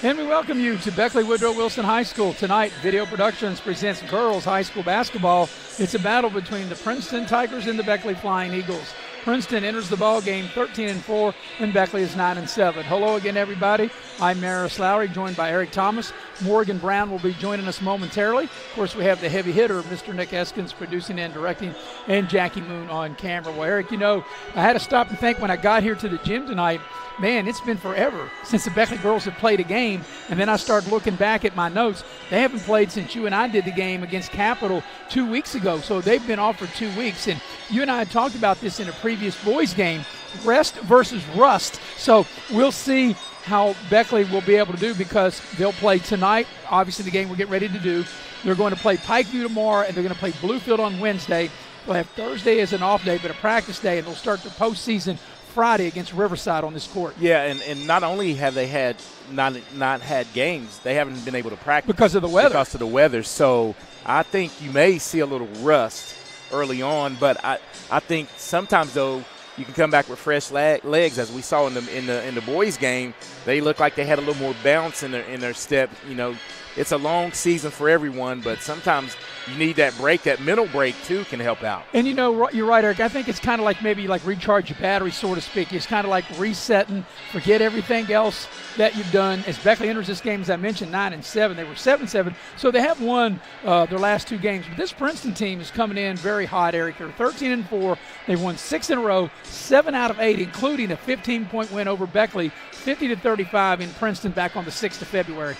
And we welcome you to Beckley Woodrow Wilson High School. Tonight, Video Productions presents girls high school basketball. It's a battle between the Princeton Tigers and the Beckley Flying Eagles. Princeton enters the ball game 13-4, and Beckley is 9-7. Hello again, everybody. I'm Maris Lowry, joined by Eric Thomas. Morgan Brown will be joining us momentarily. Of course, we have the heavy hitter, Mr. Nick Eskins, producing and directing, and Jackie Moon on camera. Well, Eric, you know, I had to stop and think when I got here to the gym tonight, man, it's been forever since the Beckley girls have played a game. And then I started looking back at my notes. They haven't played since you and I did the game against Capital 2 weeks ago. So they've been off for 2 weeks. And you and I had talked about this in a previous boys game, rest versus rust. So we'll see how Beckley will be able to do, because they'll play tonight, obviously the game we're getting ready to do. They're going to play Pikeview tomorrow, and they're going to play Bluefield on Wednesday. They'll have Thursday as an off day, but a practice day, and they'll start the postseason Friday against Riverside on this court. Yeah, and not only have they had not had games, they haven't been able to practice because of the weather. So I think you may see a little rust early on, but I think sometimes though you can come back with fresh legs, as we saw in the boys game. They look like they had a little more bounce in their step. You know, it's a long season for everyone, but sometimes you need that break. That mental break, too, can help out. And, you know, you're right, Eric. I think it's kind of like maybe like recharge your battery, so to speak. It's kind of like resetting, forget everything else that you've done. As Beckley enters this game, as I mentioned, 9-7. They were 7-7, so they have won their last 2 games. But this Princeton team is coming in very hot, Eric. They're 13-4. They've won 6 in a row, 7 out of 8, including a 15-point win over Beckley, 50-35 in Princeton back on the 6th of February.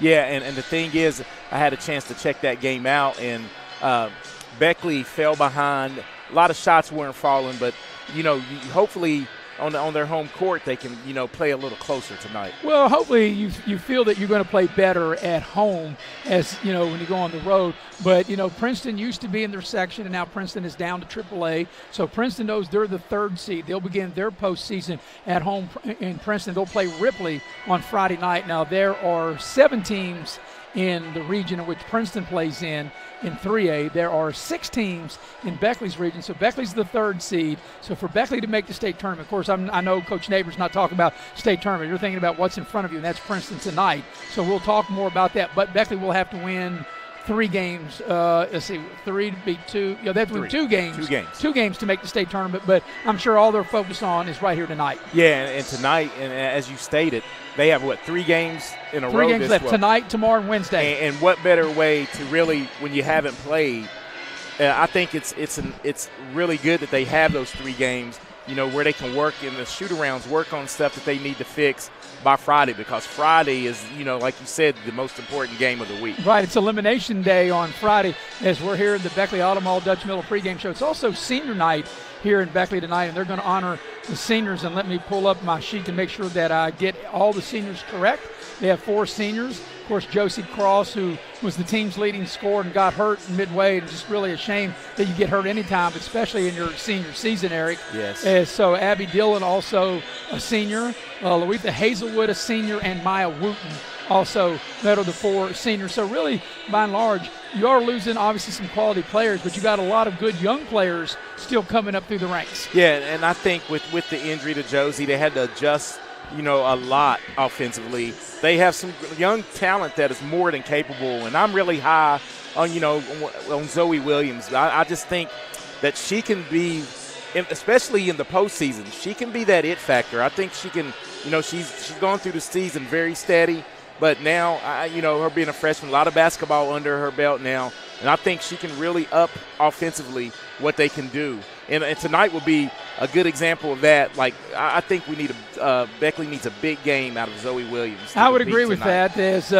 Yeah, and the thing is, I had a chance to check that game out, and Beckley fell behind. A lot of shots weren't falling, but, you know, hopefully on their home court they can, you know, play a little closer tonight. Well, hopefully you feel that you're going to play better at home, as, you know, when you go on the road. But, you know, Princeton used to be in their section, and now Princeton is down to AAA. So Princeton knows they're the 3rd seed. They'll begin their postseason at home in Princeton. They'll play Ripley on Friday night. Now, there are 7 teams in the region in which Princeton plays in 3A. There are 6 teams in Beckley's region, so Beckley's the 3rd seed. So for Beckley to make the state tournament, of course, I know Coach Neighbor's not talking about state tournament. You're thinking about what's in front of you, and that's Princeton tonight. So we'll talk more about that. But Beckley will have to win 3 games. Let's see, 3 to beat 2. They have to win 2 games. 2 games. 2 games to make the state tournament, but I'm sure all they're focused on is right here tonight. Yeah, and tonight, and as you stated, they have, 3 games in a row? 3 games left, tonight, tomorrow, and Wednesday. And what better way to really, when you haven't played, I think it's really good that they have those 3 games, you know, where they can work in the shoot-arounds, work on stuff that they need to fix by Friday, because Friday is, you know, like you said, the most important game of the week. Right, it's elimination day on Friday as we're here in the Beckley Auto Mall Dutch Miller pregame show. It's also senior night here in Beckley tonight, and they're going to honor the seniors. And let me pull up my sheet to make sure that I get all the seniors correct. They have 4 seniors. Of course, Josie Cross, who was the team's leading scorer and got hurt midway, and just really a shame that you get hurt anytime, especially in your senior season, Eric. Yes. So Abby Dillon, also a senior. Louisa Hazelwood, a senior, and Maya Wooten, also that are the 4 seniors. So really, by and large, you are losing obviously some quality players, but you got a lot of good young players still coming up through the ranks. Yeah, and I think with the injury to Josie, they had to adjust, you know, a lot offensively. They have some young talent that is more than capable, and I'm really high on, you know, on Zoe Williams. I just think that she can be, especially in the postseason, she can be that it factor. I think she can, you know, she's gone through the season very steady, but now, you know, her being a freshman, a lot of basketball under her belt now, and I think she can really up offensively what they can do. And tonight will be a good example of that. Like, I think we need Beckley needs a big game out of Zoe Williams. I would agree with that. As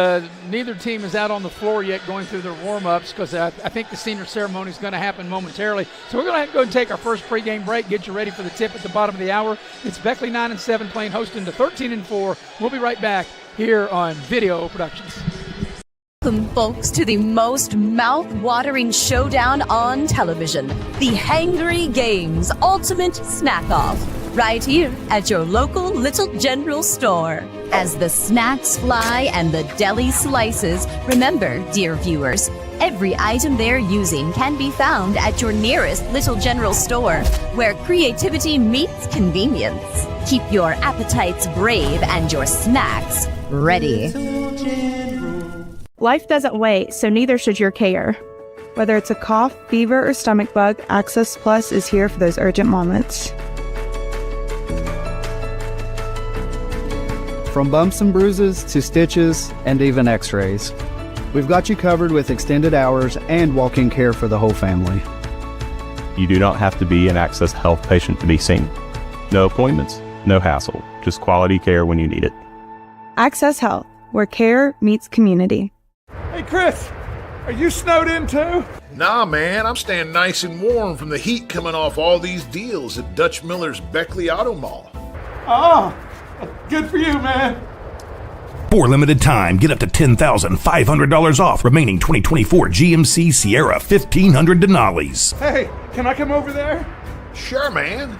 neither team is out on the floor yet going through their warm-ups, because I think the senior ceremony is going to happen momentarily. So we're going to have to go and take our first pregame break, get you ready for the tip at the bottom of the hour. It's Beckley 9-7 playing hosting to 13-4. We'll be right back here on Video Productions. Welcome, folks, to the most mouth-watering showdown on television, the Hangry Games Ultimate Snack-Off, right here at your local Little General store. As the snacks fly and the deli slices, remember, dear viewers, every item they're using can be found at your nearest Little General store, where creativity meets convenience. Keep your appetites brave and your snacks ready. Life doesn't wait, so neither should your care. Whether it's a cough, fever, or stomach bug, Access Plus is here for those urgent moments. From bumps and bruises to stitches and even x-rays, we've got you covered with extended hours and walk-in care for the whole family. You do not have to be an Access Health patient to be seen. No appointments, no hassle, just quality care when you need it. Access Health, where care meets community. Hey, Chris, are you snowed in too? Nah, man, I'm staying nice and warm from the heat coming off all these deals at Dutch Miller's Beckley Auto Mall. Oh, good for you, man. For limited time, get up to $10,500 off remaining 2024 GMC Sierra 1500 Denali's. Hey, can I come over there? Sure, man.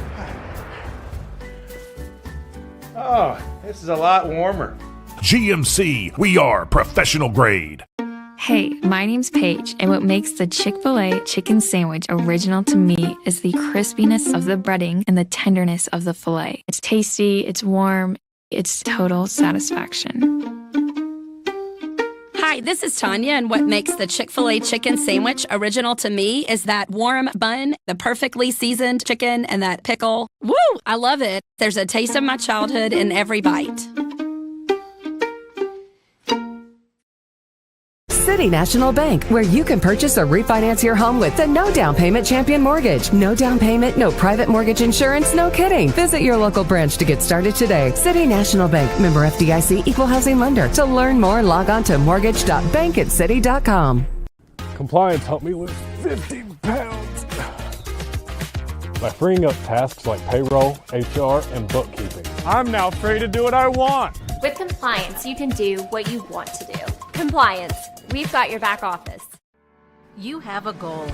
Oh, this is a lot warmer. GMC, we are professional grade. Hey, my name's Paige, and what makes the Chick-fil-A chicken sandwich original to me is the crispiness of the breading and the tenderness of the filet. It's tasty, it's warm, it's total satisfaction. Hi, this is Tanya, and what makes the Chick-fil-A chicken sandwich original to me is that warm bun, the perfectly seasoned chicken, and that pickle. Woo! I love it. There's a taste of my childhood in every bite. City National Bank, where you can purchase or refinance your home with the no down payment Champion Mortgage. No down payment, no private mortgage insurance, no kidding. Visit your local branch to get started today. City National Bank, member FDIC, equal housing lender. To learn more, log on to mortgage.bankatcity.com. Compliance helped me lose 50 pounds by freeing up tasks like payroll, HR, and bookkeeping. I'm now free to do what I want. With compliance, you can do what you want to do. Compliance, we've got your back office. You have a goal.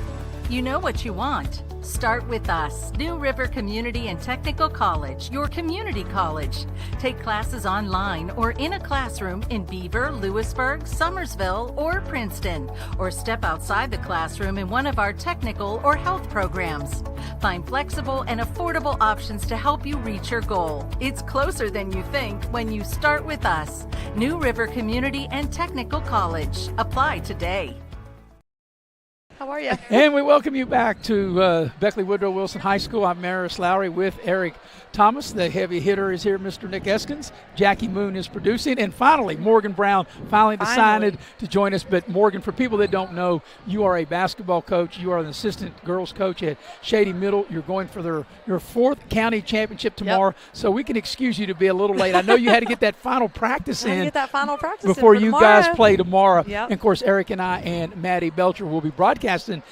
You know what you want. Start with us, New River Community and Technical College, your community college. Take classes online or in a classroom in Beaver, Lewisburg, Summersville, or Princeton, or step outside the classroom in one of our technical or health programs. Find flexible and affordable options to help you reach your goal. It's closer than you think when you start with us, New River Community and Technical College. Apply today. How are you? And we welcome you back to Beckley Woodrow Wilson High School. I'm Maris Lowry with Eric Thomas. The heavy hitter is here, Mr. Nick Eskins. Jackie Moon is producing. And finally, Morgan Brown finally decided to join us. But Morgan, for people that don't know, you are a basketball coach. You are an assistant girls coach at Shady Middle. You're going for your fourth county championship tomorrow. Yep. So we can excuse you to be a little late. I know you had to get that final practice in before you guys play tomorrow. Yep. And, of course, Eric and I and Maddie Belcher will be broadcasting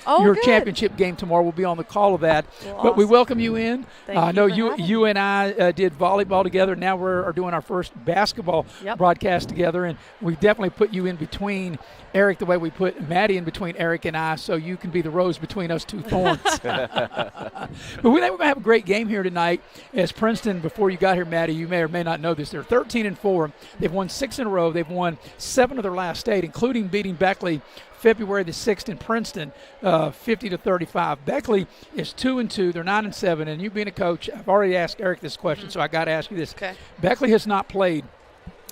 your championship game tomorrow. We'll be on the call of that. Well, but we welcome you in. I know you and I did volleyball together. Now we're doing our first basketball broadcast together, and we definitely put you in between Eric the way we put Maddie in between Eric and I, so you can be the rose between us two thorns. But we're going to have a great game here tonight as Princeton, before you got here, Maddie, you may or may not know this, they're 13-4. They've won 6 in a row. They've won 7 of their last 8, including beating Beckley February the 6th in Princeton, 50-35. Beckley is 2-2. They're 9-7. And you being a coach, I've already asked Eric this question, so I got to ask you this. Okay. Beckley has not played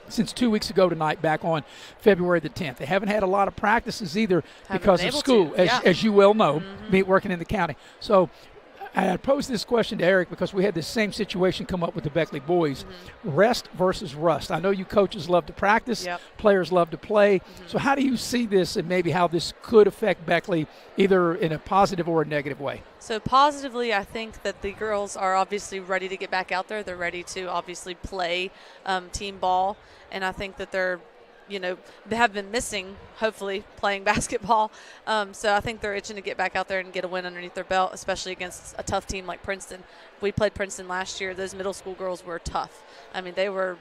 since 2 weeks ago tonight, back on February the 10th. They haven't had a lot of practices either because of school, as you well know, me working in the county. So I posed this question to Eric because we had this same situation come up with the Beckley boys. Rest versus rust. I know you coaches love to practice, players love to play. So how do you see this and maybe how this could affect Beckley either in a positive or a negative way? So positively, I think that the girls are obviously ready to get back out there. They're ready to obviously play team ball. And I think that they have been missing, hopefully, playing basketball. So I think they're itching to get back out there and get a win underneath their belt, especially against a tough team like Princeton. We played Princeton last year. Those middle school girls were tough. I mean, they were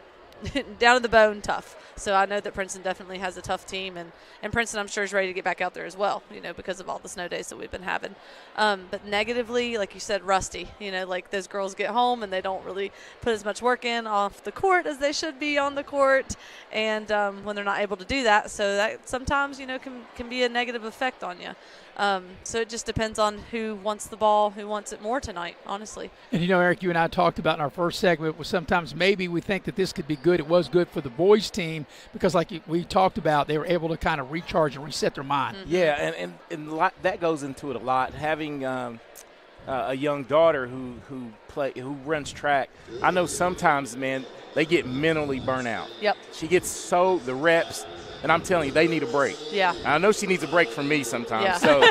down to the bone tough. So I know that Princeton definitely has a tough team, and Princeton, I'm sure, is ready to get back out there as well, because of all the snow days that we've been having. But negatively, like you said, rusty. Like those girls get home and they don't really put as much work in off the court as they should be on the court, and when they're not able to do that, so that sometimes, can be a negative effect on you. So it just depends on who wants the ball, who wants it more tonight, honestly. And, Eric, you and I talked about in our first segment was sometimes maybe we think that this could be good. It was good for the boys' team because, like we talked about, they were able to kind of recharge and reset their mind. Mm-hmm. Yeah, and that goes into it a lot. Having a young daughter who runs track, I know sometimes, man, they get mentally burnt out. Yep. She gets the reps. And I'm telling you, they need a break. Yeah. I know she needs a break from me sometimes. Yeah. So,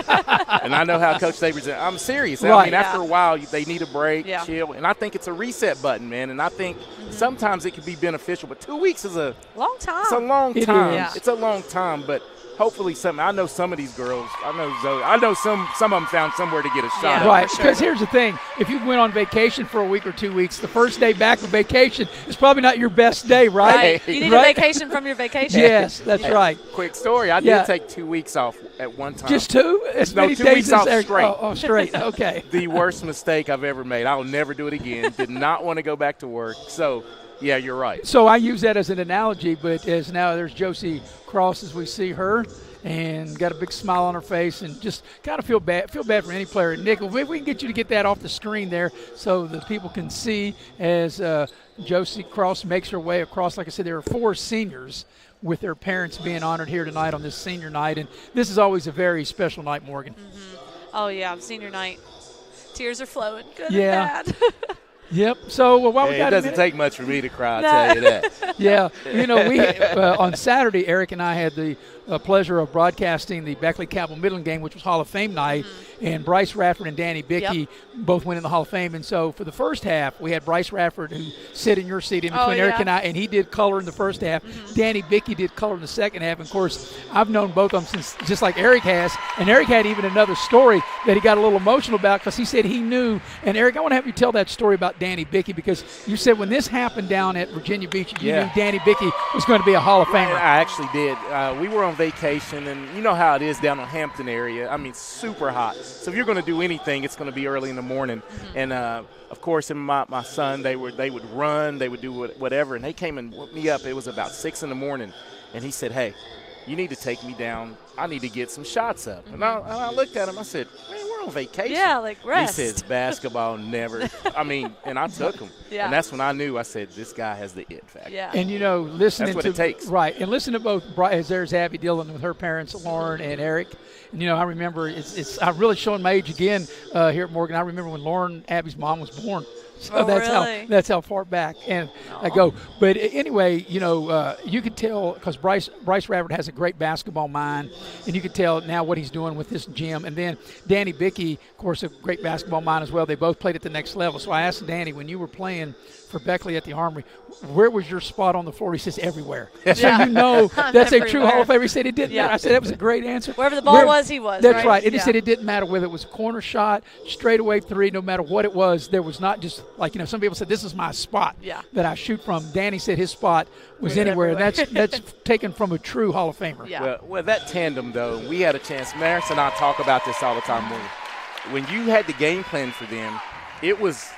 and I know how Coach Sabers. I'm serious. Right. I mean, after a while, they need a break, Yeah. chill. And I think it's a reset button, man. And I think sometimes it can be beneficial. But 2 weeks is a long time. It's a long time. Yeah. It's a long time. But hopefully, I know some of these girls. I know Zoe. I know some of them found somewhere to get a shot. Yeah, at. Right, because here's the thing. If you went on vacation for a week or 2 weeks, the first day back from vacation is probably not your best day, right? Right. You need a vacation from your vacation. Yes, that's right. Quick story. I did take 2 weeks off at one time. Just two? As No, many 2 days weeks as off there- straight. Oh, straight. Okay. The worst mistake I've ever made. I'll never do it again. Did not want to go back to work. So, yeah, you're right. So I use that as an analogy, but as now there's Josie Cross as we see her, and got a big smile on her face, and just kind of feel bad for any player. Nick, if we can get you to get that off the screen there so the people can see as Josie Cross makes her way across. Like I said, there are 4 seniors with their parents being honored here tonight on this senior night, and this is always a very special night, Morgan. Oh, yeah, senior night. Tears are flowing, good Yeah. and bad. Yep. So while we Hey, got it doesn't take much for me to cry, I'll tell you that. Yeah. We on Saturday, Eric and I had the pleasure of broadcasting the Beckley Campbell Midland game, which was Hall of Fame night, and Bryce Radford and Danny Bickey both went in the Hall of Fame. And so for the first half, we had Bryce Radford, who sit in your seat in between Eric and I, and he did color in the first half. Danny Bickey did color in the second half. And of course, I've known both of them since, just like Eric has. And Eric had even another story that he got a little emotional about because he said he knew. And Eric, I want to have you tell that story about Danny Bickey, because you said when this happened down at Virginia Beach, you knew Danny Bickey was going to be a Hall of Famer. I actually did. We were on vacation, and you know how it is down in Hampton area. I mean, super hot. So if you're going to do anything, it's going to be early in the morning. And of course, my son, they would run, they would do whatever, and they came and woke me up. It was about 6 in the morning, and he said, "Hey, you need to take me down. I need to get some shots up." And I looked at him. I said, "Man, we're on vacation." Yeah, like rest. He says, "Basketball never." I mean, and I took him. Yeah. And that's when I knew. I said, "This guy has the it factor." Yeah. And listening that's what to it takes. Right, and listen to both. There's Abby Dillon with her parents, Lauren and Eric. And I remember I'm really showing my age again here at Morgan. I remember when Lauren, Abby's mom, was born. So that's how far back and I go. But anyway, you could tell because Bryce Radford has a great basketball mind, and you could tell now what he's doing with this gym. And then Danny Bickey, of course, a great basketball mind as well. They both played at the next level. So I asked Danny, when you were playing for Beckley at the Armory, where was your spot on the floor? He says everywhere. So that's a true Hall of Famer. He said it didn't matter. I said that was a great answer. Wherever the ball was, he was. That's right. And he said it didn't matter whether it was a corner shot, straightaway three, no matter what it was. There was not just like some people said this is my spot that I shoot from. Danny said his spot was anywhere. That's taken from a true Hall of Famer. Yeah. Well, that tandem though, we had a chance. Maris and I talk about this all the time. When you had the game plan for them, it was.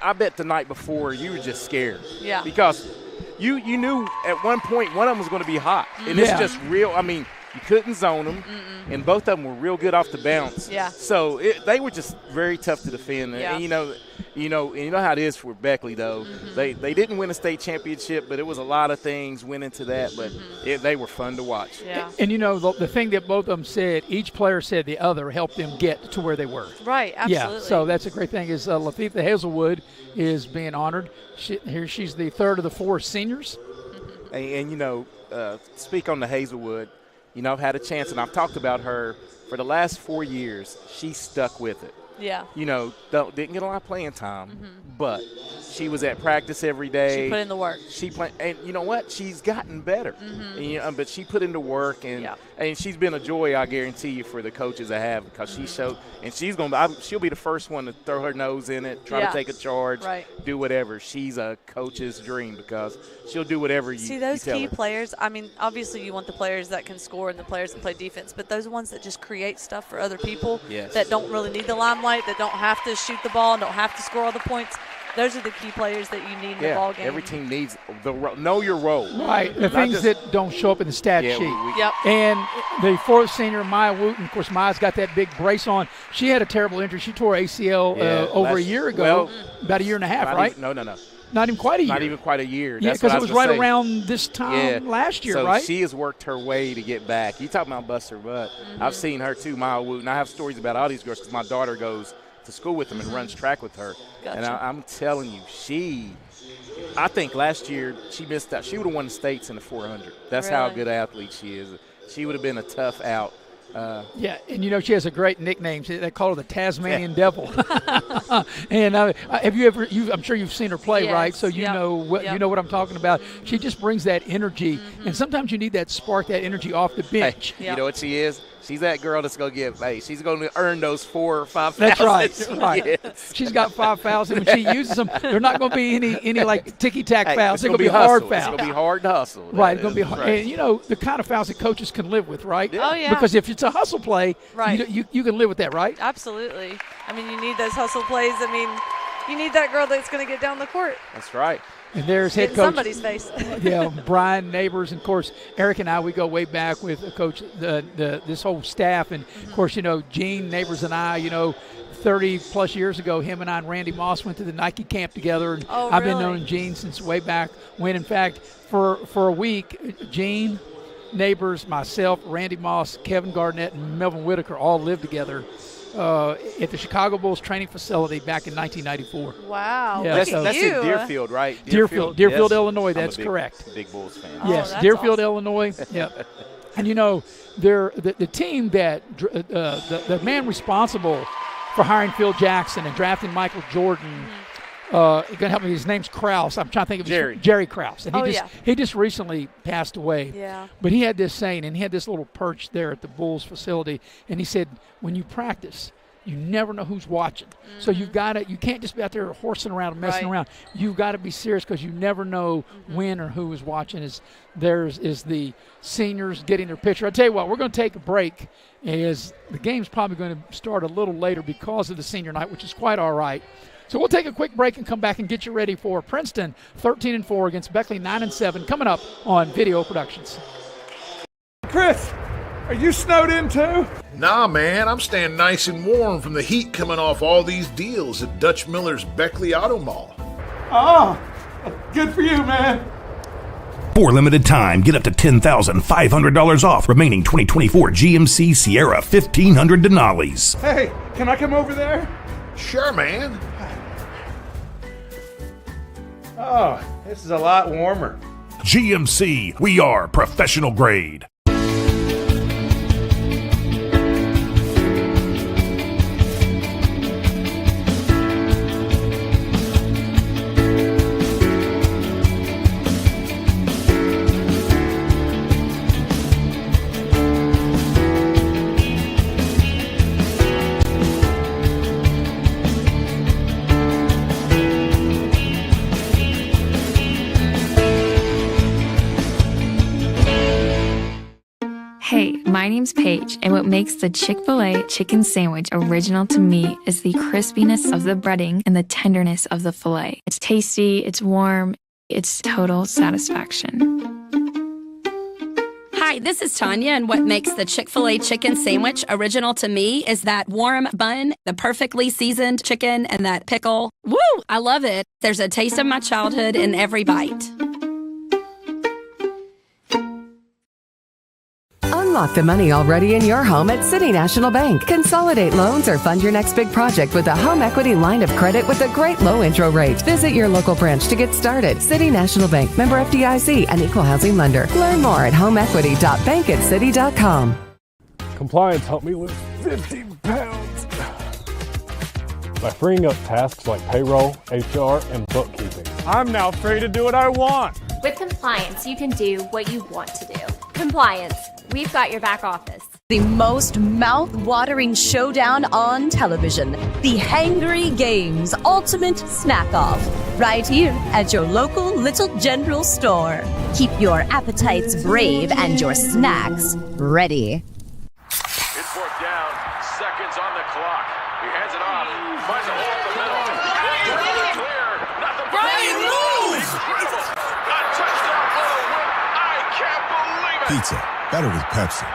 I bet the night before you were just scared. Yeah. Because you knew at one point one of them was going to be hot, and it's just real. I mean, you couldn't zone them, and both of them were real good off the bounce. Yeah. So they were just very tough to defend. Yeah. And you know how it is for Beckley though. They didn't win a state championship, but it was a lot of things went into that. But they were fun to watch. Yeah. And the thing that both of them said, each player said the other helped them get to where they were. Right. Absolutely. Yeah. So that's a great thing. Is Latifah Hazelwood is being honored. She's the third of the 4 seniors. And speak on the Hazelwood. I've had a chance, and I've talked about her for the last 4 years. She stuck with it. Yeah. Didn't get a lot of playing time, but she was at practice every day. She put in the work. And you know what? She's gotten better. But she put in the work, and she's been a joy, I guarantee you, for the coaches I have, because she showed, and she'll be the first one to throw her nose in it, try to take a charge, do whatever. She's a coach's dream because she'll do whatever you See, those you tell key her. players, I mean, obviously you want the players that can score and the players that play defense, but those ones that just create stuff for other people that don't really need the limelight, that don't have to shoot the ball and don't have to score all the points, those are the key players that you need in the ball game. Every team needs know your role. Right, the things that don't show up in the stat sheet. Yep. And the fourth senior, Maya Wooten, of course, Maya's got that big brace on. She had a terrible injury. She tore ACL over a year ago, about a year and a half, right? No. Not even quite a year. Not even quite a year. Yeah, because it was right around this time last year, right? So she has worked her way to get back. You talking about bust her butt. I've seen her too, Maya Wooten. I have stories about all these girls because my daughter goes to school with them and runs track with her. Gotcha. And I'm telling you, I think last year she missed out. She would have won the states in the 400. That's how good an athlete she is. She would have been a tough out. Yeah, and she has a great nickname. They call her the Tasmanian Devil. And have you ever? I'm sure you've seen her play, right? So you know what I'm talking about. She just brings that energy, and sometimes you need that spark, that energy off the bench. Hey, you know what she is? She's that girl that's going to get. Hey, she's going to earn those 4 or 5. That's right. She's got 5 fouls, and when she uses them, they're not going to be any like ticky-tack fouls. They're going to be hard fouls. It's going to be hard to hustle. Right. It's going to be hard. And the kind of fouls that coaches can live with, right? Oh yeah. Because if it's a hustle play, you can live with that, right? Absolutely. I mean, you need those hustle plays. I mean, you need that girl that's going to get down the court. That's right. And there's head coach. Somebody's face. Brian Neighbors, and of course Eric and I. We go way back with Coach this whole staff, and of course Gene Neighbors and I. 30 plus years ago, him and I and Randy Moss went to the Nike camp together, and I've been knowing Gene since way back when. In fact, for a week, Gene Neighbors, myself, Randy Moss, Kevin Garnett, and Melvin Whitaker all lived together at the Chicago Bulls training facility back in 1994. Wow. Yeah, that's in Deerfield, right? Deerfield, Illinois. That's correct. Big Bulls fan. Yes, that's Deerfield, awesome. Illinois. Yep. And they're the team that the man responsible for hiring Phil Jackson and drafting Michael Jordan. You're gonna help me. His name's Krause. I'm trying to think of Jerry Krause, and he just recently passed away. Yeah. But he had this saying, and he had this little perch there at the Bulls facility, and he said, when you practice, you never know who's watching. So you can't just be out there horsing around and messing around. You've got to be serious because you never know when or who is watching. There's the seniors getting their picture. I'll tell you what, we're going to take a break as the game's probably going to start a little later because of the senior night, which is quite all right. So we'll take a quick break and come back and get you ready for Princeton 13-4 against Beckley 9-7 coming up on Video Productions. Chris, are you snowed in too? Nah, man, I'm staying nice and warm from the heat coming off all these deals at Dutch Miller's Beckley Auto Mall. Oh, good for you, man. For limited time, get up to $10,500 off remaining 2024 GMC Sierra 1500 Denali's. Hey, can I come over there? Sure, man. Oh, this is a lot warmer. GMC, we are professional grade. Hey, my name's Paige, and what makes the Chick-fil-A chicken sandwich original to me is the crispiness of the breading and the tenderness of the filet. It's tasty, it's warm, it's total satisfaction. Hi, this is Tanya, and what makes the Chick-fil-A chicken sandwich original to me is that warm bun, the perfectly seasoned chicken, and that pickle. Woo! I love it. There's a taste of my childhood in every bite. Unlock the money already in your home at City National Bank. Consolidate loans or fund your next big project with a home equity line of credit with a great low intro rate. Visit your local branch to get started. City National Bank, member FDIC, an equal housing lender. Learn more at homeequity.bankatcity.com. Compliance helped me lose 50 pounds by freeing up tasks like payroll, HR, and bookkeeping. I'm now free to do what I want. With compliance, you can do what you want to do. Compliance, we've got your back office. The most mouth-watering showdown on television. The Hangry Games Ultimate Snack Off. Right here at your local Little General store. Keep your appetites brave and your snacks ready. It's fourth down, seconds on the clock. He hands it off, finds a hole in the middle. Clear. pizza, better with Pepsi.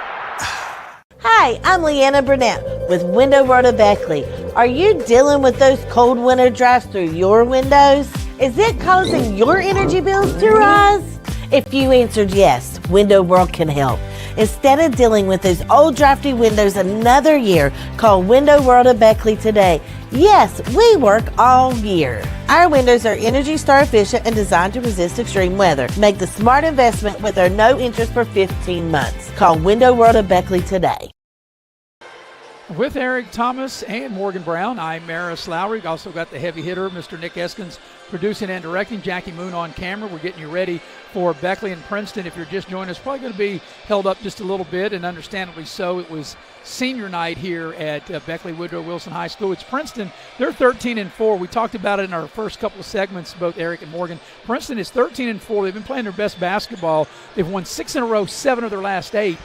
Hi, I'm Leanna Burnett with Window World of Beckley. Are you dealing with those cold winter drafts through your windows? Is it causing your energy bills to rise? If you answered yes, Window World can help. Instead of dealing with those old drafty windows another year, call Window World of Beckley today. Yes, we work all year. Our windows are Energy Star efficient and designed to resist extreme weather. Make the smart investment with our no interest for 15 months. Call Window World of Beckley today. With Eric Thomas and Morgan Brown, I'm Maris Lowry. We've also got the heavy hitter, Mr. Nick Eskins, producing and directing. Jackie Moon on camera. We're getting you ready for Beckley and Princeton. If you're just joining us, probably going to be held up just a little bit, and understandably so. It was senior night here at Beckley Woodrow Wilson High School. It's Princeton. They're 13-4. We talked about it in our first couple of segments, both Eric and Morgan. Princeton is 13-4. They've been playing their best basketball. They've won 6 in a row, 7 of their last 8.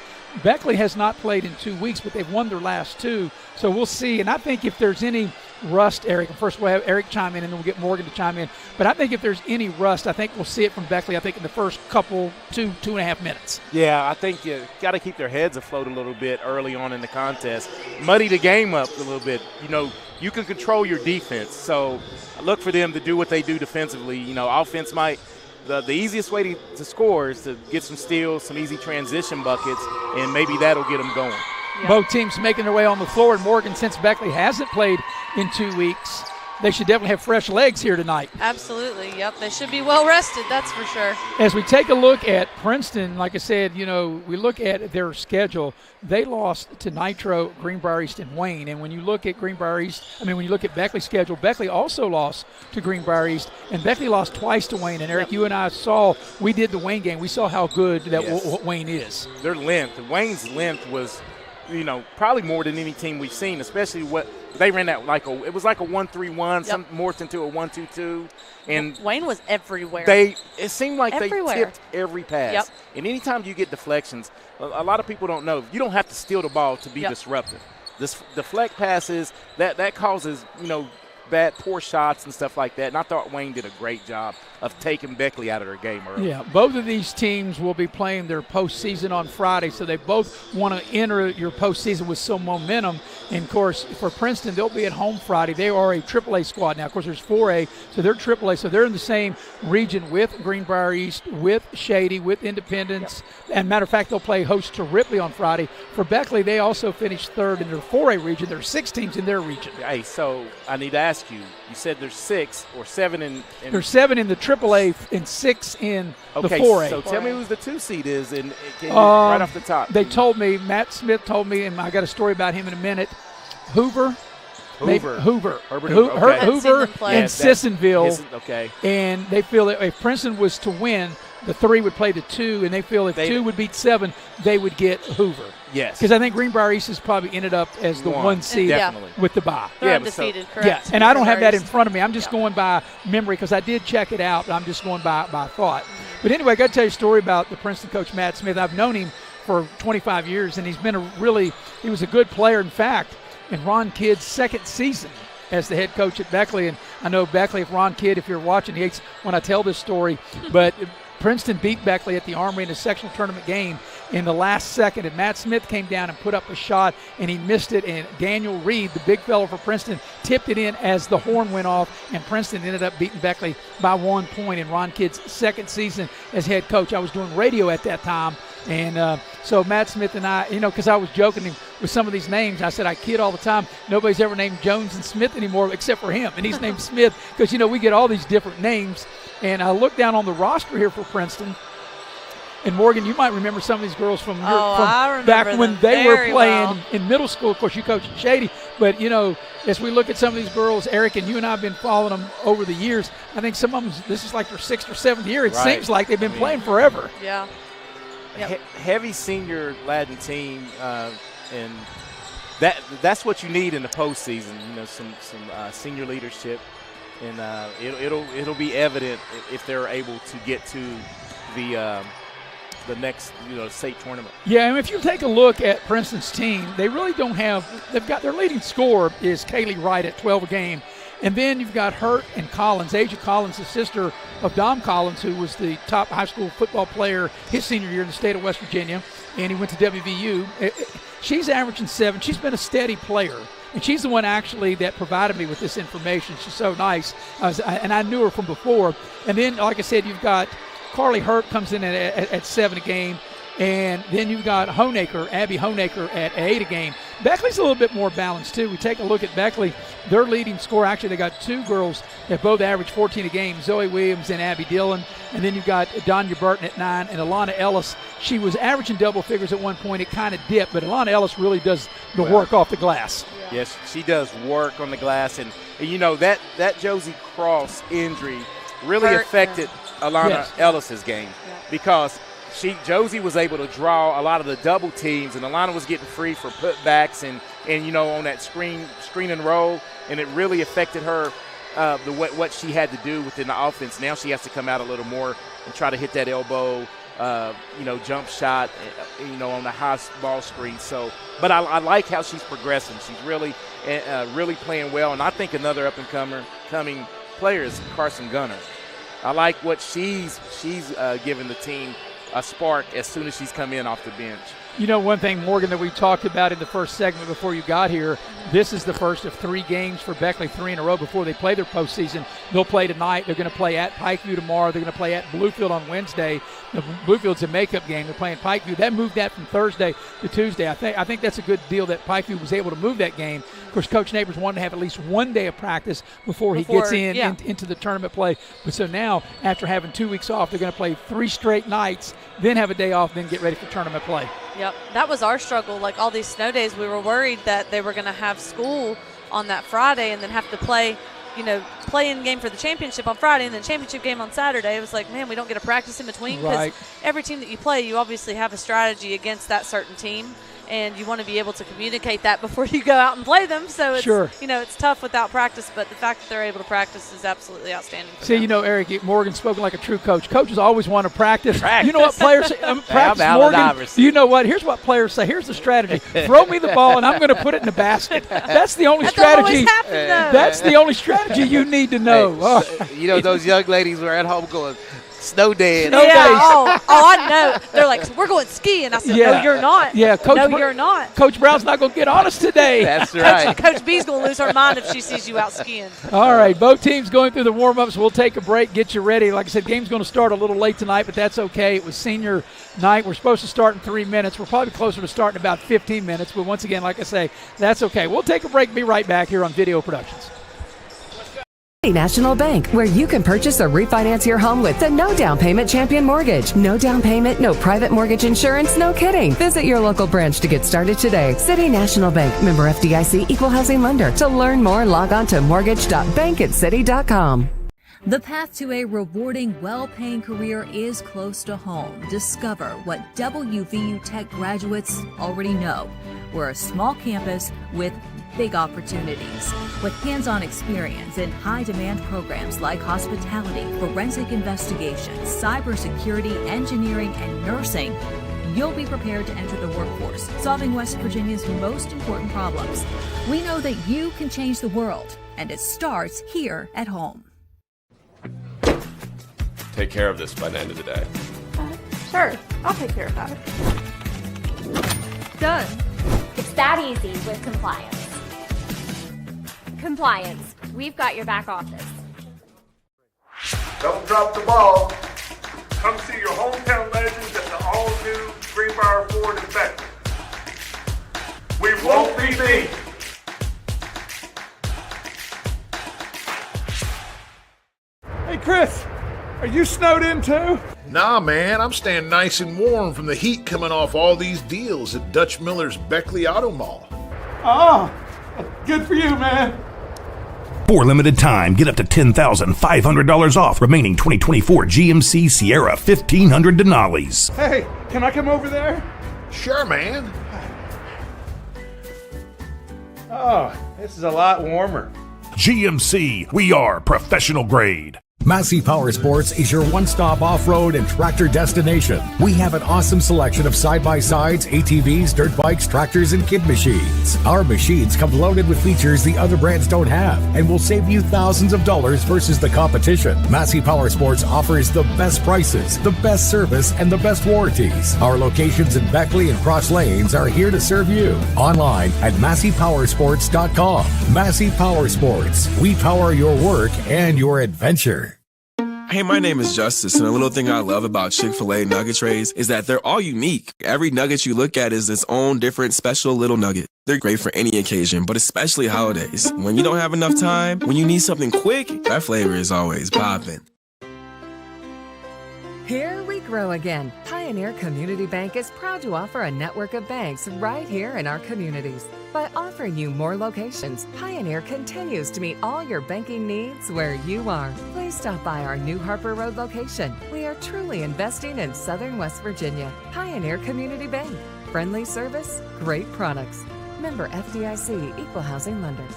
Beckley has not played in 2 weeks, but they've won their last 2. So we'll see. And I think if there's any rust, Eric, first we'll have Eric chime in and then we'll get Morgan to chime in. But I think if there's any rust, I think we'll see it from Beckley, I think, in the first couple, 2.5 minutes. Yeah, I think you got to keep their heads afloat a little bit early on in the contest. Muddy the game up a little bit. You know, you can control your defense. So look for them to do what they do defensively. You know, offense might – the easiest way to score is to get some steals, some easy transition buckets, and maybe that'll get them going. Yeah. Both teams making their way on the floor. And Morgan, since Beckley hasn't played in 2 weeks, they should definitely have fresh legs here tonight. Absolutely, yep. They should be well rested, that's for sure. As we take a look at Princeton, like I said, you know, we look at their schedule. They lost to Nitro, Greenbrier East, and Wayne. And when you look at when you look at Beckley's schedule, Beckley also lost to Greenbrier East, and Beckley lost twice to Wayne. And Eric, you and I we did the Wayne game. We saw how good that Wayne is. Their length, Wayne's length was, you know, probably more than any team we've seen, especially what they ran that it was like a 1-3-1, some morphed into a 1-2-2, and Wayne was everywhere. It seemed like everywhere. They tipped every pass. Yep. And anytime you get deflections, a lot of people don't know, you don't have to steal the ball to be disruptive. This deflect passes that causes, you know, poor shots and stuff like that. And I thought Wayne did a great job of taking Beckley out of their game early. Yeah, both of these teams will be playing their postseason on Friday, so they both want to enter your postseason with some momentum. And, of course, for Princeton, they'll be at home Friday. They are a AAA squad now. Of course, there's 4A, so they're AAA. So they're in the same region with Greenbrier East, with Shady, with Independence. Yep. And, matter of fact, they'll play host to Ripley on Friday. For Beckley, they also finished third in their 4A region. There are 6 teams in their region. Hey, so I need to ask you, you said there's 6 or 7 in there's 7 in the AAA and 6 in the 4A. So tell me who the 2 seed is right off the top. They told me, Matt Smith told me, and I got a story about him in a minute, Hoover and Sissonville. Okay. And they feel that if Princeton was to win, the 3 would play the 2, and they feel if 2 would beat 7, they would get Hoover. Yes. Because I think Greenbrier East has probably ended up as the 1 seed with the bye. They're undefeated, correct? Yeah, and I don't have that in front of me. I'm just going by memory because I did check it out. I'm just going by thought. But anyway, I got to tell you a story about the Princeton coach, Matt Smith. I've known him for 25 years, and he's been he was a good player. In fact, in Ron Kidd's second season as the head coach at Beckley, and I know Beckley, if Ron Kidd, if you're watching, he hates when I tell this story, but Princeton beat Beckley at the Armory in a sectional tournament game in the last second, and Matt Smith came down and put up a shot, and he missed it, and Daniel Reed, the big fellow for Princeton, tipped it in as the horn went off, and Princeton ended up beating Beckley by 1 point in Ron Kidd's second season as head coach. I was doing radio at that time, and so Matt Smith and I, you know, because I was joking with some of these names, I said I kid all the time, nobody's ever named Jones and Smith anymore except for him, and he's named Smith because, you know, we get all these different names. And I look down on the roster here for Princeton. And, Morgan, you might remember some of these girls from back when they were playing in middle school. Of course, you coached at Shady. But, you know, as we look at some of these girls, Eric, and you and I have been following them over the years, I think some of them, this is like their 6th or 7th year. It seems like they've been playing forever. Yeah. Yep. Heavy senior laden team, and that's what you need in the postseason, you know, some senior leadership. And it'll be evident if they're able to get to the next state tournament. Yeah, and if you take a look at Princeton's team, they really don't have. They've got their leading scorer is Kaylee Wright at 12 a game, And then you've got Hurt and Collins. Asia Collins, the sister of Dom Collins, who was the top high school football player his senior year in the state of West Virginia, and he went to WVU. She's averaging 7. She's been a steady player. And she's the one actually that provided me with this information. She's so nice. And I knew her from before. And then, like I said, you've got Carly Hurt comes in at 7 a game. And then you've got Abby Honaker at 8 a game. Beckley's a little bit more balanced, too. We take a look at Beckley. Their leading scorer, actually, they got 2 girls that both average 14 a game, Zoe Williams and Abby Dillon. And then you've got Donya Burton at 9 and Alana Ellis. She was averaging double figures at one point. It kind of dipped, but Alana Ellis really does the work off the glass. Yes, she does work on the glass. And you know, that Josie Cross injury really affected Alana Ellis's game because Josie was able to draw a lot of the double teams, and Alana was getting free for putbacks and you know, on that screen and roll, and it really affected her, what she had to do within the offense. Now she has to come out a little more and try to hit that elbow, you know, jump shot, you know, on the high ball screen. So, but I like how she's progressing. She's really playing well, and I think another up-and-coming player is Carson Gunner. I like what she's giving the team a spark as soon as she's come in off the bench. You know, one thing, Morgan, that we talked about in the first segment before you got here, this is the first of 3 games for Beckley, 3 in a row before they play their postseason. They'll play tonight. They're going to play at Pikeview tomorrow. They're going to play at Bluefield on Wednesday. Bluefield's a makeup game. They're playing Pikeview. That moved that from Thursday to Tuesday. I think that's a good deal that Pikeview was able to move that game. Of course, Coach Neighbors wanted to have at least one day of practice before he gets into the tournament play. But so now, after having 2 weeks off, they're going to play 3 straight nights, then have a day off, then get ready for tournament play. Yep, that was our struggle. Like all these snow days, we were worried that they were going to have school on that Friday and then have to play in game for the championship on Friday and then championship game on Saturday. It was like, man, we don't get a practice in between because every team that you play, you obviously have a strategy against that certain team. And you want to be able to communicate that before you go out and play them. So it's, you know, it's tough without practice, but the fact that they're able to practice is absolutely outstanding. See, you know, Eric, Morgan's spoken like a true coach. Coaches always want to practice. You know what players say? Practice, Morgan. You know what? Here's what players say. Here's the strategy. Throw me the ball, and I'm going to put it in the basket. That's the only strategy. That's the only strategy you need to know. You know, those young ladies were at home going, snow day. I know. They're like, we're going skiing. I said, no, you're not. Yeah, you're not. Coach Brown's not going to get on us today. That's right. Coach B's going to lose her mind if she sees you out skiing. All right, both teams going through the warm-ups. We'll take a break, get you ready. Like I said, game's going to start a little late tonight, but that's okay. It was senior night. We're supposed to start in 3 minutes. We're probably closer to starting in about 15 minutes, but once again, like I say, that's okay. We'll take a break and be right back here on Video Productions. National Bank, where you can purchase or refinance your home with the no down payment champion mortgage. No down payment, no private mortgage insurance, no kidding. Visit your local branch to get started today. City National Bank, member FDIC, equal housing lender. To learn more, log on to mortgage.bankatcity.com. The path to a rewarding, well-paying career is close to home. Discover what WVU Tech graduates already know. We're a small campus with big opportunities. With hands-on experience in high-demand programs like hospitality, forensic investigations, cybersecurity, engineering, and nursing, you'll be prepared to enter the workforce, solving West Virginia's most important problems. We know that you can change the world, and it starts here at home. Take care of this by the end of the day. Sure, I'll take care of that. Done. It's that easy with compliance. Compliance. We've got your back office. Don't drop the ball. Come see your hometown legends at the all-new Greenbrier Ford in Beckley. We won't be beat. Hey, Chris, are you snowed in too? Nah, man, I'm staying nice and warm from the heat coming off all these deals at Dutch Miller's Beckley Auto Mall. Oh, good for you, man. For limited time, get up to $10,500 off remaining 2024 GMC Sierra 1500 Denali's. Hey, can I come over there? Sure, man. Oh, this is a lot warmer. GMC, we are professional grade. Massey Power Sports is your one-stop off-road and tractor destination. We have an awesome selection of side-by-sides, ATVs, dirt bikes, tractors, and kid machines. Our machines come loaded with features the other brands don't have and will save you thousands of dollars versus the competition. Massey Power Sports offers the best prices, the best service, and the best warranties. Our locations in Beckley and Cross Lanes are here to serve you. Online at MasseyPowersports.com. Massey Power Sports. We power your work and your adventure. Hey, my name is Justice, and a little thing I love about Chick-fil-A nugget trays is that they're all unique. Every nugget you look at is its own different special little nugget. They're great for any occasion, but especially holidays. When you don't have enough time, when you need something quick, that flavor is always popping. Here we grow again. Pioneer Community Bank is proud to offer a network of banks right here in our communities. By offering you more locations, Pioneer continues to meet all your banking needs where you are. Please stop by our New Harper Road location. We are truly investing in Southern West Virginia. Pioneer Community Bank. Friendly service, great products. Member FDIC, Equal Housing Lender.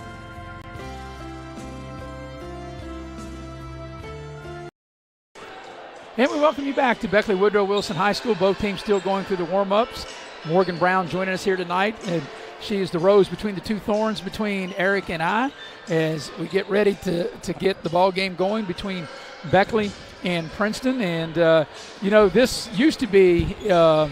And we welcome you back to Beckley Woodrow Wilson High School. Both teams still going through the warm-ups. Morgan Brown joining us here tonight, and she is the rose between the two thorns between Eric and I as we get ready to get the ball game going between Beckley and Princeton. And, this used to be a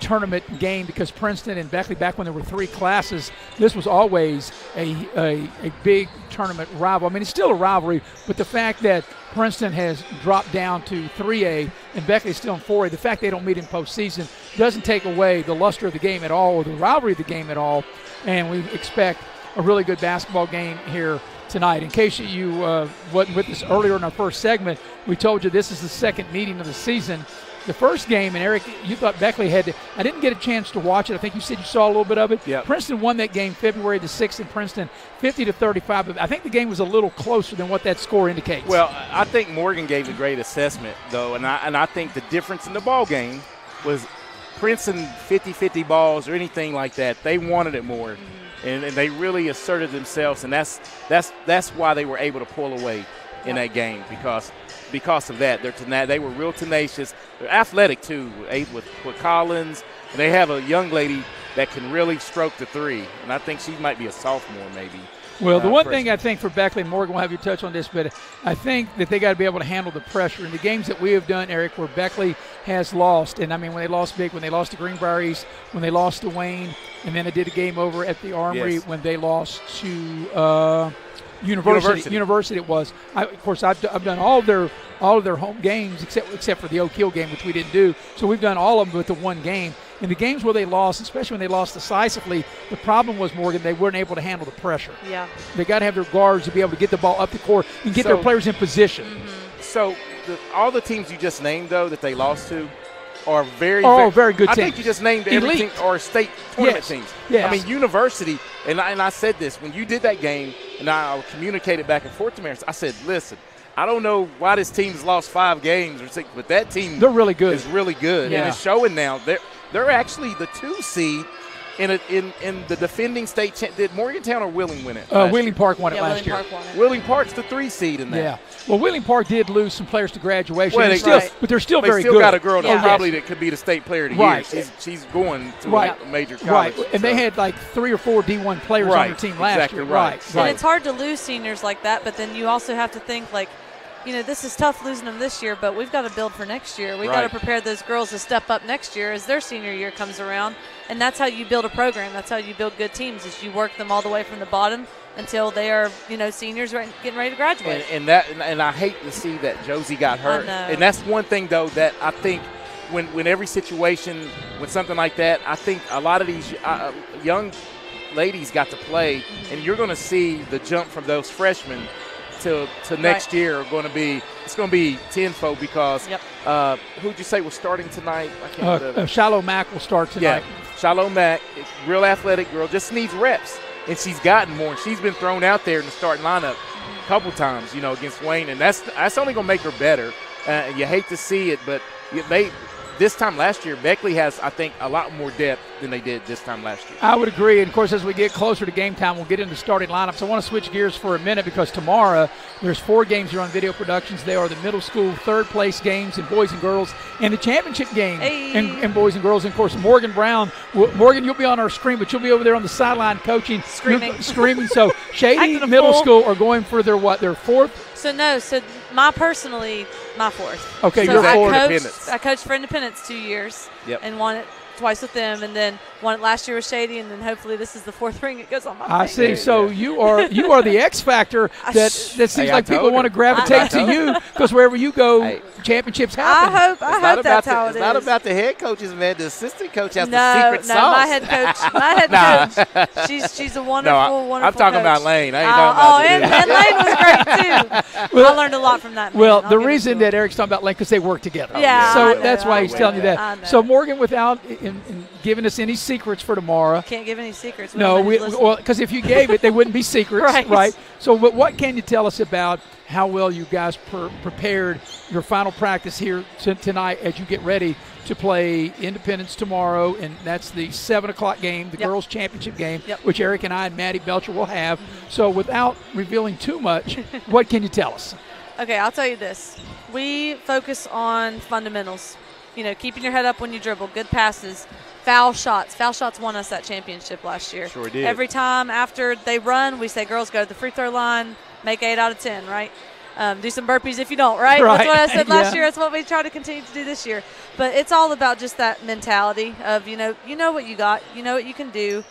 tournament game because Princeton and Beckley, back when there were three classes, this was always a big tournament rival. I mean, it's still a rivalry, but the fact that Princeton has dropped down to 3A and Beckley's still in 4A, the fact they don't meet in postseason doesn't take away the luster of the game at all or the rivalry of the game at all, and we expect a really good basketball game here tonight. In case you wasn't with us earlier in our first segment, we told you this is the second meeting of the season. The first game, and Eric, you thought Beckley had to – I didn't get a chance to watch it. I think you said you saw a little bit of it. Yep. Princeton won that game February the 6th in Princeton, 50-35. But I think the game was a little closer than what that score indicates. Well, I think Morgan gave a great assessment, though, and I think the difference in the ball game was Princeton 50-50 balls or anything like that. They wanted it more, and they really asserted themselves, and that's why they were able to pull away in that game because of that. They were real tenacious. They're athletic, too, with Collins. And they have a young lady that can really stroke the three, and I think she might be a sophomore maybe. Well, the one thing I think for Beckley, Morgan will have you touch on this, but I think that they got to be able to handle the pressure. In the games that we have done, Eric, where Beckley has lost, and I mean when they lost big, when they lost to Greenbrier East, when they lost to Wayne, and then they did a game over at the Armory when they lost to University it was. Of course, I've done all of their home games except for the Oak Hill game, which we didn't do. So we've done all of them with the one game. In the games where they lost, especially when they lost decisively, the problem was, Morgan, they weren't able to handle the pressure. Yeah. They got to have their guards to be able to get the ball up the court and get their players in position. So all the teams you just named, though, that they lost to are very good teams. I think you just named every team or state tournament teams. Yes. I mean, University, and I said this, when you did that game, and I communicated back and forth to Maris, I said, listen, I don't know why this team's lost 5 games or 6, but that team they're really good. Is really good. And it's showing now. They're actually the 2 seed in the defending state did Morgantown or Wheeling win it? Wheeling Park won it last year. Wheeling Park's the 3 seed in that. Yeah. Well, Wheeling Park did lose some players to graduation, but they're still very good. They still got a girl that could be the state player of the year. She's going to a major college. Right, and they had like 3 or 4 D1 players on their team last year. Right. And it's hard to lose seniors like that, but then you also have to think like, this is tough losing them this year, but we've got to build for next year. We've got to prepare those girls to step up next year as their senior year comes around. And that's how you build a program. That's how you build good teams, is you work them all the way from the bottom until they are, seniors getting ready to graduate. And I hate to see that Josie got hurt. And that's one thing, though, that I think when every situation, when something like that, I think a lot of these young ladies got to play, and you're going to see the jump from those freshmen to next year it's going to be tenfold because who'd you say was starting tonight? Shiloh Mack will start tonight. Yeah, Shiloh Mack, real athletic girl, just needs reps, and she's gotten more. She's been thrown out there in the starting lineup a couple times, against Wayne, and that's only going to make her better. You hate to see it, but this time last year, Beckley has, I think, a lot more depth than they did this time last year. I would agree. And, of course, as we get closer to game time, we'll get into starting lineups. I want to switch gears for a minute because tomorrow there's 4 games here on Video Productions. They are the middle school third-place games in boys and girls and the championship game in boys and girls. And, of course, Morgan Brown. Morgan, you'll be on our screen, but you'll be over there on the sideline coaching. Screaming. So Shady Middle School are going for their 4th? So my 4th. Okay, so you're I coached for Independence 2 years and won it twice with them, and then won it last year with Shady, and then hopefully this is the 4th ring it goes on my I finger. see. So you are the X factor that seems like people want to gravitate to you because wherever you go, championships happen. I hope that's how it is. It's not about the head coaches, man. The assistant coach has No, the secret sauce. my head coach, she's a wonderful I'm talking coach. about Lane. I ain't talking about and Lane was great too. I learned a lot from that. Well, the reason that Eric's talking about Lane because they work together. Yeah, so I know, that's why he's telling you that. I know. So Morgan, without in giving us any secrets for tomorrow. Can't give any secrets. No, because if you gave it, they wouldn't be secrets, right? So, but what can you tell us about how well you guys prepared your final practice here tonight as you get ready to play Independence tomorrow, and that's the 7 o'clock game, the girls' championship game, which Eric and I and Maddie Belcher will have. So without revealing too much, what can you tell us? Okay, I'll tell you this. We focus on fundamentals. Keeping your head up when you dribble, good passes, foul shots. Foul shots won us that championship last year. Sure did. Every time after they run, we say, girls, go to the free throw line, make 8 out of 10, right? Do some burpees if you don't, right? That's what I said last year. That's what we try to continue to do this year. But it's all about just that mentality of, you know what you got. You know what you can do.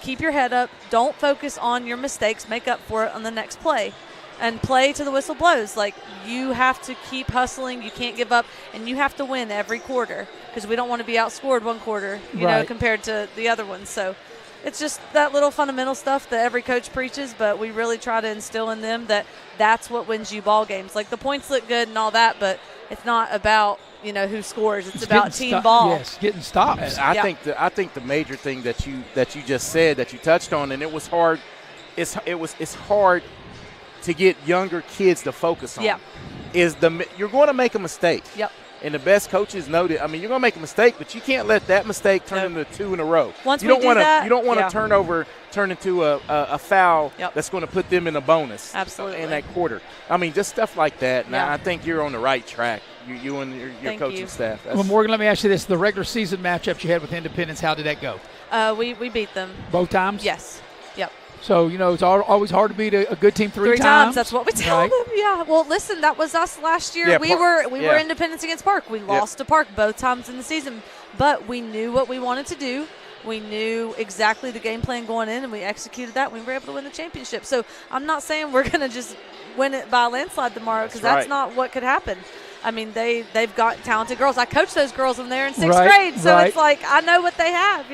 Keep your head up. Don't focus on your mistakes. Make up for it on the next play. And play to the whistle blows. Like, you have to keep hustling. You can't give up. And you have to win every quarter because we don't want to be outscored one quarter, you know, compared to the other ones. So it's just that little fundamental stuff that every coach preaches, but we really try to instill in them that that's what wins you ball games. Like, the points look good and all that, but it's not about, who scores. It's about team ball. Yes, getting stops. I think the major thing that you just said, that you touched on, and it was hard. It's hard to get younger kids to focus on. Is you're going to make a mistake. And the best coaches know that. I mean, you're going to make a mistake, but you can't let that mistake turn into 2 in a row. You don't want to turn into a foul that's going to put them in a bonus. Absolutely. In that quarter. I mean, just stuff like that. And I think you're on the right track. You and your coaching staff. Well, Morgan, let me ask you this: the regular season matchups you had with Independence, how did that go? We beat them both times. Yes. Yep. So, it's always hard to beat a good team three times. That's what we tell them. Yeah. Well, listen, that was us last year. We were Independence against Park. We lost to Park both times in the season, but we knew what we wanted to do. We knew exactly the game plan going in, and we executed that. We were able to win the championship. So I'm not saying we're going to just win it by a landslide tomorrow because that's not what could happen. I mean, they've got talented girls. I coached those girls when they were in 6th grade, so it's like I know what they have,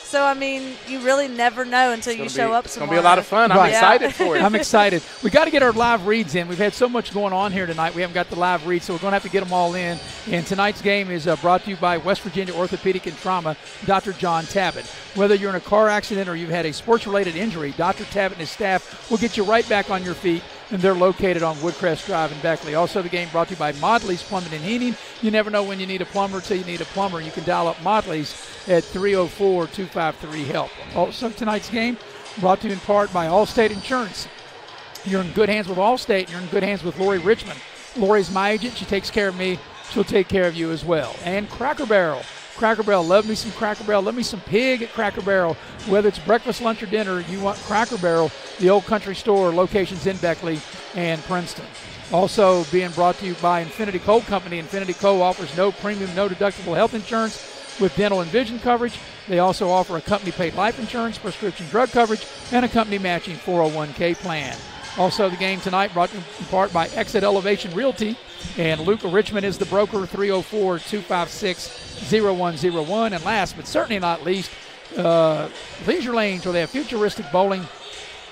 So, I mean, you really never know until you show up tomorrow. It's going to be a lot of fun. I'm excited for it. I'm excited. We got to get our live reads in. We've had so much going on here tonight. We haven't got the live reads, so we're going to have to get them all in. And tonight's game is brought to you by West Virginia Orthopedic and Trauma, Dr. John Tabbitt. Whether you're in a car accident or you've had a sports-related injury, Dr. Tabbitt and his staff will get you right back on your feet, and they're located on Woodcrest Drive in Beckley. Also, the game brought to you by Modley's Plumbing and Heating. You never know when you need a plumber till you need a plumber. You can dial up Modley's at 304-253-HELP. Also, tonight's game brought to you in part by Allstate Insurance. You're in good hands with Allstate. You're in good hands with Lori Richmond. Lori's my agent. She takes care of me. She'll take care of you as well. And Cracker Barrel. Cracker Barrel. Love me some Cracker Barrel. Love me some pig at Cracker Barrel. Whether it's breakfast, lunch, or dinner, you want Cracker Barrel, the Old Country Store, locations in Beckley and Princeton. Also being brought to you by Infinity Coal Company. Infinity Coal offers no premium, no deductible health insurance with dental and vision coverage. They also offer a company-paid life insurance, prescription drug coverage, and a company-matching 401k plan. Also, the game tonight brought to you in part by Exit Elevation Realty. And Luca Richmond is the broker, 304-256-0101. And last but certainly not least, Leisure Lanes, where they have futuristic bowling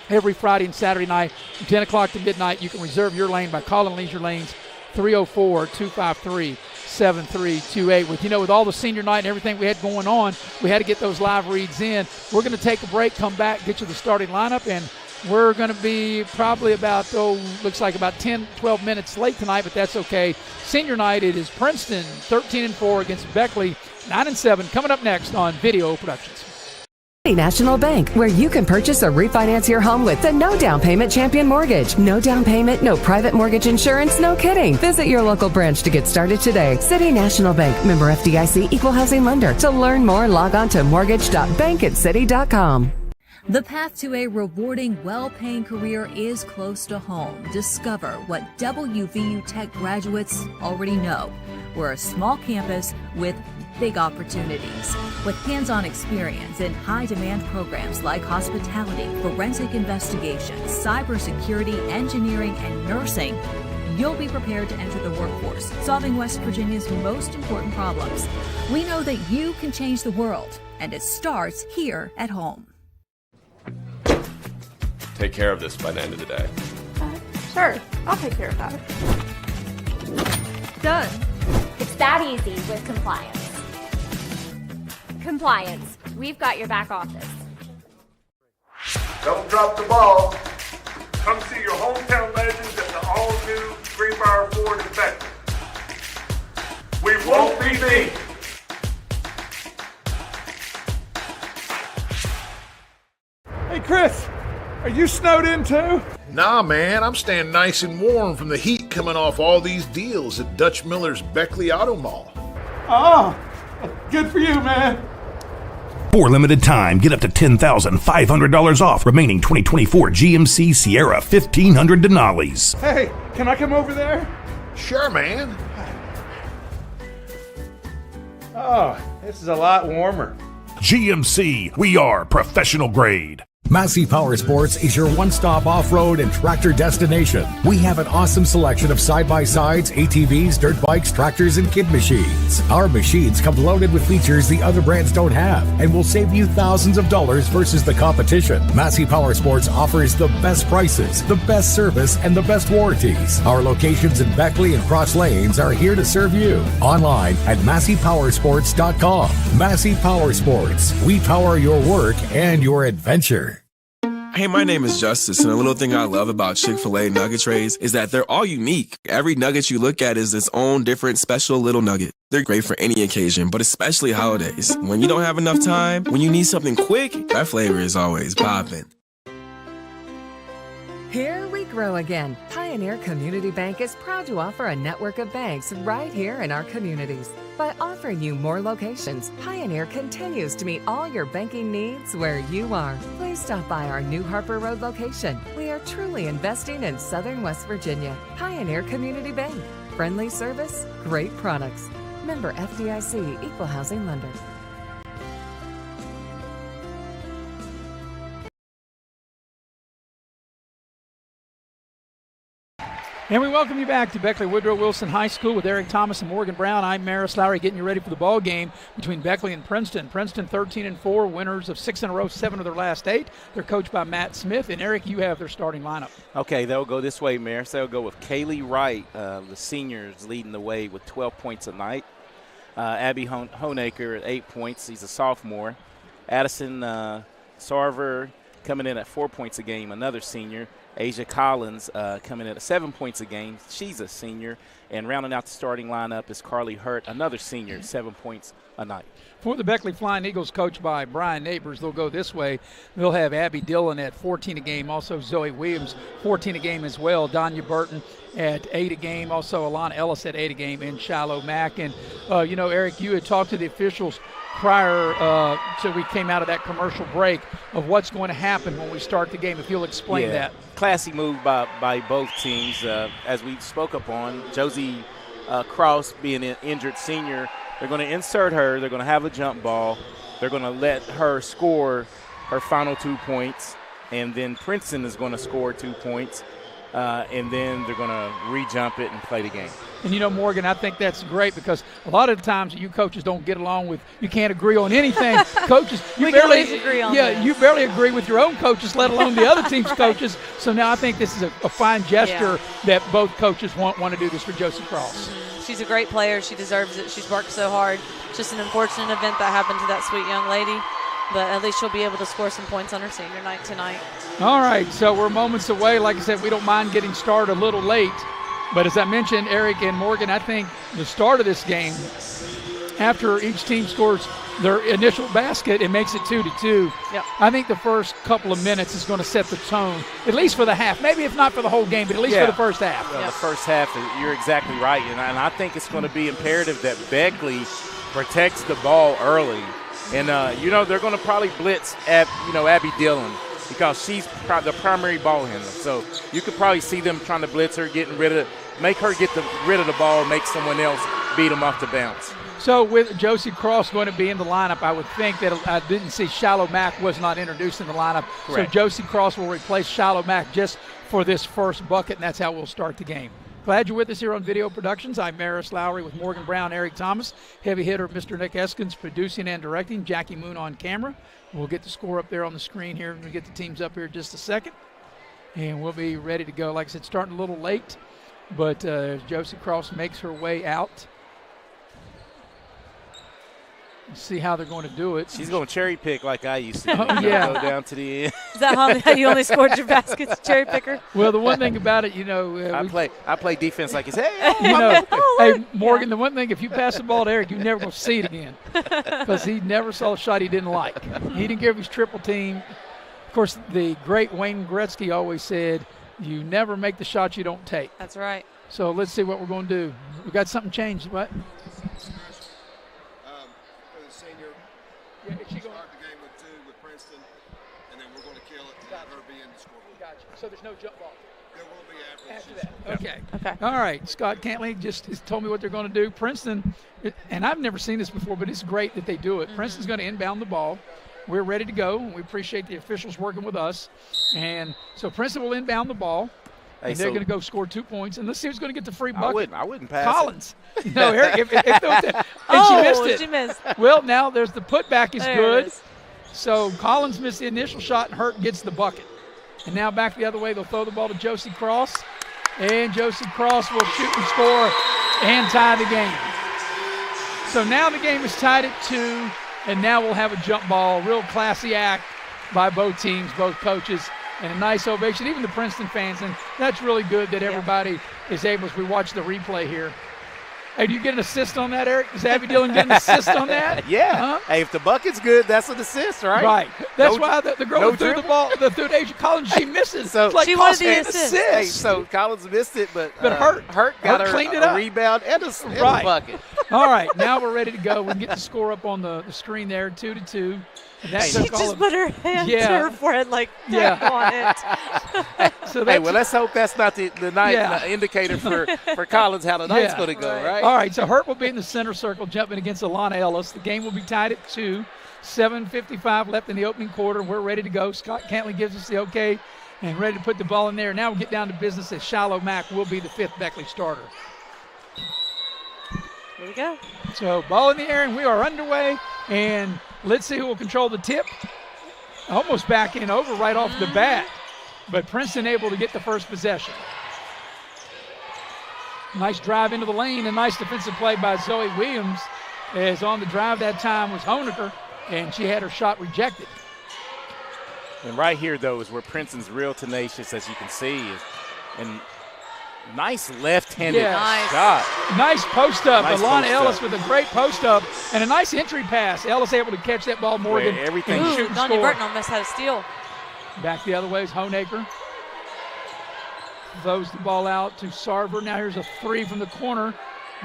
every Friday and Saturday night from 10 o'clock to midnight. You can reserve your lane by calling Leisure Lanes, 304-253-7328. With all the senior night and everything we had going on, we had to get those live reads in. We're going to take a break, come back, get you the starting lineup, and We're going to be probably about, looks like about 10, 12 minutes late tonight, but that's okay. Senior night, it is Princeton 13-4 against Beckley 9-7. Coming up next on Video Productions. National Bank, where you can purchase or refinance your home with the no down payment champion mortgage. No down payment, no private mortgage insurance, no kidding. Visit your local branch to get started today. City National Bank, member FDIC, equal housing lender. To learn more, log on to mortgage.bankatcity.com. The path to a rewarding, well-paying career is close to home. Discover what WVU Tech graduates already know. We're a small campus with big opportunities. With hands-on experience in high-demand programs like hospitality, forensic investigations, cybersecurity, engineering, and nursing, you'll be prepared to enter the workforce, solving West Virginia's most important problems. We know that you can change the world, and it starts here at home. Take care of this by the end of the day. Sure, I'll take care of that. Done. It's that easy with compliance. Compliance. We've got your back office. Don't drop the ball. Come see your hometown legends at the all-new Greenbrier Ford in Beckley. We won't be beat. Hey, Chris, are you snowed in too? Nah, man, I'm staying nice and warm from the heat coming off all these deals at Dutch Miller's Beckley Auto Mall. Oh, good for you, man. For limited time, get up to $10,500 off remaining 2024 GMC Sierra 1500 Denali's. Hey, can I come over there? Sure, man. Oh, this is a lot warmer. GMC, we are professional grade. Massey Power Sports is your one-stop off-road and tractor destination. We have an awesome selection of side-by-sides, ATVs, dirt bikes, tractors, and kid machines. Our machines come loaded with features the other brands don't have and will save you thousands of dollars versus the competition. Massey Power Sports offers the best prices, the best service, and the best warranties. Our locations in Beckley and Cross Lanes are here to serve you. Online at MasseyPowersports.com. Massey Power Sports. We power your work and your adventure. Hey, my name is Justice, and a little thing I love about Chick-fil-A nugget trays is that they're all unique. Every nugget you look at is its own different special little nugget. They're great for any occasion, but especially holidays. When you don't have enough time, when you need something quick, that flavor is always popping. Here we grow again. Pioneer Community Bank is proud to offer a network of banks right here in our communities. By offering you more locations, Pioneer continues to meet all your banking needs where you are. Please stop by our new Harper Road location. We are truly investing in Southern West Virginia. Pioneer Community Bank. Friendly service, great products. Member FDIC, equal housing lender. And we welcome you back to Beckley Woodrow Wilson High School with Eric Thomas and Morgan Brown. I'm Maris Lowry, getting you ready for the ball game between Beckley and Princeton. Princeton 13-4, winners of 6 in a row, 7 of their last 8. They're coached by Matt Smith. And Eric, you have their starting lineup. Okay, they'll go this way, Maris. They'll go with Kaylee Wright, the seniors, leading the way with 12 points a night. Abby Honaker at 8 points. He's a sophomore. Addison Sarver coming in at 4 points a game, another senior. Asia Collins coming in at 7 points a game. She's a senior. And rounding out the starting lineup is Carly Hurt, another senior, 7 points a night. For the Beckley Flying Eagles, coached by Brian Neighbors, they'll go this way. They'll have Abby Dillon at 14 a game. Also Zoe Williams, 14 a game as well. Donya Burton at 8 a game. Also Alana Ellis at 8 a game. And Shiloh Mack. And, Eric, you had talked to the officials prior to we came out of that commercial break of what's going to happen when we start the game, if you'll explain that. Classy move by both teams. As we spoke upon, Josie Cross being an injured senior, they're going to insert her. They're going to have a jump ball. They're going to let her score her final 2 points, and then Princeton is going to score 2 points, and then they're going to re-jump it and play the game. And, Morgan, I think that's great because a lot of the times you coaches don't get along with, you can't agree on anything. Coaches, you barely agree on you barely agree with your own coaches, let alone the other team's coaches. So now I think this is a fine gesture that both coaches want to do this for Josie Cross. Mm-hmm. She's a great player. She deserves it. She's worked so hard. It's just an unfortunate event that happened to that sweet young lady. but at least she'll be able to score some points on her senior night tonight. All right, so we're moments away. Like I said, we don't mind getting started a little late. But as I mentioned, Eric and Morgan, I think the start of this game, after each team scores their initial basket, it makes it 2-2. Yep. I think the first couple of minutes is going to set the tone, at least for the half. Maybe if not for the whole game, but at least for the first half. Well, the first half, you're exactly right. And I think it's going to be imperative that Beckley protects the ball early. And, they're going to probably blitz Abby Dillon because she's the primary ball handler. So you could probably see them trying to blitz her, make her get rid of the ball, make someone else beat them off the bounce. So with Josie Cross going to be in the lineup, I would think that I didn't see Shallow Mack was not introduced in the lineup. Correct. So Josie Cross will replace Shallow Mack just for this first bucket, and that's how we'll start the game. Glad you're with us here on Video Productions. I'm Maris Lowry with Morgan Brown, Eric Thomas, heavy hitter Mr. Nick Eskins, producing and directing, Jackie Moon on camera. We'll get the score up there on the screen here when we get the teams up here in just a second. And we'll be ready to go. Like I said, starting a little late, but Josie Cross makes her way out. See how they're going to do it. She's going to cherry pick like I used to. Yeah. Go down to the end. Is that how you only scored your baskets, cherry picker? Well, the one thing about it, I play defense like it's, hey, Morgan, the one thing, if you pass the ball to Eric, you're never going to see it again because he never saw a shot he didn't like. He didn't give his triple team. Of course, the great Wayne Gretzky always said, you never make the shot you don't take. That's right. So let's see what we're going to do. We got something changed. What? Yeah, she start the game with 2 with Princeton, and then we're going to kill it and have her be in the scoreboard. Gotcha. So there's no jump ball. There will be after that. Okay. Okay. All right. Scott Cantley just told me what they're going to do. Princeton, and I've never seen this before, but it's great that they do it. Mm-hmm. Princeton's going to inbound the ball. We're ready to go. We appreciate the officials working with us. And so Princeton will inbound the ball. And they're going to go score 2 points. And let's see who's going to get the free bucket. I wouldn't pass Collins. No, Eric, if there was that. And she missed it. She missed. Well, now there's the putback is there good. So Collins missed the initial shot, and Hurt gets the bucket. And now back the other way. They'll throw the ball to Josie Cross. And Josie Cross will shoot and score and tie the game. So now the game is tied at 2. And now we'll have a jump ball. Real classy act by both teams, both coaches. And a nice ovation, even the Princeton fans. And that's really good that everybody is able, as we watch the replay here. Hey, do you get an assist on that, Eric? Does Abby Dillon get an assist on that? Yeah. Uh-huh. Hey, if the bucket's good, that's an assist, right? Right. That's why the girl who threw the ball, the threw to Asia Collins, she misses. So it's like she wanted the assist. Hey, so Collins missed it, but Hurt got cleaned it a up. rebound and a bucket. All right, now we're ready to go. We can get the score up on the screen there, 2-2. And she just put her hand to her forehead like, on it. So well, let's hope that's not the night indicator for Collins how the night's going to go, right? All right, so Hurt will be in the center circle jumping against Alana Ellis. The game will be tied at 2. 7:55 left in the opening quarter. We're ready to go. Scott Cantley gives us the okay and ready to put the ball in there. Now we'll get down to business as Shallow Mack will be the 5th Beckley starter. Here we go. So ball in the air, and we are underway. And let's see who will control the tip. Almost back in over right off the bat. But Princeton able to get the first possession. Nice drive into the lane, and nice defensive play by Zoe Williams. As on the drive that time was Honecker, and she had her shot rejected. And right here, though, is where Princeton's real tenacious, as you can see. And nice left-handed shot. Nice post-up. Nice Alana post-up. Ellis with a great post-up and a nice entry pass. Ellis able to catch that ball more than everything. Shoot and Donya score. Burton almost had a steal. Back the other way is Honecker. Throws the ball out to Sarver. Now here's a 3 from the corner.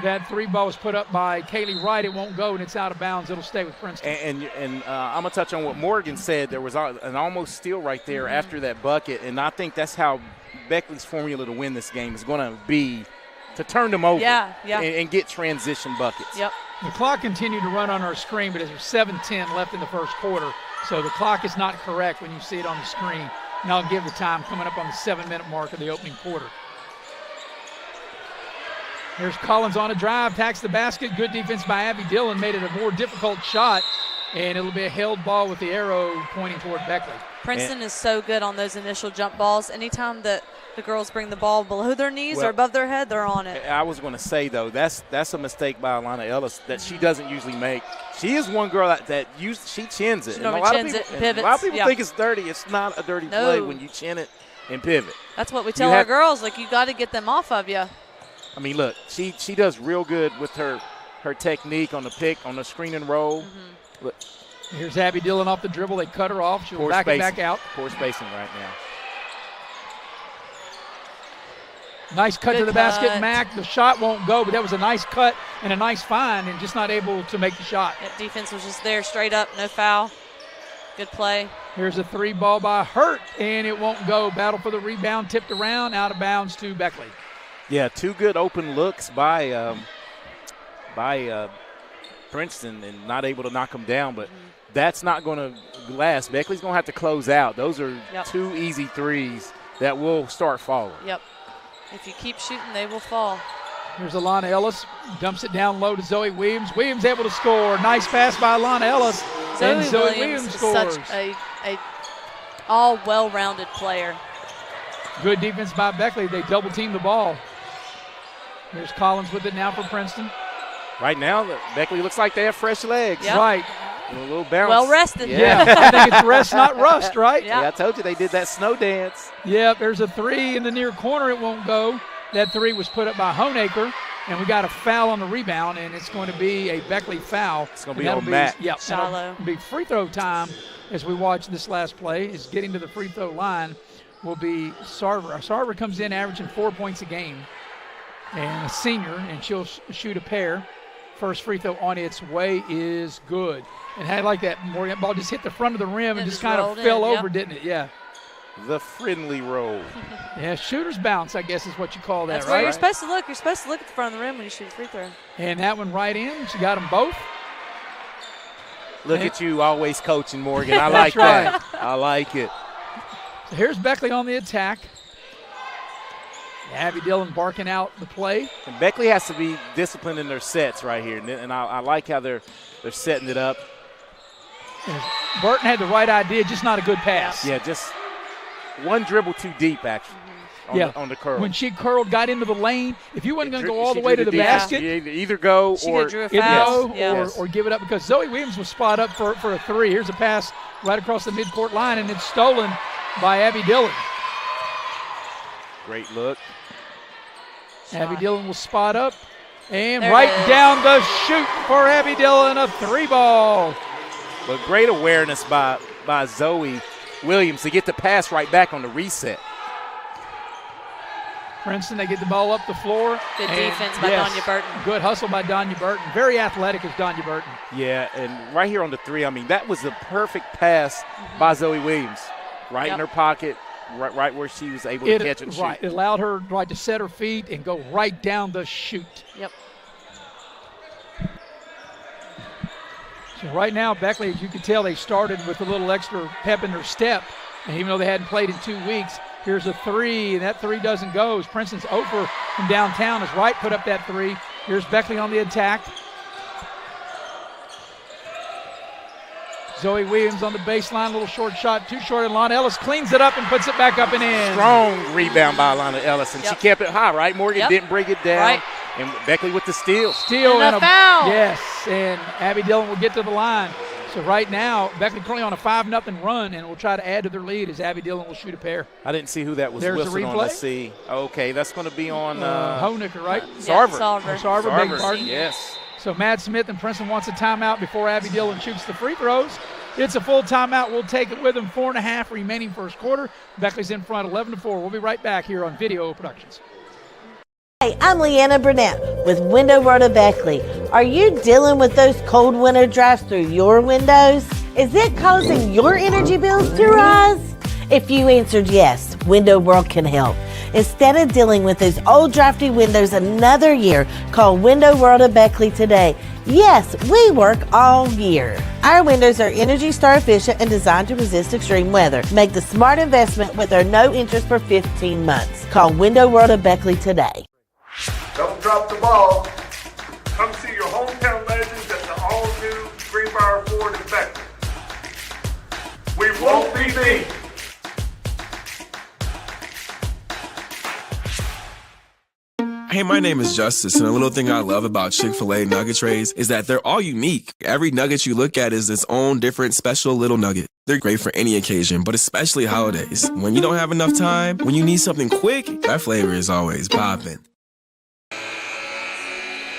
That 3 ball was put up by Kaylee Wright. It won't go, and it's out of bounds. It'll stay with Princeton. And I'm going to touch on what Morgan said. There was an almost steal right there after that bucket, and I think that's how Beckley's formula to win this game is going to be to turn them over and get transition buckets. Yep. The clock continued to run on our screen, but there's 7:10 left in the first quarter, so the clock is not correct when you see it on the screen. And I'll give the time coming up on the 7-minute mark of the opening quarter. Here's Collins on a drive, tacks the basket. Good defense by Abby Dillon, made it a more difficult shot. and it'll be a held ball with the arrow pointing toward Beckley. Princeton is so good on those initial jump balls. Anytime that the girls bring the ball below their knees or above their head, they're on it. I was going to say, though, that's a mistake by Alana Ellis that she doesn't usually make. She is one girl that she chins it. She and normally chins it and pivots. A lot of people think it's dirty. It's not a dirty play when you chin it and pivot. That's what we tell our girls. Like, you got to get them off of you. I mean, look, she does real good with her technique on the pick, on the screen and roll. Look. Here's Abby Dillon off the dribble. They cut her off. She'll back it back out. Poor spacing right now. Nice cut to the basket, Mac. The shot won't go, but that was a nice cut and a nice find, and just not able to make the shot. That defense was just there, straight up, no foul. Good play. Here's a 3 ball by Hurt, and it won't go. Battle for the rebound, tipped around, out of bounds to Beckley. Yeah, 2 good open looks by Princeton and not able to knock them down, but that's not going to last. Beckley's going to have to close out. Those are 2 easy threes that will start falling. Yep. If you keep shooting, they will fall. Here's Alana Ellis. Dumps it down low to Zoe Williams. Williams able to score. Nice pass by Alana Ellis. Zoe Williams scores. Such a all well-rounded player. Good defense by Beckley. They double-team the ball. Here's Collins with it now for Princeton. Right now, Beckley looks like they have fresh legs. Yep. Right. A little bounce. Well rested. Yeah. I think it's rest, not rust, right? Yeah, I told you they did that snow dance. Yeah, there's a 3 in the near corner. It won't go. That 3 was put up by Honaker, and we got a foul on the rebound, and it's going to be a Beckley foul. It's going to be on Matt. Yep. Shallow. It'll be free throw time as we watch this last play. Is getting to the free throw line will be Sarver. Sarver comes in averaging 4 points a game, and a senior, and she'll shoot a pair. First free throw on its way is good. And had like that Morgan ball just hit the front of the rim and just kind of fell over, didn't it? Yeah. The friendly roll. Yeah, shooter's bounce, I guess is what you call that, That's right? where you're supposed to look. You're supposed to look at the front of the rim when you shoot a free throw. And that one right in. She got them both. Look at you always coaching, Morgan. I like that. I like it. So here's Beckley on the attack. Abby Dillon barking out the play. And Beckley has to be disciplined in their sets right here. And I like how they're setting it up. Burton had the right idea, just not a good pass. Yeah, just one dribble too deep, actually, on the curl. When she curled, got into the lane, if you weren't going to go all the way to the basket, either go or give it up, because Zoe Williams was spot up for a 3. Here's a pass right across the midcourt line, and it's stolen by Abby Dillon. Great look. Abby Dillon will spot up, and right down the chute for Abby Dillon, a 3 ball. But great awareness by Zoe Williams to get the pass right back on the reset. Princeton, they get the ball up the floor. Good defense by Donya Burton. Good hustle by Donya Burton. Very athletic is Donya Burton. Yeah, and right here on the 3, I mean, that was the perfect pass by Zoe Williams. Right in her pocket, right where she was able to catch and shoot. Right, it allowed her to set her feet and go right down the chute. Yep. So right now, Beckley, as you can tell, they started with a little extra pep in their step. And even though they hadn't played in 2 weeks, here's a 3, and that 3 doesn't go. As Princeton's over from downtown, as Wright put up that 3. Here's Beckley on the attack. Zoe Williams on the baseline, little short shot, too short, and Alana Ellis cleans it up and puts it back up and in. Strong rebound by Alana Ellis, and she kept it high, right? Morgan didn't bring it down. Right. And Beckley with the steal. And a foul. Yes, and Abby Dillon will get to the line. So right now, Beckley currently on a 5-0 run, and will try to add to their lead as Abby Dillon will shoot a pair. I didn't see who that was whistling on. Let's see. Okay, that's going to be on Honaker, right? Sarver. Sarver, beg your pardon. Yes. So Matt Smith and Princeton wants a timeout before Abby Dillon shoots the free throws. It's a full timeout. We'll take it with them. 4.5 remaining first quarter. Beckley's in front 11-4. We'll be right back here on Video Productions. Hey, I'm Leanna Burnett with Window Rota Beckley. Are you dealing with those cold winter drafts through your windows? Is it causing your energy bills to rise? If you answered yes, Window World can help. Instead of dealing with those old drafty windows another year, call Window World Beckley today. Yes, we work all year. Our windows are Energy Star efficient and designed to resist extreme weather. Make the smart investment with our no interest for 15 months. Call Window World Beckley today. Don't drop the ball. Come see your hometown legends at the all-new Greenbrier Ford and Beckley. We won't be beat. Hey, my name is Justice, and a little thing I love about Chick-fil-A nugget trays is that they're all unique. Every nugget you look at is its own different special little nugget. They're great for any occasion, but especially holidays. When you don't have enough time, when you need something quick, that flavor is always popping.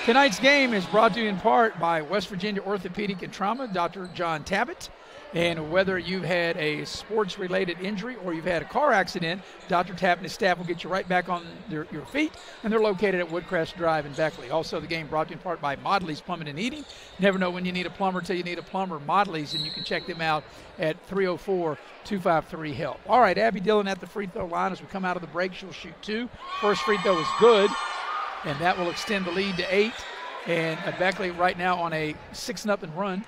Tonight's game is brought to you in part by West Virginia Orthopedic and Trauma, Dr. John Tabbitt. And whether you've had a sports-related injury or you've had a car accident, Dr. Tabbitt and his staff will get you right back on your feet, and they're located at Woodcrest Drive in Beckley. Also, the game brought to you in part by Modley's Plumbing and Heating. Never know when you need a plumber till you need a plumber. Modley's, and you can check them out at 304-253-HELP. All right, Abby Dillon at the free throw line. As we come out of the break, she'll shoot 2. First free throw is good, and that will extend the lead to 8. And Beckley right now on a 6-0 run.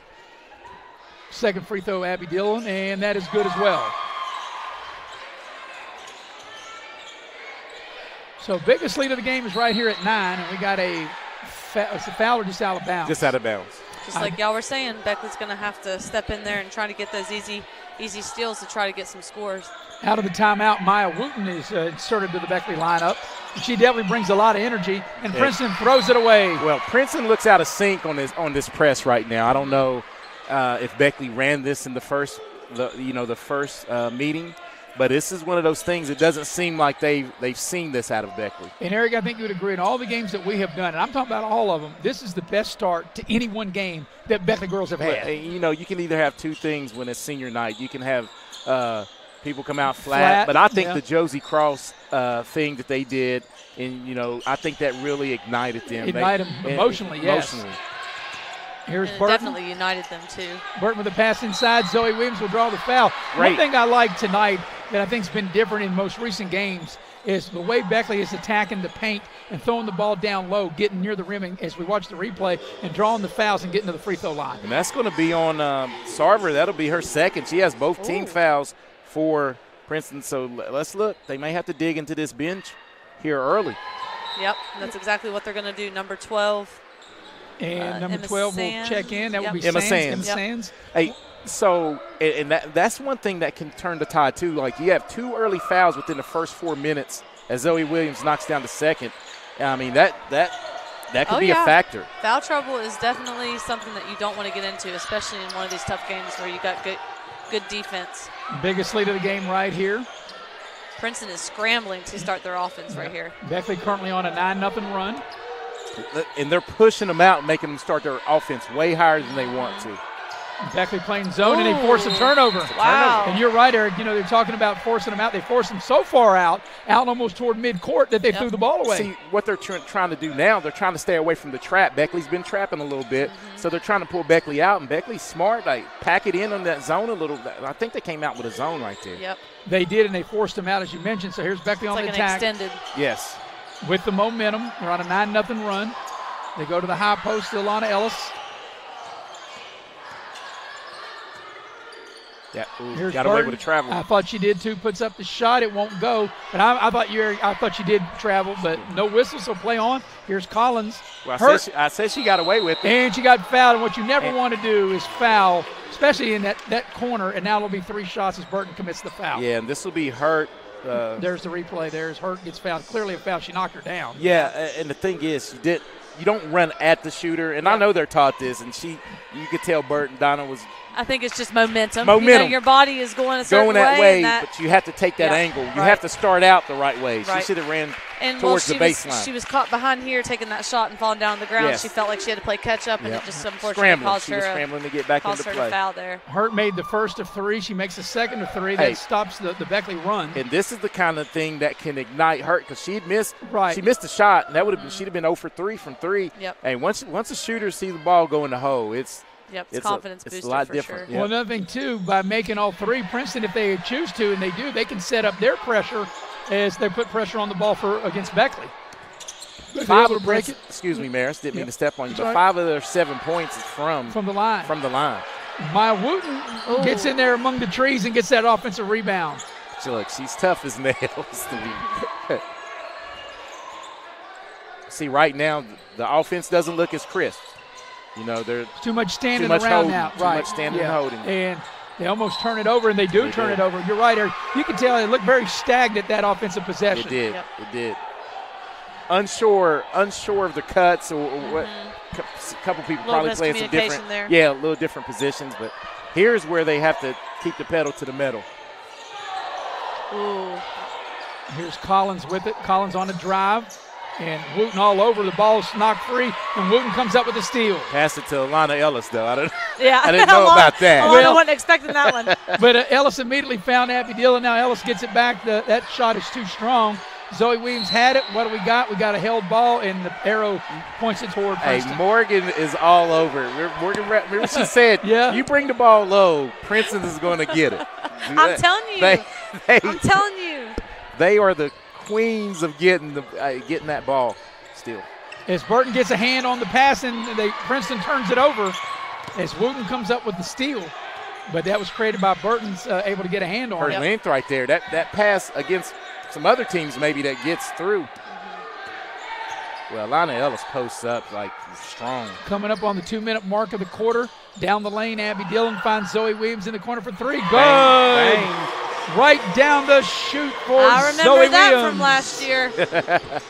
Second free throw, Abby Dillon, and that is good as well. So biggest lead of the game is right here at 9, and we got it's a foul or just out of bounds? Just out of bounds. Just like y'all were saying, Beckley's going to have to step in there and try to get those easy steals to try to get some scores. Out of the timeout, Maya Wooten is inserted to the Beckley lineup. She definitely brings a lot of energy, and Princeton throws it away. Well, Princeton looks out of sync on this press right now. I don't know if Beckley ran this in the first meeting, but this is one of those things. It doesn't seem like they've seen this out of Beckley. And Eric, I think you would agree in all the games that we have done, and I'm talking about all of them, this is the best start to any one game that Beckley girls have had. You can either have two things when it's senior night. You can have people come out flat, but I think the Josie Cross thing that they did, and I think that really ignited them. Ignited them emotionally, yes. Here's Burton. Definitely united them, too. Burton with the pass inside. Zoe Williams will draw the foul. Great. One thing I like tonight that I think has been different in most recent games is the way Beckley is attacking the paint and throwing the ball down low, getting near the rim as we watch the replay, and drawing the fouls and getting to the free throw line. And that's going to be on Sarver. That'll be her second. She has both team fouls for Princeton. So let's look. They may have to dig into this bench here early. Yep, that's exactly what they're going to do. Number 12. And number 12 will check in. That will be Emma Sands. Sands. Hey, so and that's one thing that can turn the tide too. Like you have 2 early fouls within the first 4 minutes as Zoe Williams knocks down the second. I mean that could be a factor. Foul trouble is definitely something that you don't want to get into, especially in one of these tough games where you got good defense. Biggest lead of the game right here. Princeton is scrambling to start their offense right here. Beckley currently on a 9-0 run. And they're pushing them out and making them start their offense way higher than they want to. Beckley playing zone, and they force a turnover. Wow. And you're right, Eric. They're talking about forcing them out. They forced them so far out almost toward midcourt that they threw the ball away. See, what they're trying to do now, they're trying to stay away from the trap. Beckley's been trapping a little bit, so they're trying to pull Beckley out, and Beckley's smart. They pack it in on that zone a little bit. I think they came out with a zone right there. Yep. They did, and they forced them out, as you mentioned. So here's Beckley on the attack. Extended. Yes. With the momentum. They're on a 9-0 run. They go to the high post to Alana Ellis. Yeah, got away with a travel. I thought she did too. Puts up the shot. It won't go. But I thought she did travel, but no whistle, so play on. Here's Collins. Well, I said she got away with it. And she got fouled. And what you never want to do is foul, especially in that corner. And now it'll be 3 shots as Burton commits the foul. Yeah, and this will be Hurt. There's the replay. There's Hurt gets fouled. Clearly a foul. She knocked her down. Yeah, and the thing is, you don't run at the shooter, and I know they're taught this, and you could tell Burton Donna was. I think it's just momentum. Your body is going a certain way. But you have to take that angle. You have to start out the right way. Right. She should have ran towards the baseline. She was caught behind here taking that shot and falling down on the ground. Yes. She felt like she had to play catch up, and it just unfortunately caused her scrambling to get back into play. To foul there. Hurt made the first of 3. She makes the second of 3. That stops the Beckley run. And this is the kind of thing that can ignite Hurt because she'd missed. Right. She missed a shot, and that would have been she'd have been 0 for 3 from 3. Yep. And once a shooter sees the ball go in the hole, it's confidence booster. It's a lot for different. Sure. Yep. Well, another thing, too, by making all 3, Princeton, if they choose to, and they do, they can set up their pressure as they put pressure on the ball against Beckley. 5 of break it. Excuse me, Maris. Didn't mean to step on you, but 5 of their 7 points is from the line. From the line. Maya Wooten gets in there among the trees and gets that offensive rebound. Look, she's tough as nails. See, right now, the offense doesn't look as crisp. You know, there's too much standing too much around holding, now. too Right. much standing and holding. And they almost turn it over, and they do turn it over. You're right, Eric. You can tell it looked very stagnant, that offensive possession. It did. It did. Unsure of the cuts or what. A couple people probably playing some different. There. Yeah, a little different positions, but here's where they have to keep the pedal to the metal. Ooh. Here's Collins with it. Collins on a drive. And Wooten all over. The ball's knocked free, and Wooten comes up with a steal. Pass it to Alana Ellis, though. I didn't know about that. I wasn't expecting that one. But Ellis immediately found Abby Dillon. Now Ellis gets it back. That shot is too strong. Zoe Williams had it. What do we got? We got a held ball, and the arrow points it toward Princeton. Hey, Morgan is all over. Morgan, remember she said, you bring the ball low, Princeton is going to get it. I'm telling you. I'm telling you. They are the queens of getting that ball still. As Burton gets a hand on the pass, and Princeton turns it over as Wooten comes up with the steal. But that was created by Burton's able to get a hand on it. Her length right there. That pass against some other teams maybe that gets through. Well, Alana Ellis posts up like strong. Coming up on the 2-minute mark of the quarter. Down the lane, Abby Dillon finds Zoe Williams in the corner for three. Good. Bang. Right down the chute for I remember Zoe that Williams. from last year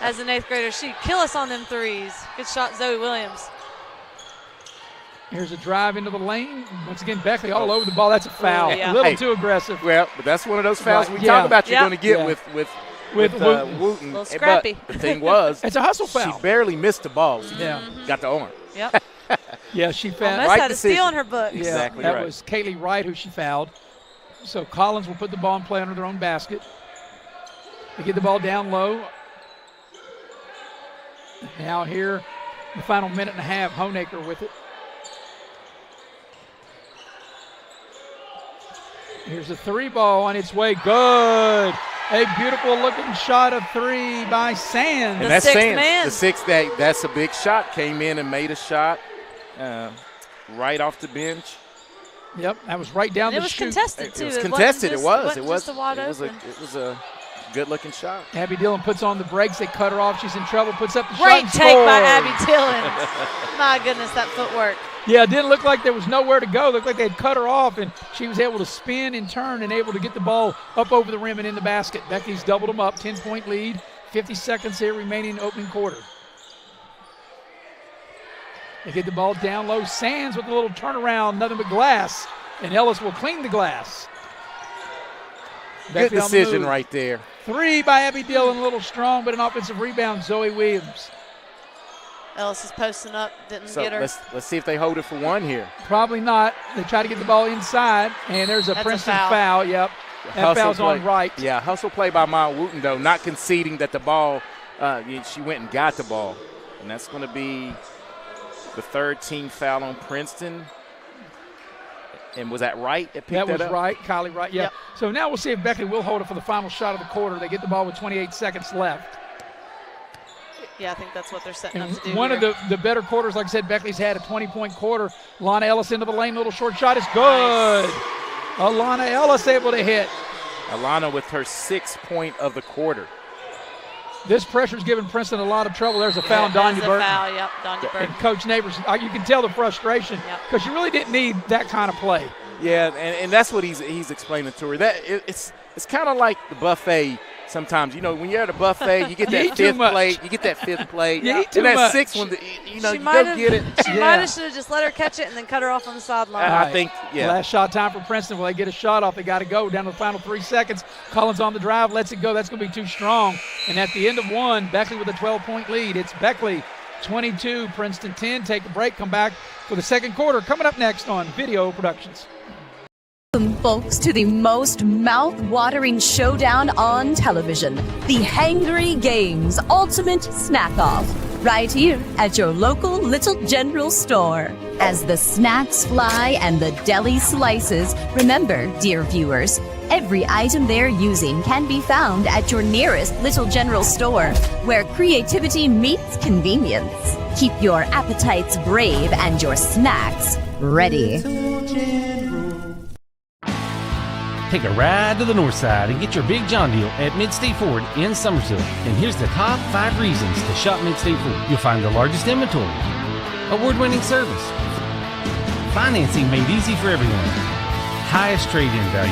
as an 8th grader. She'd kill us on them threes. Good shot, Zoe Williams. Here's a drive into the lane. Once again, Beckley all over the ball. That's a foul. Yeah. A little too aggressive. Well, but that's one of those fouls we talk about you're going to get with Wooten. A little scrappy. But the thing was, it's a hustle foul. She barely missed the ball. She got the arm. Yep. Yeah, she fouled. Almost had a steal in her books. Yeah, exactly that right. was Kaylee Wright who she fouled. So Collins will put the ball in play under their own basket. They get the ball down low. Now here, the final minute and a half, Honaker with it. Here's a three ball on its way. Good. A beautiful looking shot of three by Sands. And that's Sands. The sixth, that's a big shot. Came in and made a shot right off the bench. Yep, that was right down the chute. It was contested, too. It was contested. It was a good-looking shot. Abby Dillon puts on the brakes. They cut her off. She's in trouble. Puts up the shot. Great and take scores. by Abby Dillon. My goodness, that footwork. Yeah, it didn't look like there was nowhere to go. It looked like they had cut her off, and she was able to spin and turn and able to get the ball up over the rim and in the basket. Becky's doubled them up. 10-point lead. 50 seconds here remaining in the opening quarter. They get the ball down low. Sands with a little turnaround, nothing but glass. And Ellis will clean the glass. Good decision right there. Three by Abby Dillon, a little strong, but an offensive rebound, Zoe Williams. Ellis is posting up, didn't get her. Let's see if they hold it for one here. Probably not. They try to get the ball inside, and there's a Princeton foul. Yep, that foul's on right. Yeah, hustle play by Maya Wooten, though, not conceding that the ball, she went and got the ball. And that's going to be the third team foul on Princeton. And was that Wright that picked that up? That was Wright, Kylie Wright, yeah. Yep. So now we'll see if Beckley will hold it for the final shot of the quarter. They get the ball with 28 seconds left. Yeah, I think that's what they're setting up to do. One of the better quarters, like I said, Beckley's had a 20-point quarter. Alana Ellis into the lane, little short shot is good. Nice. Alana Ellis able to hit. Alana with her 6th point of the quarter. This pressure's giving Princeton a lot of trouble. There's a foul on Donya Burton. Foul, yep, Donya Burton. And Coach Neighbors, you can tell the frustration because you really didn't need that kind of play. Yeah, and that's what he's explaining to her. That it's kind of like the buffet. Sometimes, when you're at a buffet, you get that fifth plate. You get that fifth plate. You eat too much. much. Sixth one, you go get it. She might have should have just let her catch it and then cut her off on the sideline. I think, Last shot time for Princeton. Will they get a shot off? They got to go down to the final 3 seconds. Collins on the drive, lets it go. That's going to be too strong. And at the end of one, Beckley with a 12-point lead. It's Beckley 22, Princeton 10. Take a break. Come back for the second quarter. Coming up next on Video Productions. Welcome, folks, to the most mouth-watering showdown on television, the Hangry Games Ultimate Snack-Off, right here at your local Little General store. As the snacks fly and the deli slices, remember, dear viewers, every item they're using can be found at your nearest Little General store, where creativity meets convenience. Keep your appetites brave and your snacks ready. Take a ride to the north side and get your Big John deal at Mid-State Ford in Summersville. And here's the top 5 reasons to shop Mid-State Ford. You'll find the largest inventory, Award-winning service. Financing made easy for everyone. Highest trade-in value.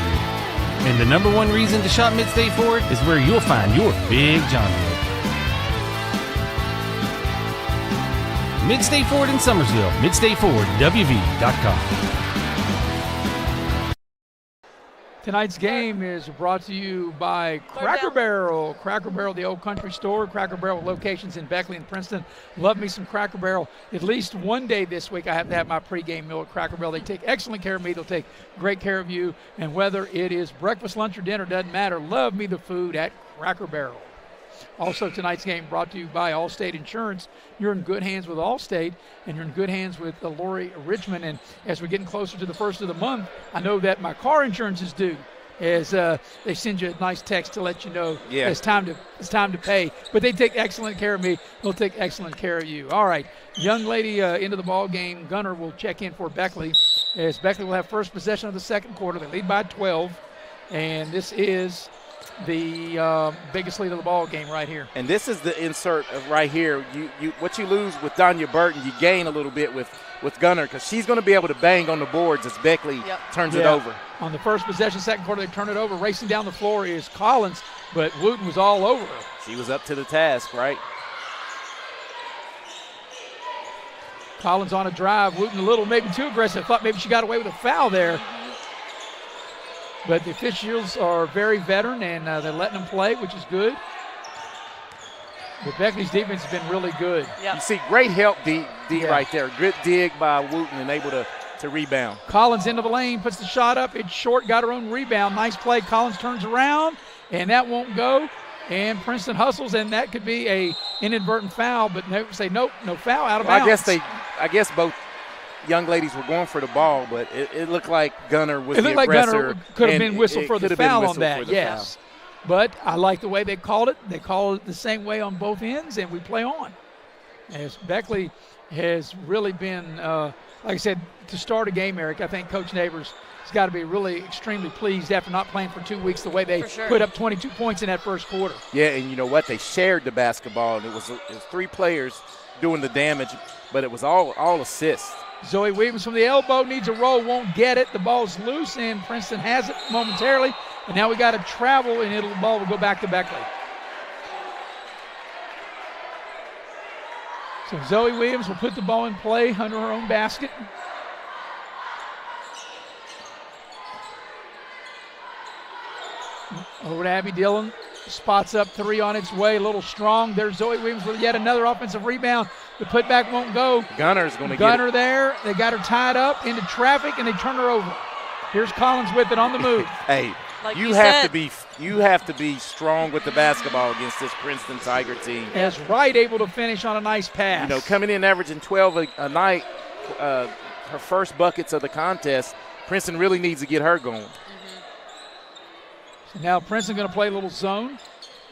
And the number one reason to shop Midstate Ford is where you'll find your big John deal. Midstate Ford in Summersville. MidstateFordWV.com. Tonight's game is brought to you by Cracker Barrel. Cracker Barrel, the old country store. Cracker Barrel locations in Beckley and Princeton. Love me some Cracker Barrel. At least one day this week I have to have my pregame meal at Cracker Barrel. They take excellent care of me. They'll take great care of you. And whether it is breakfast, lunch, or dinner, doesn't matter. Love me the food at Cracker Barrel. Also, tonight's game brought to you by Allstate Insurance. You're in good hands with Allstate, and you're in good hands with Lori Richmond. And as we're getting closer to the first of the month, I know that my car insurance is due. As they send you a nice text to let you know it's time to pay. But they take excellent care of me. They'll take excellent care of you. All right, young lady into the ball game. Gunner will check in for Beckley, as Beckley will have first possession of the second quarter. They lead by 12, and this is the biggest lead of the ball game right here. And this is the insert of right here. You what you lose with Donya Burton, you gain a little bit with Gunner, because she's going to be able to bang on the boards as Beckley turns it over. On the first possession, second quarter, they turn it over. Racing down the floor is Collins, but Wooten was all over her. She was up to the task, right? Collins on a drive. Wooten a little maybe too aggressive. Thought maybe she got away with a foul there. But the officials are very veteran, and they're letting them play, which is good. But Beckley's defense has been really good. Yep. You see great help D right there. Good dig by Wooten and able to rebound. Collins into the lane, puts the shot up. It's short, got her own rebound. Nice play. Collins turns around, and that won't go. And Princeton hustles, and that could be a inadvertent foul, but they say nope, no foul, out of bounds. I guess both young ladies were going for the ball, but it looked like Gunner was the aggressor. It looked like Gunner could have been whistled for the foul on that, yes. But I like the way they called it. They call it the same way on both ends, and we play on. As Beckley has really been, like I said, to start a game, Eric, I think Coach Neighbors has got to be really extremely pleased after not playing for 2 weeks the way they put up 22 points in that first quarter. Yeah, and you know what? They shared the basketball, and it was 3 players doing the damage, but it was all assists. Zoe Williams from the elbow needs a roll, won't get it. The ball's loose, and Princeton has it momentarily. And now we got to travel, and the ball will go back to Beckley. So Zoe Williams will put the ball in play under her own basket. Over to Abby Dillon. Spots up 3 on its way, a little strong. There's Zoe Williams with yet another offensive rebound. The putback won't go. Gunner's going to get it. Gunner there. They got her tied up into traffic, and they turn her over. Here's Collins with it on the move. Hey, you have to be strong with the basketball against this Princeton Tiger team. As Wright able to finish on a nice pass. You know, coming in averaging 12 a night, her first buckets of the contest, Princeton really needs to get her going. So now Princeton going to play a little zone,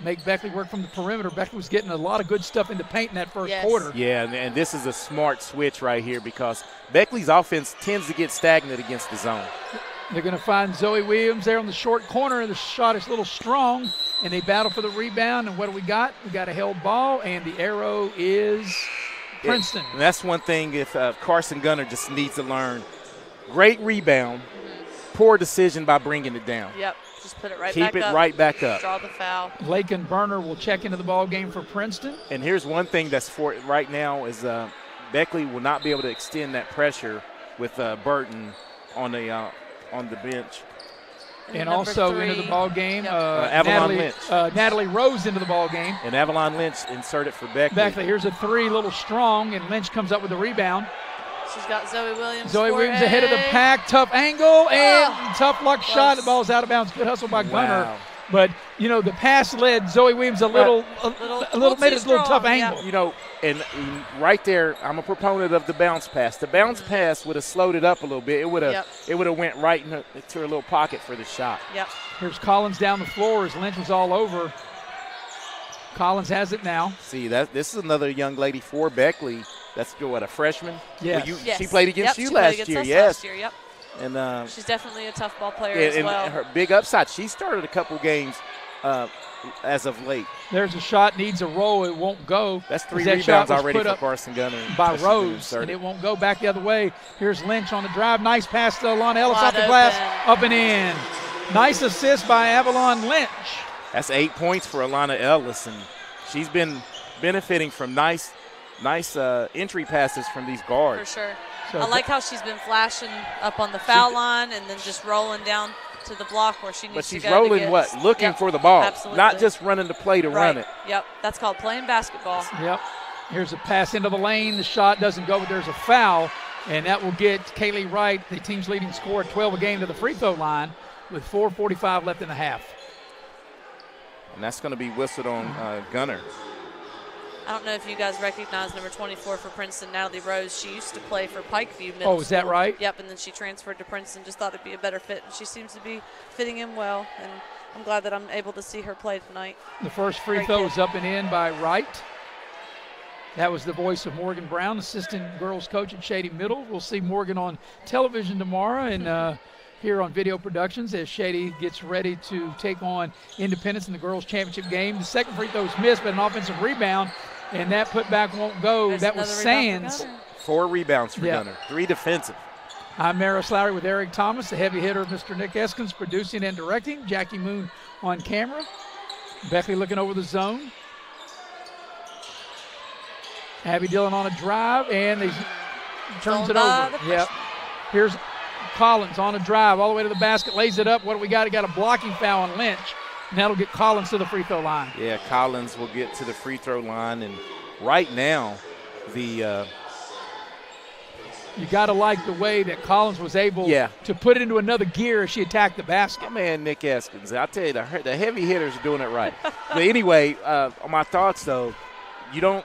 make Beckley work from the perimeter. Beckley was getting a lot of good stuff into paint in that first quarter. Yeah, and this is a smart switch right here because Beckley's offense tends to get stagnant against the zone. They're going to find Zoe Williams there on the short corner, and the shot is a little strong, and they battle for the rebound. And what do we got? We got a held ball, and the arrow is Princeton. And that's one thing if Carson Gunner just needs to learn. Great rebound, poor decision by bringing it down. Yep. Just put it right Keep back up. Keep it right back up. Draw the foul. Lakin Burner will check into the ball game for Princeton. And here's one thing that's for right now is Beckley will not be able to extend that pressure with Burton on the bench. And also 3. Into the ball game, Avalon Lynch. Natalie Rose into the ball game. And Avalon Lynch inserted for Beckley. Beckley, here's a 3, a little strong, and Lynch comes up with the rebound. She's got Zoe Williams. Zoe Williams ahead of the pack. Tough angle and tough luck shot. The ball's out of bounds. Good hustle by Gunner. But, you know, the pass led Zoe Williams made it a little tough angle. You know, and right there, I'm a proponent of the bounce pass. The bounce pass would have slowed it up a little bit. It would have went right into her little pocket for the shot. Yep. Here's Collins down the floor as Lynch was all over. Collins has it now. See, this is another young lady for Beckley. That's a freshman? Yes. Well, she played against you last year. Last year, yep. And she's definitely a tough ball player as well. And her big upside, she started a couple games as of late. There's a shot, needs a roll, it won't go. That's 3 that rebounds shot was already put for up Carson Gunner. by Rose, and it won't go back the other way. Here's Lynch on the drive. Nice pass to Alana Ellis off the glass, up and in. Nice assist by Avalon Lynch. That's 8 points for Alana Ellis, and she's been benefiting from nice entry passes from these guards. For sure. So I like how she's been flashing up on the foul line and then just rolling down to the block where she needs to go. But she's rolling looking for the ball, absolutely. not just running the play to run it. Yep, that's called playing basketball. Yep. Here's a pass into the lane. The shot doesn't go, but there's a foul, and that will get Kaylee Wright, the team's leading scorer, 12 a game, to the free throw line with 4:45 left in the half. And that's going to be whistled on Gunner. I don't know if you guys recognize number 24 for Princeton, Natalie Rose. She used to play for Pikeview Middle Oh, is that School. right? Yep, and then she transferred to Princeton. Just thought it'd be a better fit, and she seems to be fitting in well, and I'm glad that I'm able to see her play tonight. The first free throw is up and in by Wright. That was the voice of Morgan Brown, assistant girls coach at Shady Middle. We'll see Morgan on television tomorrow and here on Video Productions as Shady gets ready to take on Independence in the girls' championship game. The second free throw is missed, but an offensive rebound, and that putback won't go. There's that was Sands. 4 rebounds for Gunner, 3 defensive. I'm Maris Lowry with Eric Thomas, the heavy hitter, Mr. Nick Eskins, producing and directing. Jackie Moon on camera. Beckley looking over the zone. Abby Dillon on a drive, and he turns it over. Yep. Here's Collins on a drive all the way to the basket, lays it up. What do we got? He got a blocking foul on Lynch, and that'll get Collins to the free throw line. Yeah, Collins will get to the free throw line, and right now the you got to like the way that Collins was able to put it into another gear as she attacked the basket. My man Nick Eskins, I tell you, the heavy hitters are doing it right. But anyway, my thoughts though, you don't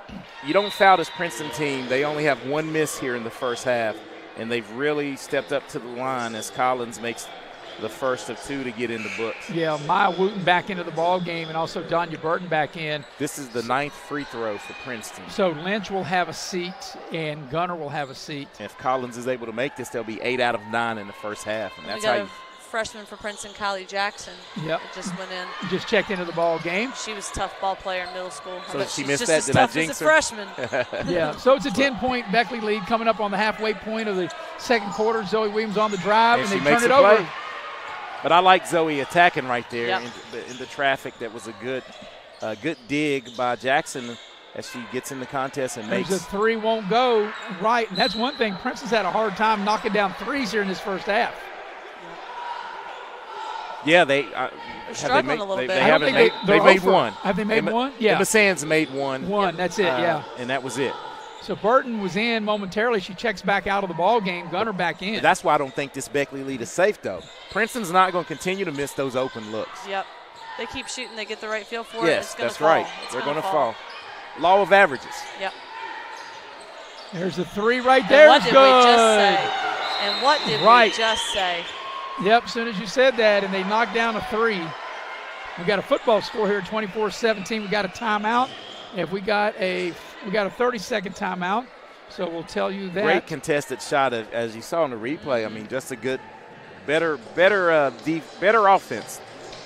foul this Princeton team. They only have 1 miss here in the first half, and they've really stepped up to the line as Collins makes the first of 2 to get in the books. Yeah, Maya Wooten back into the ball game, and also Donya Burton back in. This is the 9th free throw for Princeton. So Lynch will have a seat, and Gunner will have a seat. If Collins is able to make this, they'll be 8 out of 9 in the first half, and that's how you. Freshman for Princeton, Kylie Jackson. Yep. Just went in. Just checked into the ball game. She was a tough ball player in middle school. So she missed that. Did I jinx her? Freshman. Yeah. So it's a 10-point Beckley lead coming up on the halfway point of the second quarter. Zoe Williams on the drive, and they turn it over. Play. But I like Zoe attacking right there in the traffic. That was a good dig by Jackson as she gets in the contest and makes. There's a 3 won't go right, and that's one thing. Princeton's had a hard time knocking down threes here in this first half. Yeah, they're struggling a little bit. They haven't made. They made one. Have they made one? Yeah. Emma Sands made one. That's it. Yeah. And that was it. So Burton was in momentarily. She checks back out of the ball game. Gunner back in. That's why I don't think this Beckley lead is safe, though. Princeton's not going to continue to miss those open looks. Yep. They keep shooting. They get the right feel for it. Yes, it's gonna that's fall. right. They're going to fall. Law of averages. Yep. There's a 3 right there. And what did we just say? And what did we just say? Yep, as soon as you said that, and they knocked down a 3. We got a football score here, 24-17. We got a timeout. If we got a 30-second timeout, so we'll tell you that. Great contested shot, as you saw in the replay. I mean, just a good, better offense.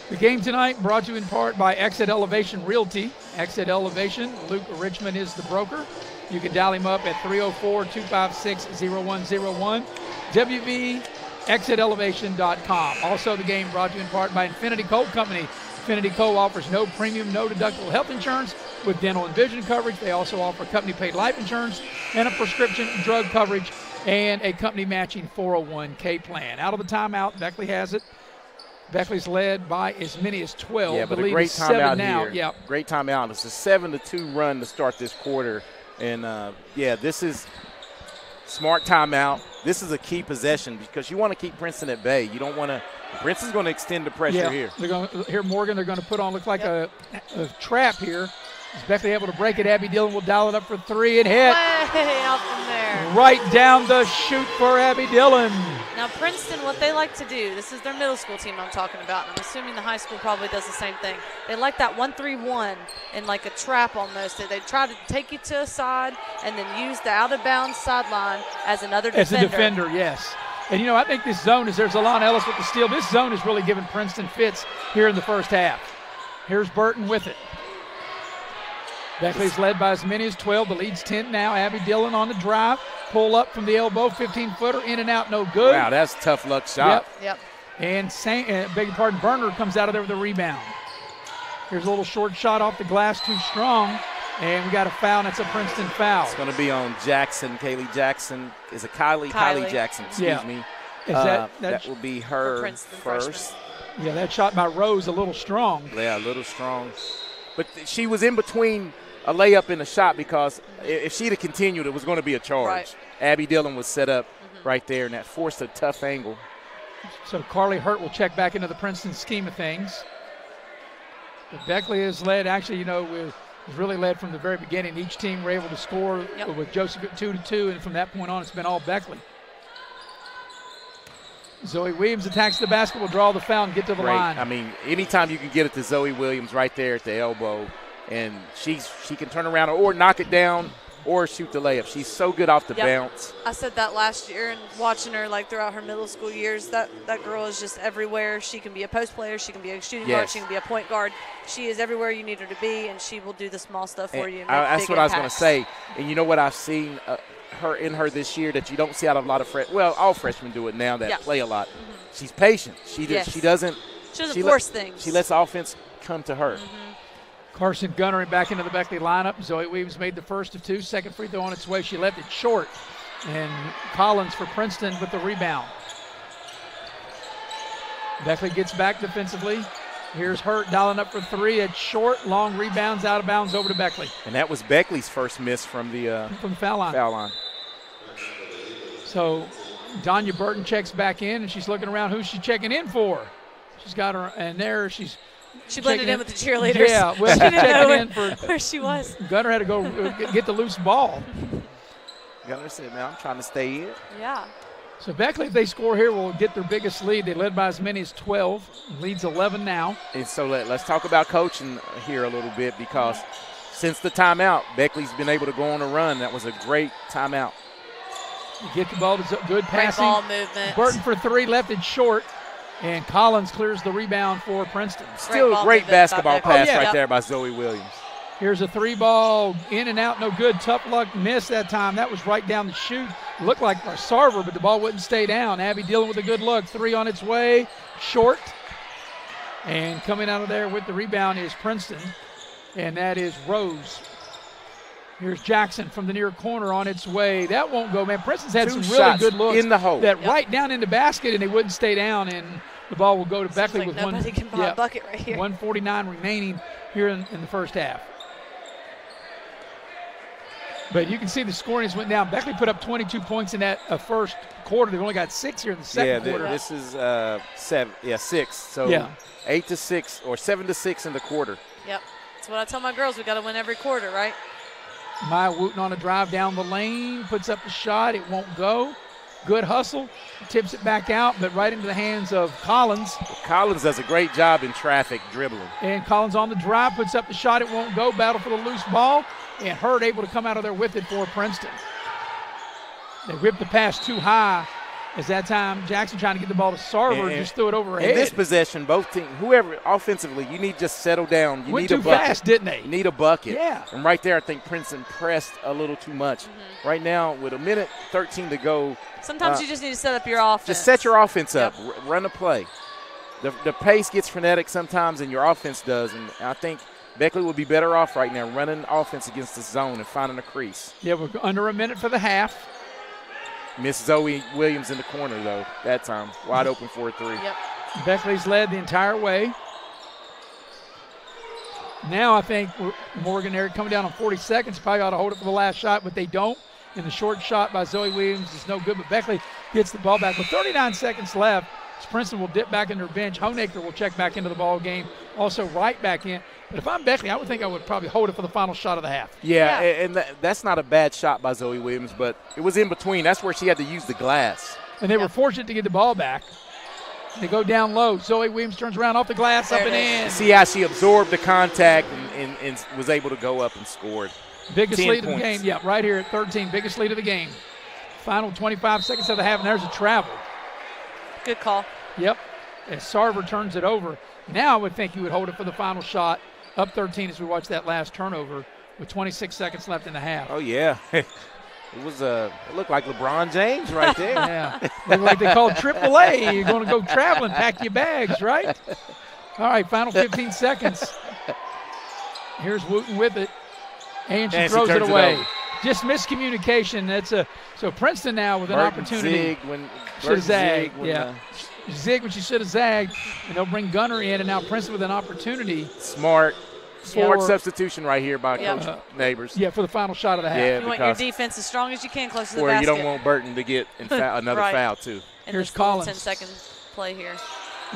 The game tonight brought to you in part by Exit Elevation Realty. Exit Elevation, Luke Richmond is the broker. You can dial him up at 304-256-0101. WVExitElevation.com. Also, the game brought to you in part by Infinity Coal Company. Infinity Coal offers no premium, no deductible health insurance with dental and vision coverage. They also offer company-paid life insurance and a prescription drug coverage and a company-matching 401k plan. Out of the timeout, Beckley has it. Beckley's led by as many as 12. Yeah, but the a lead great is 7 timeout now. here. Yep. Great timeout. It's a 7-2 run to start this quarter. And, this is smart timeout. This is a key possession because you want to keep Princeton at bay. You don't want to – Princeton's going to extend the pressure here. They're going to, here Morgan, they're going to put on, look like a trap here. Is Beckley able to break it? Abby Dillon will dial it up for 3 and hit. Way out from there. Right down the chute for Abby Dillon. Now, Princeton, what they like to do, this is their middle school team I'm talking about, and I'm assuming the high school probably does the same thing. They like that 1-3-1 in like a trap almost. They try to take you to a side and then use the out-of-bounds sideline as another defender. As a defender, yes. And, I think this zone is there's Alana Ellis with the steal. This zone is really giving Princeton fits here in the first half. Here's Burton with it. Beckley's led by as many as 12. The lead's 10 now. Abby Dillon on the drive. Pull up from the elbow, 15-footer, in and out, no good. Wow, that's a tough luck shot. Yep. And beg your pardon, Berner comes out of there with a rebound. Here's a little short shot off the glass, too strong. And we got a foul, and it's a Princeton foul. It's going to be on Jackson, Kaylee Jackson. Is it Kylie Jackson, excuse me. That will be her first. Freshman. Yeah, that shot by Rose a little strong. Yeah, a little strong. But she was in between a layup and a shot because if she'd have continued, it was going to be a charge. Right. Abby Dillon was set up right there, and that forced a tough angle. So Carly Hurt will check back into the Princeton scheme of things. But Beckley has led, actually, was really led from the very beginning. Each team were able to score with Joseph at 2-2, and from that point on, it's been all Beckley. Zoe Williams attacks the basket, will draw the foul and get to the line. I mean, anytime you can get it to Zoe Williams right there at the elbow, and she can turn around or knock it down or shoot the layup. She's so good off the bounce. I said that last year, and watching her throughout her middle school years, that girl is just everywhere. She can be a post player, she can be a shooting guard, she can be a point guard. She is everywhere you need her to be, and she will do the small stuff for you. That's what I was going to say. And you know what I've seen her this year that you don't see out of a lot of all freshmen do it now that play a lot. She's patient. She doesn't force things. She lets offense come to her. Carson Gunner back into the Beckley lineup. Zoe Williams made the first of two. Second free throw on its way. She left it short. And Collins for Princeton with the rebound. Beckley gets back defensively. Here's Hurt dialing up for three. It's short. Long rebounds out of bounds over to Beckley. And that was Beckley's first miss from the foul line. So Danya Burton checks back in, and she's looking around. Who's she checking in for? She's got her, and there she blended in with the cheerleaders. Yeah, well, she didn't know for where she was. Gunner had to go get the loose ball. Gunner said, "Man, I'm trying to stay in." Yeah. So Beckley, if they score here, will get their biggest lead. They led by as many as 12. Leads 11 now. And so let's talk about coaching here a little bit because since the timeout, Beckley's been able to go on a run. That was a great timeout. You get the ball to good passing. Great ball movement. Burton for three, left it short. And Collins clears the rebound for Princeton. Still a great basketball pass right there by Zoe Williams. Here's a three ball, in and out, no good. Tough luck miss that time. That was right down the chute. Looked like a server, but the ball wouldn't stay down. Abby Dillon with a good look. Three on its way, short. And coming out of there with the rebound is Princeton, and that is Rose. Here's Jackson from the near corner on its way. That won't go, man. Princeton's had some really good looks in the hole. That right down in the basket, and they wouldn't stay down, and the ball will go to Beckley like with nobody can buy a bucket right here. 1:49 remaining here in the first half. But you can see the scoring has went down. Beckley put up 22 points in that first quarter. They've only got 6 here in the second quarter. This is 6. So 8-6 or 7-6 in the quarter. Yep. That's what I tell my girls. We got to win every quarter, right? Maya Wooten on a drive down the lane, puts up the shot. It won't go. Good hustle. Tips it back out, but right into the hands of Collins. Collins does a great job in traffic dribbling. And Collins on the drive, puts up the shot. It won't go. Battle for the loose ball. And Hurd able to come out of there with it for Princeton. They ripped the pass too high. As that time, Jackson trying to get the ball to Sarver and just threw it over her head. In this possession, both teams, whoever offensively, you need to just settle down. You Went need too a bucket. fast, didn't they? You need a bucket. Yeah. And right there, I think Princeton pressed a little too much. Right now, with a minute 13 to go. Sometimes you just need to set up your offense. Just set your offense up. Run a play. The pace gets frenetic sometimes, and your offense does. And I think Beckley would be better off right now running offense against the zone and finding a crease. Yeah, we're under a minute for the half. Miss Zoe Williams in the corner, though, that time. Wide open for a three. Yep. Beckley's led the entire way. Now I think Morgan there coming down on 40 seconds. Probably ought to hold it for the last shot, but they don't. And the short shot by Zoe Williams is no good, but Beckley gets the ball back. With 39 seconds left, Princeton will dip back in their bench. Honaker will check back into the ball game. Also right back in. But if I'm Beckley, I would think I would probably hold it for the final shot of the half. Yeah. And that's not a bad shot by Zoe Williams, but it was in between. That's where she had to use the glass. And they were fortunate to get the ball back. They go down low. Zoe Williams turns around off the glass, up and in. See how she absorbed the contact and was able to go up and scored. Biggest lead of the game. Yeah, right here at 13. Biggest lead of the game. Final 25 seconds of the half, and there's a travel. Good call. Yep. as Sarver turns it over. Now I would think you would hold it for the final shot, up 13 as we watch that last turnover with 26 seconds left in the half. Oh, yeah. It looked like LeBron James right there. Yeah. Looked like they called AAA. You're going to go traveling, pack your bags, right? All right, final 15 seconds. Here's Wooten with it. And she throws it away. Just miscommunication. So Princeton now with an opportunity. Should have zagged. Zig when she should have zagged. And they'll bring Gunner in, and now Princeton with an opportunity. Smart substitution right here by Coach Neighbors. Yeah, for the final shot of the half. Yeah, you want your defense as strong as you can close to the basket. Where you don't want Burton to get another foul, too. Here's Collins. 10-second play here.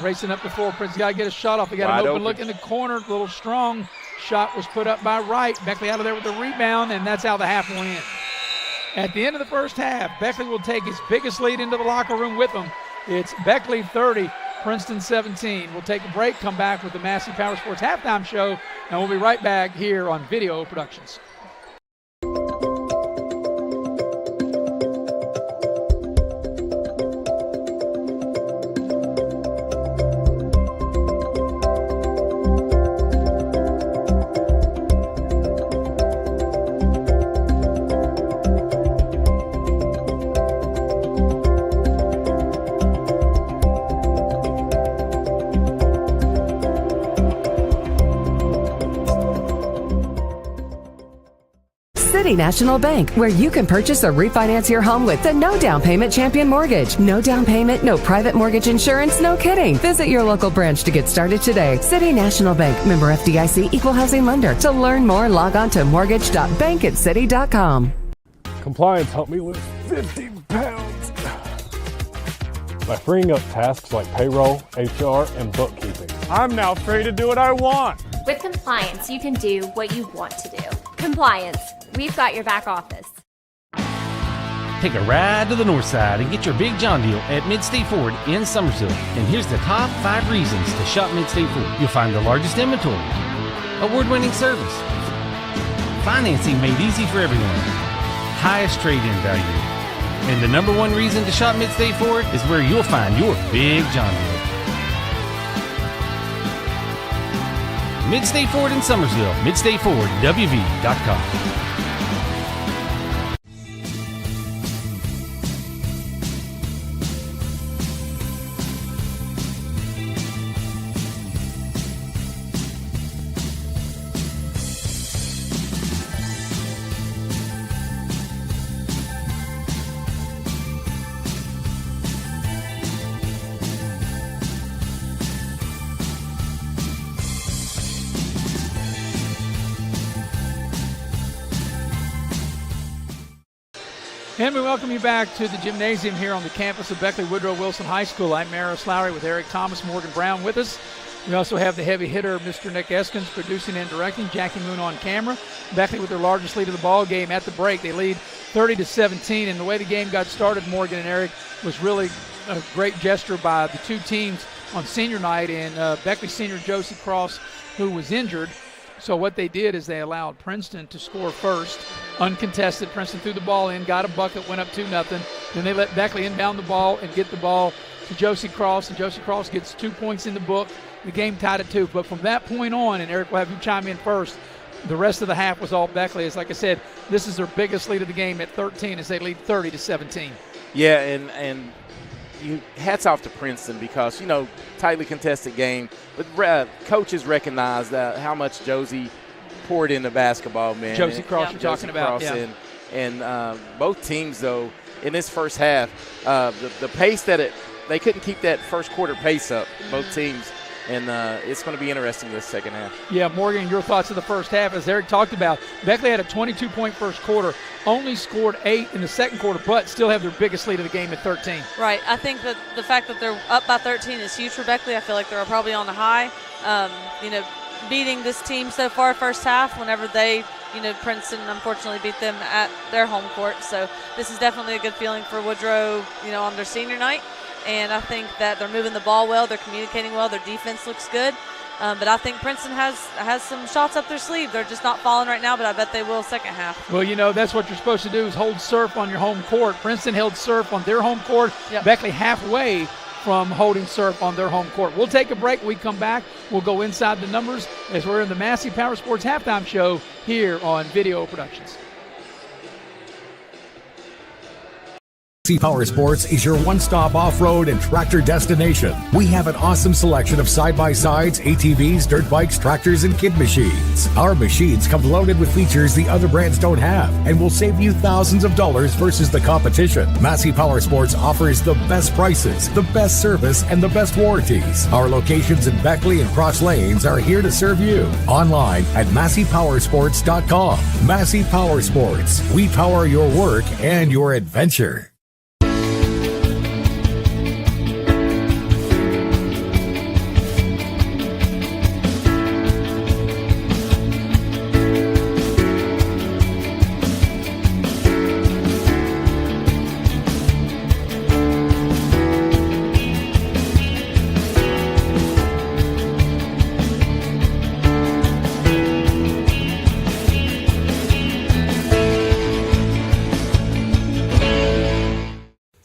Racing up the floor. Princeton got to get a shot off. They got an open look in the corner. A little strong. Shot was put up by Wright. Beckley out of there with the rebound, and that's how the half will end. At the end of the first half, Beckley will take his biggest lead into the locker room with them. It's Beckley 30, Princeton 17. We'll take a break, come back with the Massey Power Sports halftime show, and we'll be right back here on Video Productions. City National Bank, where you can purchase or refinance your home with the no down payment champion mortgage. No down payment, no private mortgage insurance, no kidding. Visit your local branch to get started today. City National Bank, member FDIC, equal housing lender. To learn more, log on to mortgage.bankatcity.com. Compliance helped me lose 50 pounds by freeing up tasks like payroll, HR, and bookkeeping. I'm now free to do what I want. With compliance, you can do what you want to do. Compliance. We've got your back office. Take a ride to the north side and get your Big John deal at Mid-State Ford in Summersville. And here's the top 5 reasons to shop Mid-State Ford. You'll find the largest inventory, award-winning service, financing made easy for everyone, highest trade-in value. And the number 1 reason to shop Mid-State Ford is where you'll find your Big John deal. Mid-State Ford in Summersville, MidStateFordWV.com. And we welcome you back to the gymnasium here on the campus of Beckley Woodrow Wilson High School. I'm Maris Lowry with Eric Thomas, Morgan Brown with us. We also have the heavy hitter, Mr. Nick Eskins, producing and directing, Jackie Moon on camera. Beckley with their largest lead of the ball game at the break. They lead 30-17, and the way the game got started, Morgan and Eric, was really a great gesture by the two teams on senior night, and Beckley senior Josie Cross, who was injured. So what they did is they allowed Princeton to score first, uncontested. Princeton threw the ball in, got a bucket, went up 2-0. Then they let Beckley inbound the ball and get the ball to Josie Cross, and Josie Cross gets 2 points in the book. The game tied at 2. But from that point on, and Eric will have you chime in first, the rest of the half was all Beckley. As like I said, this is their biggest lead of the game at 13 as they lead 30-17. Yeah, and hats off to Princeton because, tightly contested game. But coaches recognize how much Josie poured into basketball, man. Josie Cross, you're talking about. Yeah. And both teams, though, in this first half, the pace they couldn't keep that first quarter pace up, both teams. And it's going to be interesting this second half. Yeah, Morgan, your thoughts of the first half. As Eric talked about, Beckley had a 22-point first quarter, only scored 8 in the second quarter, but still have their biggest lead of the game at 13. Right. I think that the fact that they're up by 13 is huge for Beckley. I feel like they're probably on the high. Beating this team so far first half whenever they, Princeton unfortunately beat them at their home court. So this is definitely a good feeling for Woodrow, on their senior night. And I think that they're moving the ball well, they're communicating well, their defense looks good. But I think Princeton has some shots up their sleeve. They're just not falling right now, but I bet they will second half. Well, that's what you're supposed to do is hold serve on your home court. Princeton held serve on their home court. Yep. Beckley halfway from holding serve on their home court. We'll take a break. When we come back, we'll go inside the numbers as we're in the Massey Power Sports halftime show here on Video Productions. Massey Power Sports is your one-stop off-road and tractor destination. We have an awesome selection of side-by-sides, ATVs, dirt bikes, tractors, and kid machines. Our machines come loaded with features the other brands don't have and will save you thousands of dollars versus the competition. Massey Power Sports offers the best prices, the best service, and the best warranties. Our locations in Beckley and Cross Lanes are here to serve you. Online at MasseyPowersports.com. Massey Power Sports. We power your work and your adventure.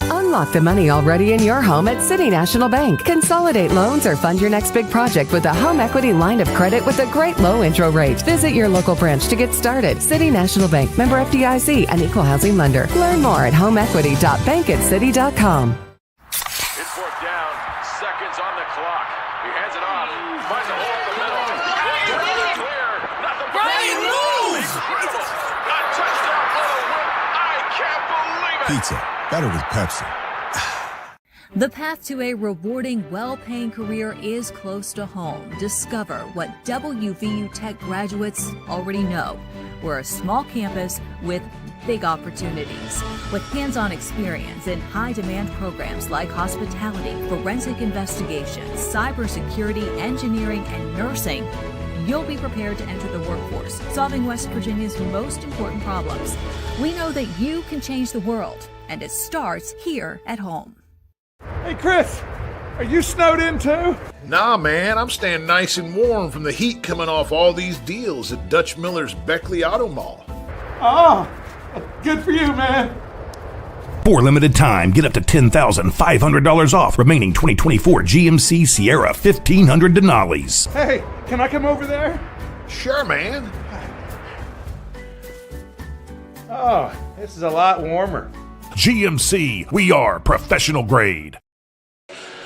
Unlock the money already in your home at City National Bank. Consolidate loans or fund your next big project with a home equity line of credit with a great low intro rate. Visit your local branch to get started. City National Bank, member FDIC, an equal housing lender. Learn more at homeequity.bankatcity.com. It's fourth down, seconds on the clock. He hands it off, finds a hole in the middle. Clear, nothing but incredible. A touchdown for the win. I can't believe it. Pizza, better with Pepsi. The path to a rewarding, well-paying career is close to home. Discover what WVU Tech graduates already know. We're a small campus with big opportunities. With hands-on experience in high-demand programs like hospitality, forensic investigations, cybersecurity, engineering, and nursing, you'll be prepared to enter the workforce, solving West Virginia's most important problems. We know that you can change the world, and it starts here at home. Hey, Chris, are you snowed in too? Nah, man, I'm staying nice and warm from the heat coming off all these deals at Dutch Miller's Beckley Auto Mall. Oh, good for you, man. For limited time, get up to $10,500 off remaining 2024 GMC Sierra 1500 Denali's. Hey, can I come over there? Sure, man. Oh, this is a lot warmer. GMC, we are professional grade.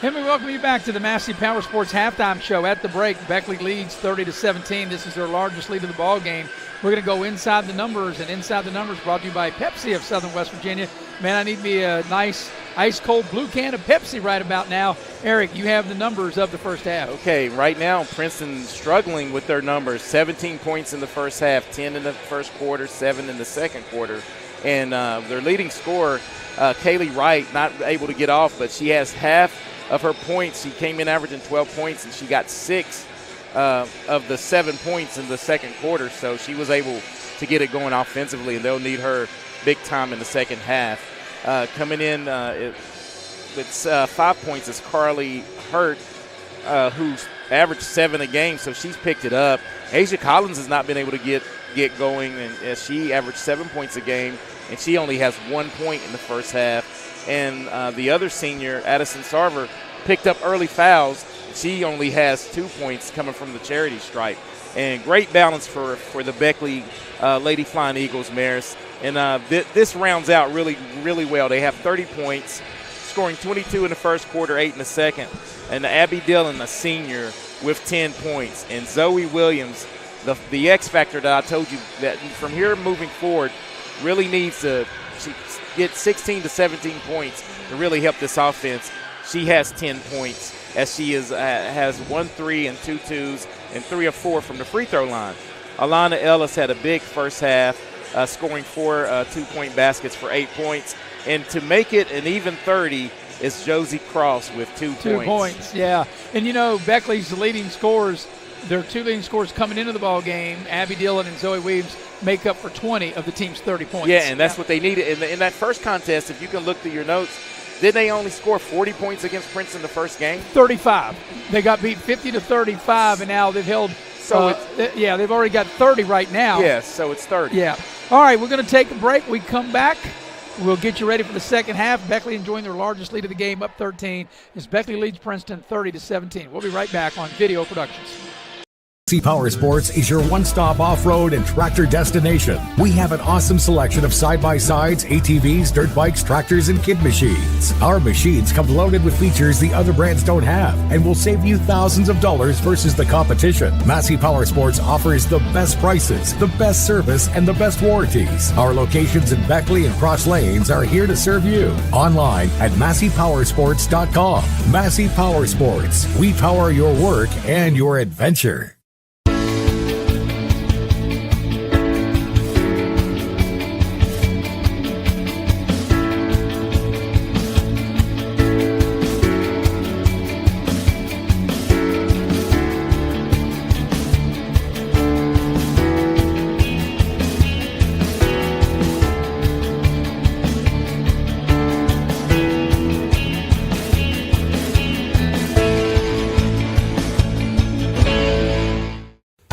And we welcome you back to the Massey Power Sports halftime show. At the break, Beckley leads 30-17. This is their largest lead of the ball game. We're going to go inside the numbers, and inside the numbers brought to you by Pepsi of Southern West Virginia. Man, I need me a nice ice-cold blue can of Pepsi right about now. Eric, you have the numbers of the first half. Okay, right now Princeton struggling with their numbers. 17 points in the first half, 10 in the first quarter, 7 in the second quarter. And their leading scorer, Kaylee Wright, not able to get off, but she has half of her points. She came in averaging 12 points, and she got 6 of the 7 points in the second quarter. So she was able to get it going offensively, and they'll need her big time in the second half. Coming in with 5 points is Carly Hurt, who's averaged 7 a game, so she's picked it up. Asia Collins has not been able to get going, and she averaged 7 points a game, and she only has 1 point in the first half. And the other senior, Addison Sarver, picked up early fouls. She only has 2 points coming from the charity stripe. And great balance for the Beckley Lady Flying Eagles, Maris. And this rounds out really, really well. They have 30 points, scoring 22 in the first quarter, 8 in the second. And Abby Dillon, a senior, with 10 points. And Zoe Williams, the X factor that I told you that from here moving forward really needs to get 16 to 17 points to really help this offense. She has 10 points as she has 1 3 and 2 2s and 3 of 4 from the free throw line. Alana Ellis had a big first half, scoring 4 2-point baskets for 8 points. And to make it an even 30 is Josie Cross with 2 points. 2 points, yeah. And, you know, Beckley's leading scorers, their 2 leading scorers coming into the ball game, Abby Dillon and Zoe Williams, make up for 20 of the team's 30 points. Yeah, and that's what they needed. In that first contest, if you can look through your notes, didn't they only score 40 points against Princeton the first game? 35. They got beat 50-35, and now they've held they've already got 30 right now. Yes, so it's 30. Yeah. All right, we're going to take a break. We come back. We'll get you ready for the second half. Beckley enjoying their largest lead of the game, up 13, as Beckley leads Princeton 30-17. We'll be right back on Video Productions. Massey Power Sports is your one-stop off-road and tractor destination. We have an awesome selection of side-by-sides, ATVs, dirt bikes, tractors, and kid machines. Our machines come loaded with features the other brands don't have and will save you thousands of dollars versus the competition. Massey Power Sports offers the best prices, the best service, and the best warranties. Our locations in Beckley and Cross Lanes are here to serve you. Online at MasseyPowersports.com. Massey Power Sports. We power your work and your adventure.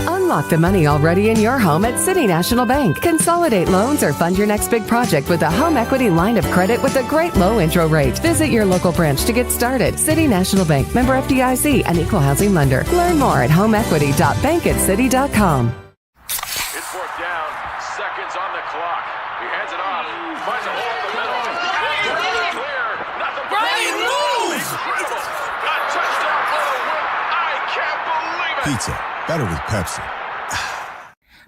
Unlock the money already in your home at City National Bank. Consolidate loans or fund your next big project with a home equity line of credit with a great low intro rate. Visit your local branch to get started. City National Bank, member FDIC, and equal housing lender. Learn more at homeequity.bankatcity.com. It's fourth down, seconds on the clock. He hands it off, finds a hole in the middle. Clear, nothing but moves! Incredible! A touchdown for the win. I can't believe it! Pizza, better with Pepsi.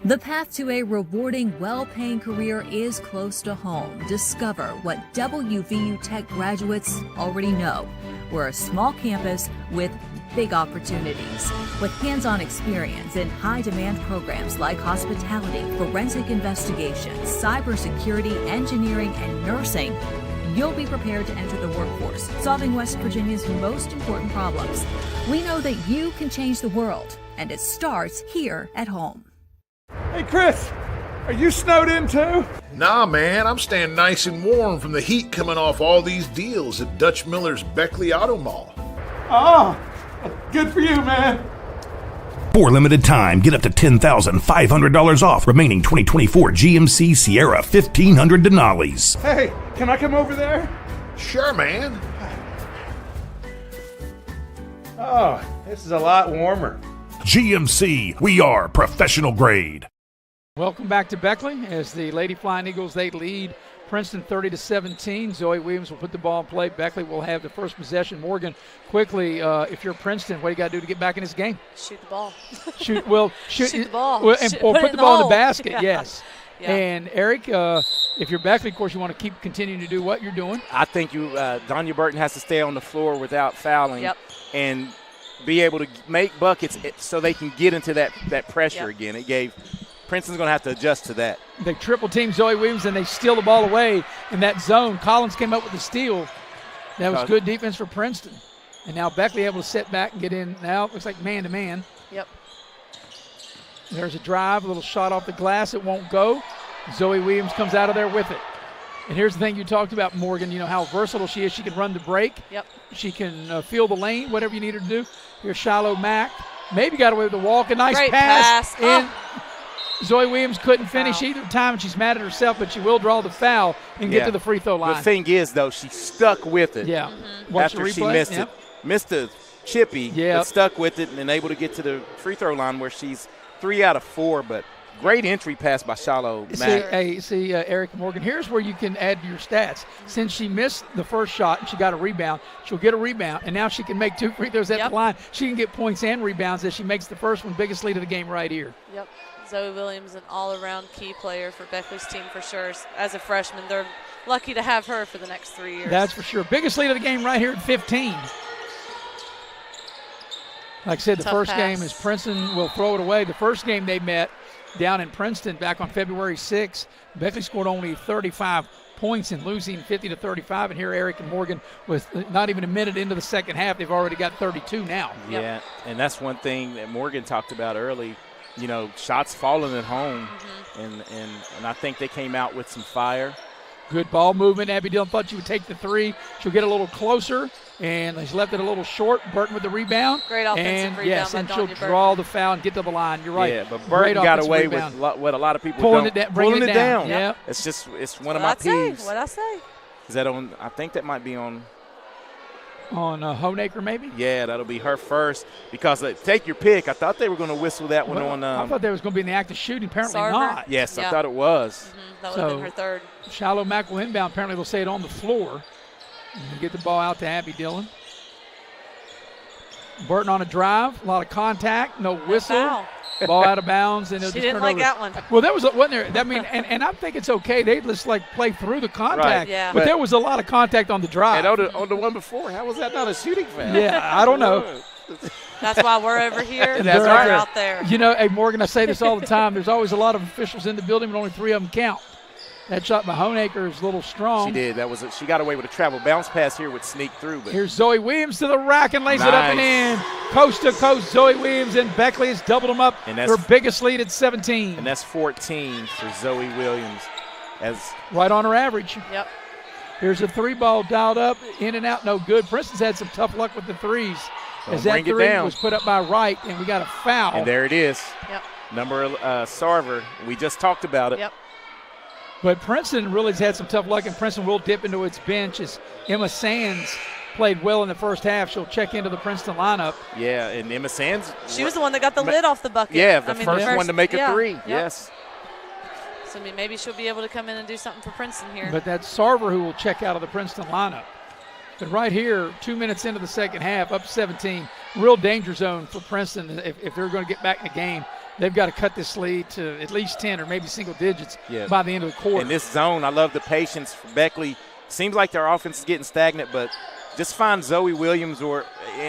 The path to a rewarding, well-paying career is close to home. Discover what WVU Tech graduates already know. We're a small campus with big opportunities. With hands-on experience in high-demand programs like hospitality, forensic investigations, cybersecurity, engineering, and nursing, you'll be prepared to enter the workforce, solving West Virginia's most important problems. We know that you can change the world, and it starts here at home. Hey, Chris, are you snowed in too? Nah, man, I'm staying nice and warm from the heat coming off all these deals at Dutch Miller's Beckley Auto Mall. Oh, good for you, man. For limited time, get up to $10,500 off remaining 2024 GMC Sierra 1500 Denali's. Hey, can I come over there? Sure, man. Oh, this is a lot warmer. GMC, we are professional grade. Welcome back to Beckley as the Lady Flying Eagles, they lead Princeton 30-17. Zoe Williams will put the ball in play. Beckley will have the first possession. Morgan, quickly, if you're Princeton, what do you got to do to get back in this game? Shoot the ball. Shoot the ball. Or put the ball in the basket, Yeah. yes. Yeah. And Eric, if you're Beckley, of course, you want to keep continuing to do what you're doing. I think Donya Burton has to stay on the floor without fouling. Yep. And be able to make buckets so they can get into that pressure again. Princeton's going to have to adjust to that. They triple team Zoe Williams and they steal the ball away in that zone. Collins came up with the steal. That was good defense for Princeton. And now Beckley able to sit back and get in. Now it looks like man-to-man. Yep. There's a drive, a little shot off the glass. It won't go. Zoe Williams comes out of there with it. And here's the thing you talked about, Morgan, you know how versatile she is. She can run the break. Yep. She can feel the lane, whatever you need her to do. Here's Shiloh Mack. Maybe got away with the walk. A nice Great pass. pass. And Zoe Williams couldn't finish either time, and she's mad at herself, but she will draw the foul and get to the free throw line. The thing is, though, she stuck with it. Yeah. After she missed it. Missed a chippy, but stuck with it and able to get to the free throw line where she's 3 out of 4, but great entry pass by Shiloh Mack. Eric Morgan, here's where you can add your stats. Since she missed the first shot and she got a rebound, she'll get a rebound, and now she can make 2 free throws at the line. She can get points and rebounds as she makes the first one. Biggest lead of the game right here. Yep. Zoe Williams, an all-around key player for Beckley's team for sure. As a freshman, they're lucky to have her for the next 3 years. That's for sure. Biggest lead of the game right here at 15. Like I said, the first game is Princeton will throw it away. The first game they met down in Princeton back on February 6th, Beckley scored only 35 points in losing 50-35. And here Eric and Morgan, with not even a minute into the second half, they've already got 32 now. Yeah, and that's one thing that Morgan talked about early. You know, shots falling at home, and I think they came out with some fire. Good ball movement. Abby Dillon thought she would take the three. She'll get a little closer, and she's left it a little short. Burton with the rebound. Great offensive rebound. Yes, and she'll draw the foul and get to the line. You're right. Yeah, but Burton got away with what a lot of people don't. Bringing it down. Yeah. It's one of my peeves. What'd I say? Is that on? I think that might be on Honaker, maybe? Yeah, that'll be her first because take your pick. I thought they were going to whistle that one on. I thought they was going to be in the act of shooting. Apparently Sarver? not. Yes, I thought it was. That would have been her third. Shallow Mack will inbound. Apparently they'll say it on the floor. And get the ball out to Abby Dillon. Burton on a drive. A lot of contact. No whistle. Foul. Ball out of bounds. And she just didn't like that one. Well, there wasn't there. I mean, and I think it's okay. They just play through the contact. Right. Yeah. But there was a lot of contact on the drive. And on the one before, how was that not a shooting foul? Yeah, I don't know. That's why we're over here. That's they're right. out there. You know, hey, Morgan, I say this all the time. There's always a lot of officials in the building, but only 3 of them count. That shot by Honaker is a little strong. She did. She got away with a travel bounce pass here would sneak through. But here's Zoe Williams to the rack and lays it up and in. Coast to coast, Zoe Williams and Beckley has doubled them up. And that's her biggest lead at 17. And that's 14 for Zoe Williams. Right on her average. Yep. Here's a 3-ball dialed up, in and out, no good. Princeton's had some tough luck with the threes. As that 3 was put up by Wright, and we got a foul. And there it is. Yep. Number Sarver. We just talked about it. Yep. But Princeton really has had some tough luck, and Princeton will dip into its bench as Emma Sands played well in the first half. She'll check into the Princeton lineup. Yeah, and Emma Sands. She was the one that got the lid off the bucket. Yeah, the first one to make a 3. Yep. Yes. So maybe she'll be able to come in and do something for Princeton here. But that's Sarver who will check out of the Princeton lineup. But right here, 2 minutes into the second half, up 17, real danger zone for Princeton if they're going to get back in the game. They've got to cut this lead to at least 10 or maybe single digits by the end of the quarter. In this zone, I love the patience for Beckley. Seems like their offense is getting stagnant, but just find Zoe Williams or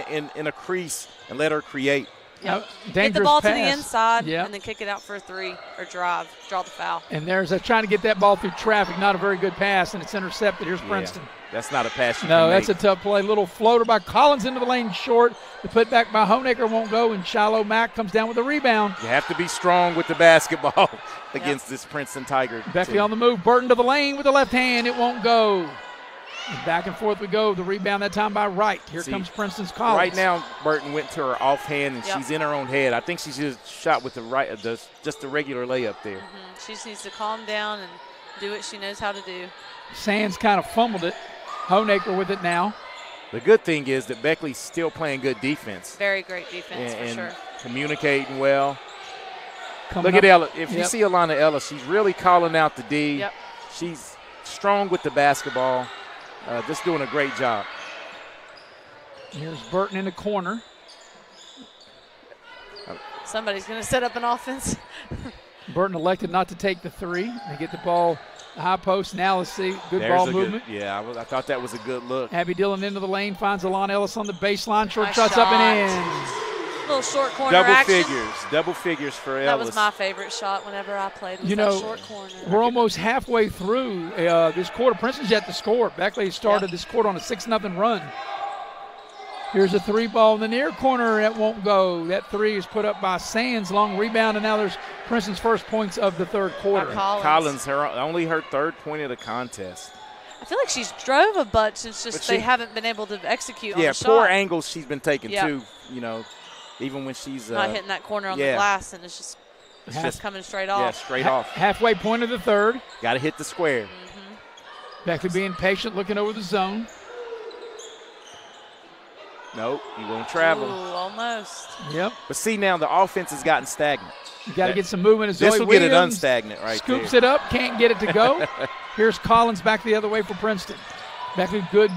in a crease and let her create. Yep. Get the ball to the inside and then kick it out for a 3 or draw the foul. And there's trying to get that ball through traffic. Not a very good pass, and it's intercepted. Here's Princeton. That's not a pass you No, can that's make. a tough play. Little floater by Collins into the lane short. The put back by Honaker won't go, and Shiloh Mack comes down with a rebound. You have to be strong with the basketball against this Princeton Tiger Beckley team. on the move. Burton to the lane with the left hand. It won't go. And back and forth we go. The rebound that time by Wright. Here comes Princeton's Collins. Right now, Burton went to her offhand, and she's in her own head. I think she just shot with the right, just the regular layup there. Mm-hmm. She just needs to calm down and do what she knows how to do. Sands kind of fumbled it. Honaker with it now. The good thing is that Beckley's still playing good defense. Very great defense, and for sure. Communicating well. Coming Look at up. Ella. If you see Alana Ellis, she's really calling out the D. Yep. She's strong with the basketball. Just doing a great job. Here's Burton in the corner. Somebody's going to set up an offense. Burton elected not to take the 3. They get the ball high post. Now let's see. Good There's ball movement. I thought that was a good look. Abby Dillon into the lane, finds Alana Ellis on the baseline. Short Nice shots shot. up and in. Little short corner Double action. Double figures for Ellis. That was my favorite shot whenever I played. Was that short corner. We're almost halfway through this quarter. Princeton's yet to score. Beckley started this quarter on a 6-0 run. Here's a 3-ball in the near corner. That won't go. That 3 is put up by Sands. Long rebound, and now there's Princeton's first points of the third quarter. Collins, only her third point of the contest. I feel like she's drove a bunch. It's just they haven't been able to execute on the shot. Yeah, poor angles she's been taking too. You know, even when she's not hitting that corner on the glass, and it's just coming straight off. Yeah, straight off. Halfway point of the third. Got to hit the square. Beckley being patient, looking over the zone. Nope, he won't travel. Ooh, almost. Yep. But see, now the offense has gotten stagnant. You got to get some movement. This will get it unstagnant right scoops there. it up, can't get it to go. Here's Collins back the other way for Princeton. Beckley good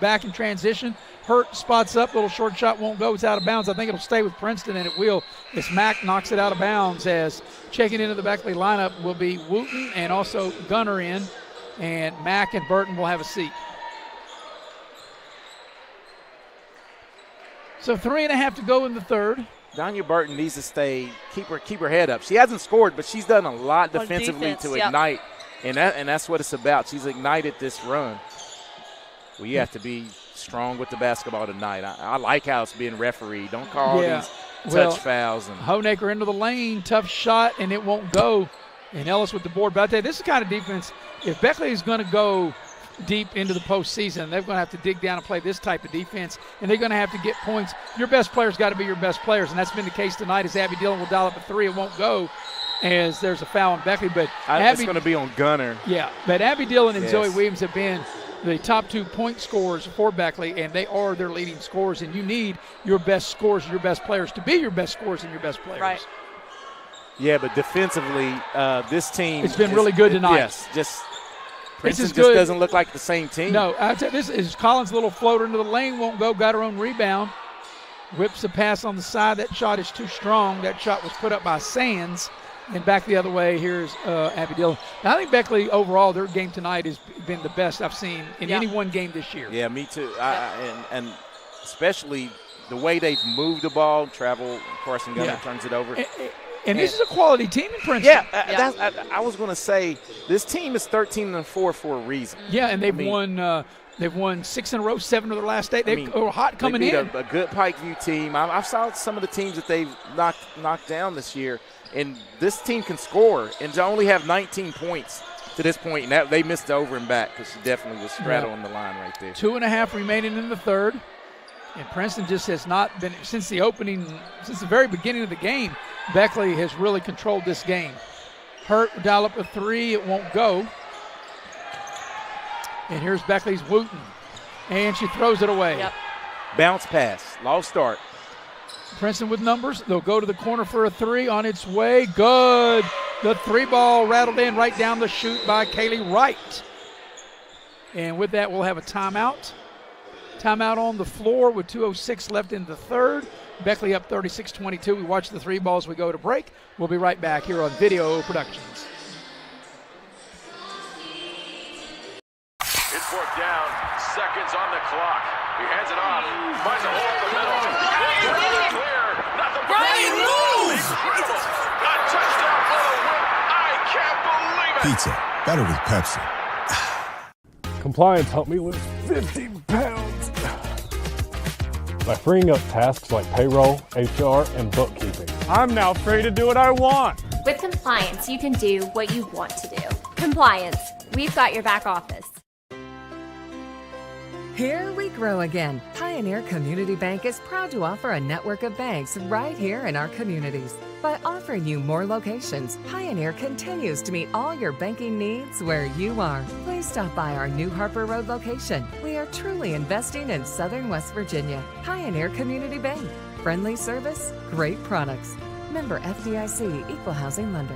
back in transition. Hurt spots up, little short shot won't go. It's out of bounds. I think it'll stay with Princeton, and it will. As Mack knocks it out of bounds, as checking into the Beckley lineup will be Wooten and also Gunner in, and Mack and Burton will have a seat. So 3.5 to go in the third. Danya Burton needs to keep her head up. She hasn't scored, but she's done a lot defensively to ignite, and that's what it's about. She's ignited this run. Well, you have to be strong with the basketball tonight. I like how it's being refereed. Don't call these touch fouls. Honaker into the lane, tough shot, and it won't go. And Ellis with the board. But I tell you, this is the kind of defense, if Beckley is going to go deep into the postseason, they're going to have to dig down and play this type of defense, and they're going to have to get points. Your best players got to be your best players, and that's been the case tonight as Abby Dillon will dial up a 3. It won't go as there's a foul on Beckley. But it's going to be on Gunner. Yeah, but Abby Dillon and Yes. Zoe Williams have been the top 2 point scorers for Beckley, and they are their leading scorers, and you need your best scorers, your best players to be your best scorers and your best players. Right. Yeah, but defensively, this team. It's been really good tonight. Yes, Princeton just good. doesn't look like the same team. No, I tell you, this is Collins' little floater into the lane, won't go, got her own rebound. Whips a pass on the side. That shot is too strong. That shot was put up by Sands. And back the other way, here's Abby Dillon. Now, I think Beckley, overall, their game tonight has been the best I've seen in any one game this year. Yeah, me too. And especially the way they've moved the ball, travel, Carson Gunner turns it over. And this is a quality team in Princeton. Yeah, I was going to say this team is 13-4 for a reason. Yeah, and they've won 6 in a row, 7 of their last 8. They were hot coming in. in. A good Pikeview team. I've saw some of the teams that they've knocked down this year, and this team can score and to only have 19 points to this point. And they missed the over and back because she definitely was straddling the line right there. 2.5 remaining in the third. And Princeton just has not been, since the very beginning of the game, Beckley has really controlled this game. Hurt, dial up a 3, it won't go. And here's Beckley's Wooten. And she throws it away. Yep. Bounce pass, low start. Princeton with numbers. They'll go to the corner for a 3 on its way. Good. The 3 ball rattled in right down the chute by Kaylee Wright. And with that, we'll have a timeout. Timeout on the floor with 2:06 left in the third. Beckley up 36-22. We watch the 3 balls. We go to break. We'll be right back here on Video Productions. It's 4th down, seconds on the clock. He hands it off, finds a hole in the middle. Clear, nothing but moves! Incredible! A touchdown for the win. I can't believe it! Pizza, better with Pepsi. Compliance helped me lose 50 pounds by freeing up tasks like payroll, HR, and bookkeeping. I'm now free to do what I want. With compliance, you can do what you want to do. Compliance, we've got your back office. Here we grow again. Pioneer Community Bank is proud to offer a network of banks right here in our communities. By offering you more locations, Pioneer continues to meet all your banking needs where you are. Please stop by our new Harper Road location. We are truly investing in Southern West Virginia. Pioneer Community Bank. Friendly service, great products. Member FDIC, Equal Housing Lender.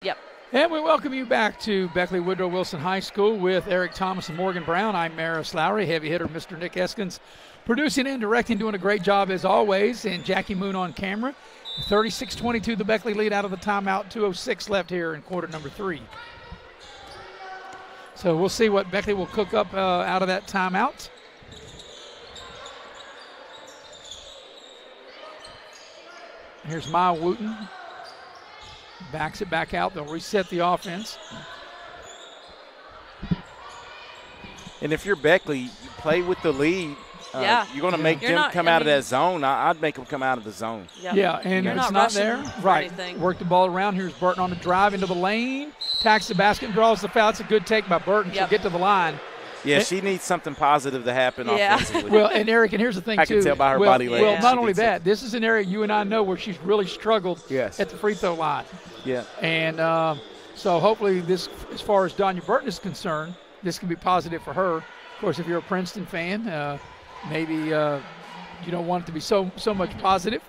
Yep. And we welcome you back to Beckley Woodrow Wilson High School with Eric Thomas and Morgan Brown. I'm Maris Lowry, heavy hitter Mr. Nick Eskins, producing and directing, doing a great job as always, and Jackie Moon on camera. 36-22, the Beckley lead out of the timeout. 2:06 left here in quarter number 3. So we'll see what Beckley will cook up out of that timeout. Here's Maya Wooten. Backs it back out. They'll reset the offense. And if you're Beckley, you play with the lead. You're going to make them come out of that zone. I'd make them come out of the zone. Yep. Yeah, and You're it's not not there. Right. anything. Work the ball around. Here's Burton on the drive into the lane. Tacks the basket and draws the foul. It's a good take by Burton. She'll get to the line. Yeah, she needs something positive to happen offensively. Well, and Eric, and here's the thing, too. I can tell by her body language. Well, not only that, this is an area you and I know where she's really struggled at the free throw line. Yeah. And so hopefully this, as far as Donya Burton is concerned, this can be positive for her. Of course, if you're a Princeton fan, maybe you don't want it to be so much positive.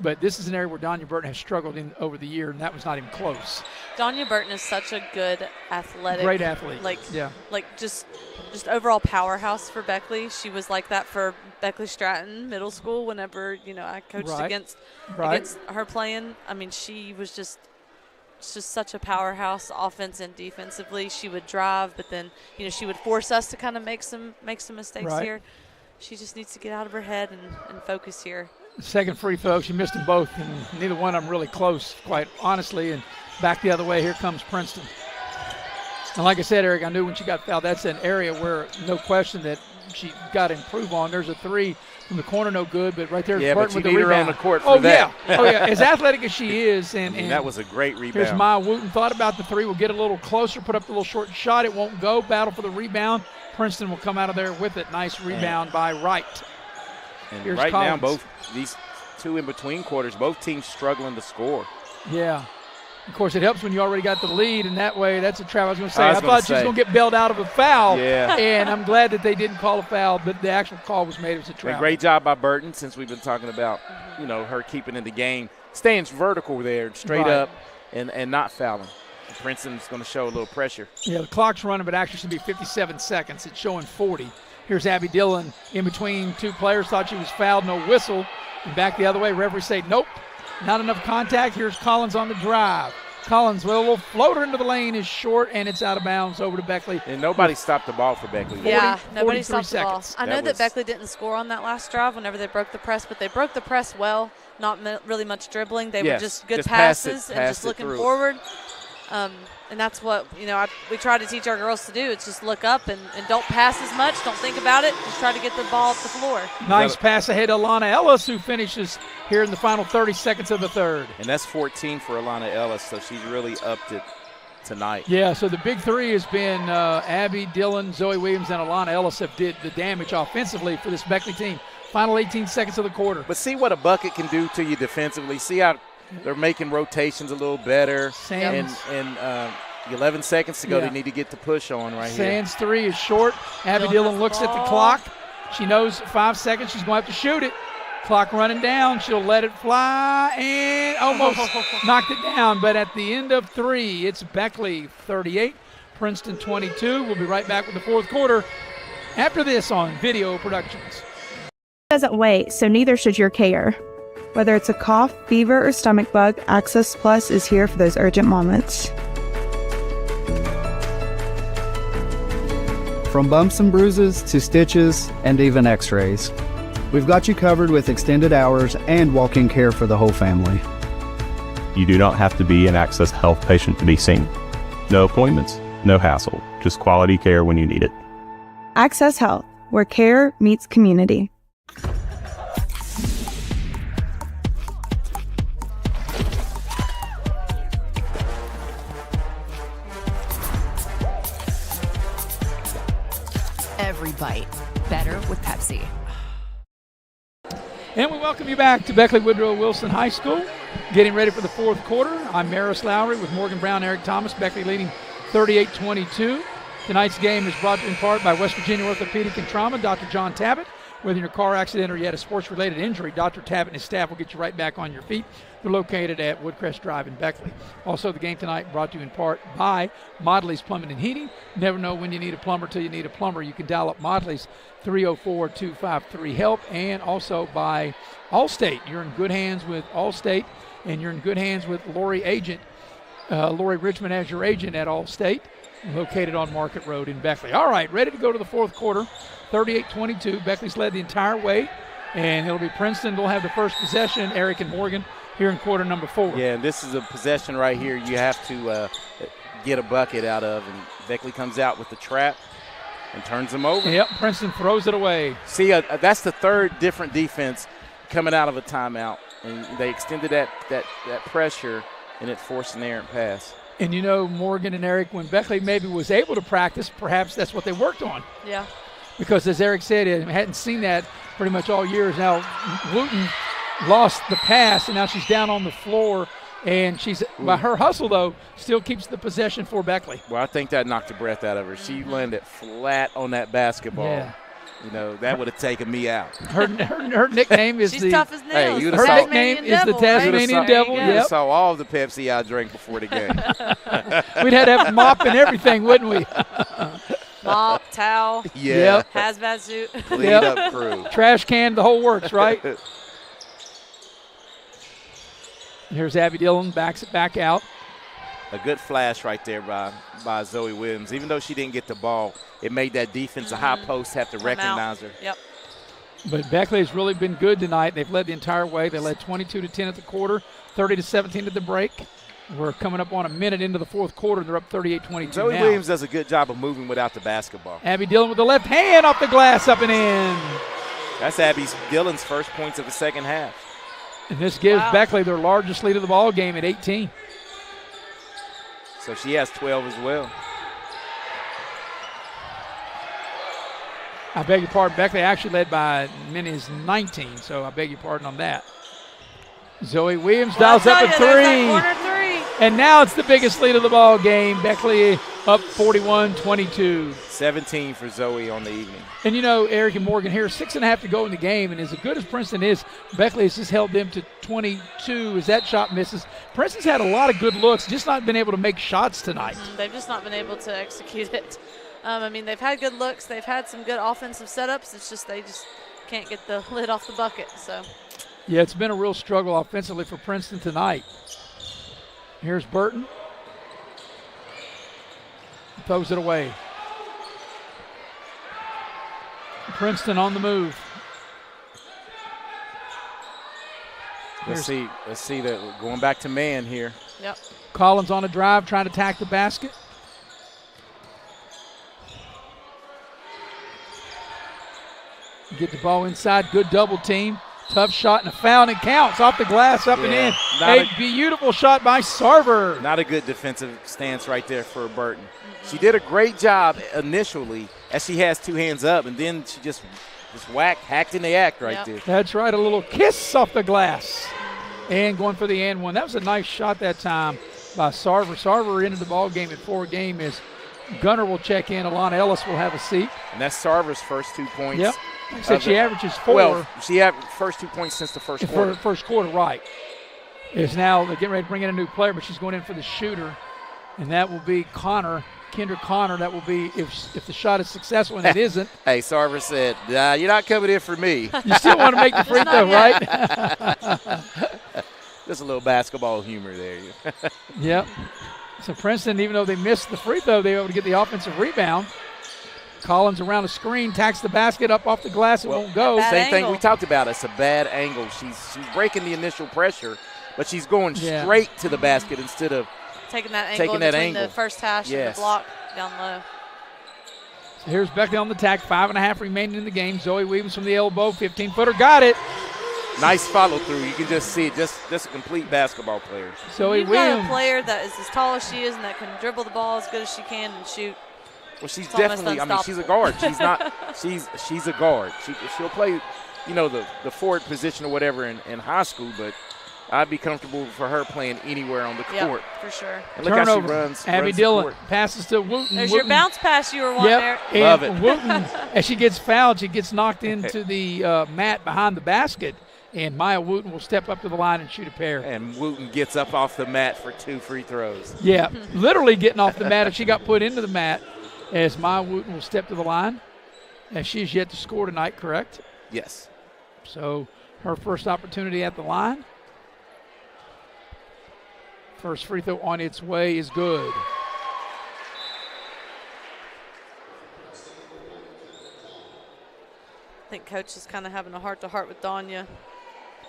But this is an area where Donya Burton has struggled in over the year, and that was not even close. Donya Burton is such a good athletic. Great athlete. Like just overall powerhouse for Beckley. She was like that for Beckley Stratton Middle School whenever, I coached against her playing. I mean, she was just such a powerhouse offense and defensively. She would drive, but then, she would force us to kind of make some mistakes here. She just needs to get out of her head and focus here. Second free throw, she missed them both, and neither one of them really close, quite honestly. And back the other way, here comes Princeton. And like I said, Eric, I knew when she got fouled, that's an area where no question that she got to improve on. There's a three from the corner, no good, but right there, yeah, Burton but you with the need rebound. her on the court for that. Yeah. As athletic as she is, and that was a great rebound. Here's Maya Wooten. Thought about the three. Will get a little closer, put up the little short shot. It won't go. Battle for the rebound. Princeton will come out of there with it. Nice rebound by Wright. And here's right Collins. now, both these two in between quarters, both teams struggling to score. Yeah. Of course, it helps when you already got the lead, and that way, that's a trap I was going to say. I thought she was going to get bailed out of a foul, and I'm glad that they didn't call a foul, but the actual call was made as a trap. And great job by Burton, since we've been talking about, her keeping in the game, staying vertical there, straight up, and not fouling. Princeton's going to show a little pressure. Yeah, the clock's running, but actually should be 57 seconds. It's showing 40. Here's Abby Dillon in between two players. Thought she was fouled, no whistle. And back the other way, referee say nope. Not enough contact. Here's Collins on the drive. Collins with a little floater into the lane is short, and it's out of bounds over to Beckley. And nobody stopped the ball for Beckley. Yeah, nobody stopped the ball. Seconds. I know that Beckley didn't score on that last drive whenever they broke the press, but they broke the press well, not really much dribbling. They were just good passes and just looking forward. And that's what, we try to teach our girls to do. It's just look up and don't pass as much. Don't think about it. Just try to get the ball off the floor. Nice pass ahead to Alana Ellis, who finishes here in the final 30 seconds of the third. And that's 14 for Alana Ellis, so she's really upped it tonight. Yeah, so the big three has been Abby, Dillon, Zoe Williams, and Alana Ellis have did the damage offensively for this Beckley team. Final 18 seconds of the quarter. But see what a bucket can do to you defensively. See how they're making rotations a little better. Sands. And 11 seconds to go. They need to get the push on right here. Sands three is short. Abby Dillon looks at the clock. She knows 5 seconds. She's going to have to shoot it. Clock running down. She'll let it fly and almost knocked it down. But at the end of three, it's Beckley 38, Princeton 22. We'll be right back with the fourth quarter after this on Video Productions. Doesn't wait, so neither should your care. Whether it's a cough, fever, or stomach bug, Access Plus is here for those urgent moments. From bumps and bruises to stitches and even x-rays, we've got you covered with extended hours and walk-in care for the whole family. You do not have to be an Access Health patient to be seen. No appointments, no hassle, just quality care when you need it. Access Health, where care meets community. Every bite better with Pepsi. And we welcome you back to Beckley Woodrow Wilson High School. Getting ready for the fourth quarter. I'm Maris Lowry with Morgan Brown, Eric Thomas. Beckley leading 38-22. Tonight's game is brought to you in part by West Virginia Orthopedic and Trauma, Dr. John Tabbitt. Whether in a car accident or you had a sports-related injury, Dr. Tabbitt and his staff will get you right back on your feet. They're located at Woodcrest Drive in Beckley. Also, the game tonight brought to you in part by Modley's Plumbing and Heating. Never know when you need a plumber till you need a plumber. You can dial up Modley's 304-253-HELP. And also by Allstate. You're in good hands with Allstate, and you're in good hands with Lori Richmond as your agent at Allstate, located on Market Road in Beckley. All right, ready to go to the fourth quarter. 38-22. Beckley's led the entire way, and it'll be Princeton. They'll have the first possession, Eric and Morgan, here in quarter number 4. Yeah, and this is a possession right here you have to get a bucket out of, and Beckley comes out with the trap and turns them over. Yep, Princeton throws it away. See, that's the third different defense coming out of a timeout, and they extended that pressure, and it forced an errant pass. And Morgan and Eric, when Beckley maybe was able to practice, perhaps that's what they worked on. Yeah. Because as Eric said, I hadn't seen that pretty much all years. Now, Wooten lost the pass, and now she's down on the floor, and she's by her hustle, though, still keeps the possession for Beckley. Well, I think that knocked the breath out of her. She landed flat on that basketball. Yeah. That would have taken me out. Her nickname is She's tough as nails. Hey, her nickname is the Tasmanian Devil. You saw all of the Pepsi I drank before the game. We'd have to have mop and everything, wouldn't we? Mop, towel, yeah, hazmat suit. Clean up crew. Trash can, the whole works, right? Here's Abby Dillon, backs it back out. A good flash right there by Zoe Williams. Even though she didn't get the ball, it made that defense, a high post, have to recognize her. Yep. But Beckley has really been good tonight. They've led the entire way. They led 22-10 at the quarter, 30-17 at the break. We're coming up on a minute into the fourth quarter. They're up 38-22 Zoe now. Williams does a good job of moving without the basketball. Abby Dillon with the left hand off the glass, up and in. That's Abby Dillon's first points of the second half. And this gives Beckley their largest lead of the ball game at 18. So she has 12 as well. I beg your pardon. Beckley actually led by many as 19, so I beg your pardon on that. Zoe Williams dials up a three. And now it's the biggest lead of the ball game. Beckley up 41-22. 17 for Zoe on the evening. And, you know, Eric and Morgan here, 6.5 to go in the game. And as good as Princeton is, Beckley has just held them to 22 as that shot misses. Princeton's had a lot of good looks, just not been able to make shots tonight. They've just not been able to execute it. I mean, they've had good looks. They've had some good offensive setups. It's just they just can't get the lid off the bucket. So, yeah, it's been a real struggle offensively for Princeton tonight. Here's Burton. Throws it away. Princeton on the move. Let's see that going back to man here. Yep. Collins on a drive trying to attack the basket. Get the ball inside. Good double team. Tough shot and a foul, and it counts off the glass, up and in. A beautiful shot by Sarver. Not a good defensive stance right there for Burton. She did a great job initially as she has two hands up, and then she just hacked in the act right there. That's right, a little kiss off the glass. And going for the and one. That was a nice shot that time by Sarver. Sarver into the ball game at 4 game as Gunner will check in. Alana Ellis will have a seat. And that's Sarver's first 2 points. Yep. Like I said, she averages 4. Well, she had first 2 points since the first quarter. First quarter, right. Is now they're getting ready to bring in a new player, but she's going in for the shooter, and that will be Kendra Connor. That will be if the shot is successful, and it isn't. Hey, Sarver said, you're not coming in for me. You still want to make the free throw, right? Just a little basketball humor there. Yep. So Princeton, even though they missed the free throw, they were able to get the offensive rebound. Collins around a screen, tacks the basket up off the glass. It won't go. Same thing we talked about. It's a bad angle. She's breaking the initial pressure, but she's going straight to the basket instead of taking that angle the first hash and the block down low. So here's Beckley on the attack. 5.5 remaining in the game. Zoe Williams from the elbow. 15-footer. Got it. Nice follow through. You can just see it. Just a complete basketball player. Zoe Williams. Got a player that is as tall as she is and that can dribble the ball as good as she can and shoot. Well, she's definitely. I mean, she's a guard. She's not. She's a guard. She'll play, the forward position or whatever in high school. But I'd be comfortable for her playing anywhere on the court. For sure. And look Turnover. how she runs. Abby Dillon passes to Wooten. There's your bounce pass you were wanting there. And love it. Wooten, as she gets fouled, she gets knocked into the mat behind the basket. And Maya Wooten will step up to the line and shoot a pair. And Wooten gets up off the mat for 2 free throws. Yeah, literally getting off the mat. If she got put into the mat, as Maya Wooten will step to the line. And she's yet to score tonight, correct? Yes. So her first opportunity at the line. First free throw on its way is good. I think Coach is kind of having a heart-to-heart with Danya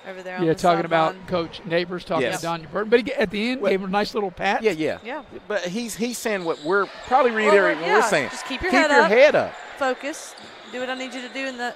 over there on Yeah, the talking sideline. about Coach Neighbors, talking to Danya Burton. But at the end, gave him a nice little pat. Yeah. But he's saying what we're probably reiterating what we're saying. Just keep your head up. Focus. Do what I need you to do in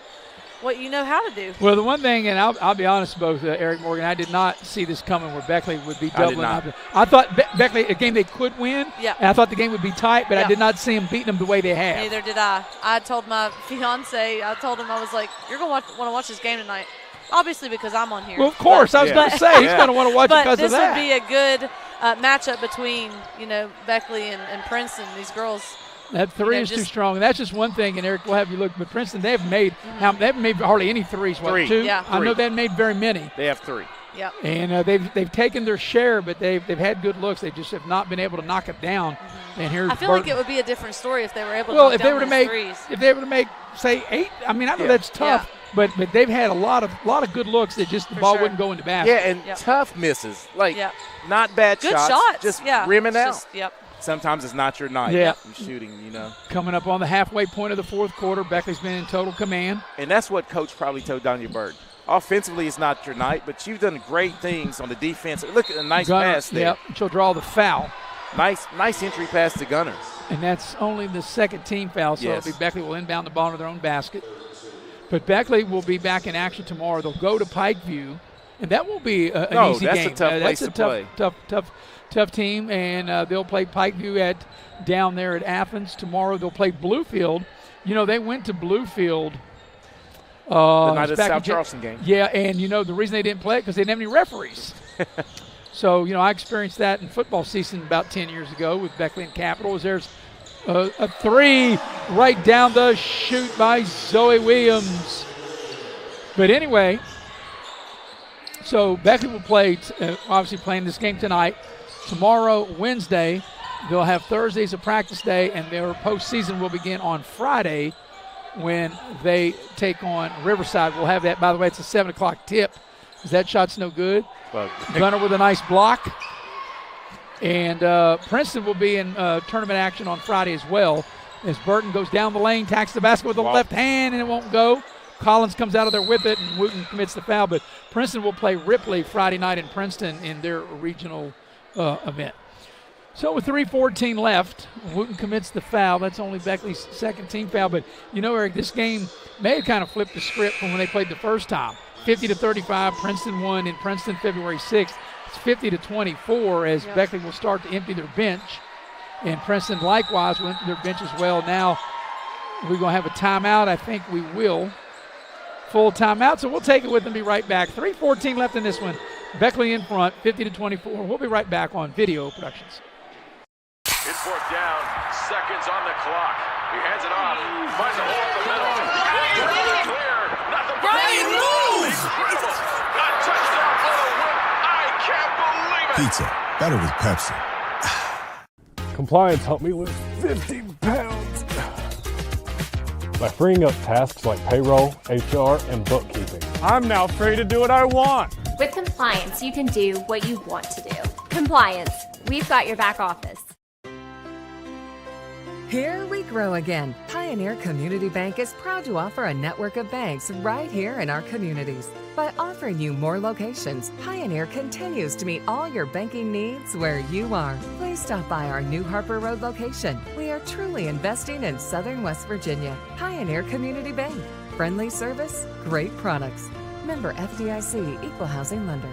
what you know how to do. Well, the one thing, and I'll be honest, both Eric Morgan, I did not see this coming where Beckley would be doubling. I thought Beckley, a game they could win. Yeah. And I thought the game would be tight, but I did not see them beating them the way they have. Neither did I. I told my fiance, I was like, you're going to want to watch this game tonight. Obviously because I'm on here. Well, of course. I was going to say, he's going to want to watch it because of that. But this would be a good matchup between, Beckley and Princeton, these girls. That three is too strong. And that's just one thing, and Eric, we'll have you look. But Princeton, they haven't made hardly any threes. Three. 2? Yeah. I know they haven't made very many. They have 3. Yep. And they've taken their share, but they've had good looks. They just have not been able to knock it down. And here's I feel Burton. like it would be a different story if they were able to knock down those threes. If they were to make, say, 8, I mean, I know that's tough. But they've had a lot of good looks that just the ball wouldn't go in the basket. Yeah, and tough misses. Not bad good shots. Just rimming out. Yep. Sometimes it's not your night. Yeah. Shooting, Coming up on the halfway point of the fourth quarter, Beckley's been in total command. And that's what Coach probably told Danya Bird. offensively it's not your night, but you've done great things on the defense. Look at a nice pass there. Yep, she'll draw the foul. Nice entry pass to Gunner. And that's only the second team foul, so Yes. it'll be Beckley will inbound the ball to their own basket. But Beckley will be back in action tomorrow. They'll go to Pikeview, and that won't be an easy game. That's a tough place to play. Tough team, and they'll play Pikeview down there at Athens. Tomorrow they'll play Bluefield. You know, they went to Bluefield. The night of the South Charleston game. Yeah, and, you know, the reason they didn't play it because they didn't have any referees. So, you know, I experienced that in football season about 10 years ago with Beckley and Capitals. There's a three right down the chute by Zoe Williams. But anyway, so Beckley will play, obviously playing this game tonight. Tomorrow, Wednesday, they'll have Thursday as a practice day, and their postseason will begin on Friday when they take on Riverside. We'll have that. By the way, it's a 7 o'clock tip because that shot's no good. Gunner with a nice block. And Princeton will be in tournament action on Friday as well as Burton goes down the lane, tacks the basket with the left hand, and it won't go. Collins comes out of there with it, and Wooten commits the foul. But Princeton will play Ripley Friday night in Princeton in their regional event. So with 3:14 left, Wooten commits the foul. That's only Beckley's second team foul. But, you know, Eric, this game may have kind of flipped the script from when they played the first time. 50-35, Princeton won in Princeton February 6th. It's 50-24 as Beckley will start to empty their bench. And Princeton likewise went to their bench as well. Now we're going to have a timeout. I think we will. Full timeout, so we'll take it with and be right back. 3:14 left in this one. Beckley in front, 50-24. We'll be right back on Video Productions. It's fourth down, seconds on the clock. He hands it off, finds a hole in the middle. Clear, nothing but incredible. A touchdown for the win. I can't believe it. Pizza, better with Pepsi. Compliance helped me lose 50 pounds by freeing up tasks like payroll, HR, and bookkeeping. I'm now free to do what I want. With compliance, you can do what you want to do. Compliance, we've got your back office. Here we grow again. Pioneer Community Bank is proud to offer a network of banks right here in our communities. By offering you more locations, Pioneer continues to meet all your banking needs where you are. Please stop by our New Harper Road location. We are truly investing in Southern West Virginia. Pioneer Community Bank. Friendly service, great products. Member FDIC, Equal Housing Lender.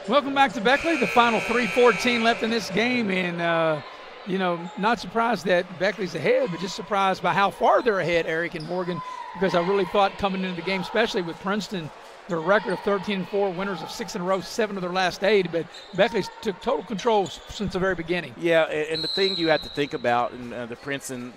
Welcome back to Beckley. The final 3:14 left in this game, and you know, not surprised that Beckley's ahead, but just surprised by how far they're ahead, Eric and Morgan, because I really thought coming into the game, especially with Princeton, their record of 13-4, winners of 6 in a row, 7 of their last 8, but Beckley's took total control since the very beginning. Yeah, and the thing you have to think about, and the Princeton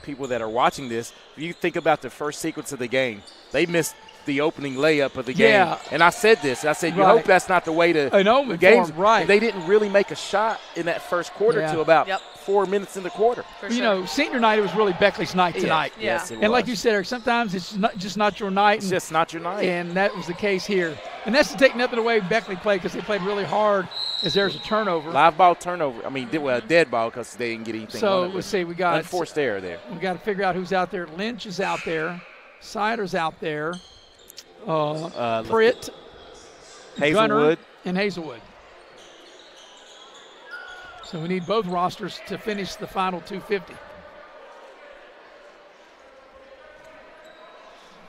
people that are watching this, you think about the first sequence of the game. They missed the opening layup of the game. Yeah. And I said this. I said, you hope that's not the way to the games. Right. They didn't really make a shot in that first quarter till about 4 minutes in the quarter. You know, senior night, it was really Beckley's night tonight. Yes, it was. And like you said, Eric, sometimes it's just not your night. It's just not your night. And that was the case here. And that's to take nothing away Beckley played because they played really hard as there's a turnover. Live ball turnover. I mean, dead ball because they didn't get anything. So let's see. We got unforced error there. We got to figure out who's out there. Lynch is out there. Sider's out there. Pritt, Hazelwood, Gunner, and Hazelwood. So we need both rosters to finish the final 250.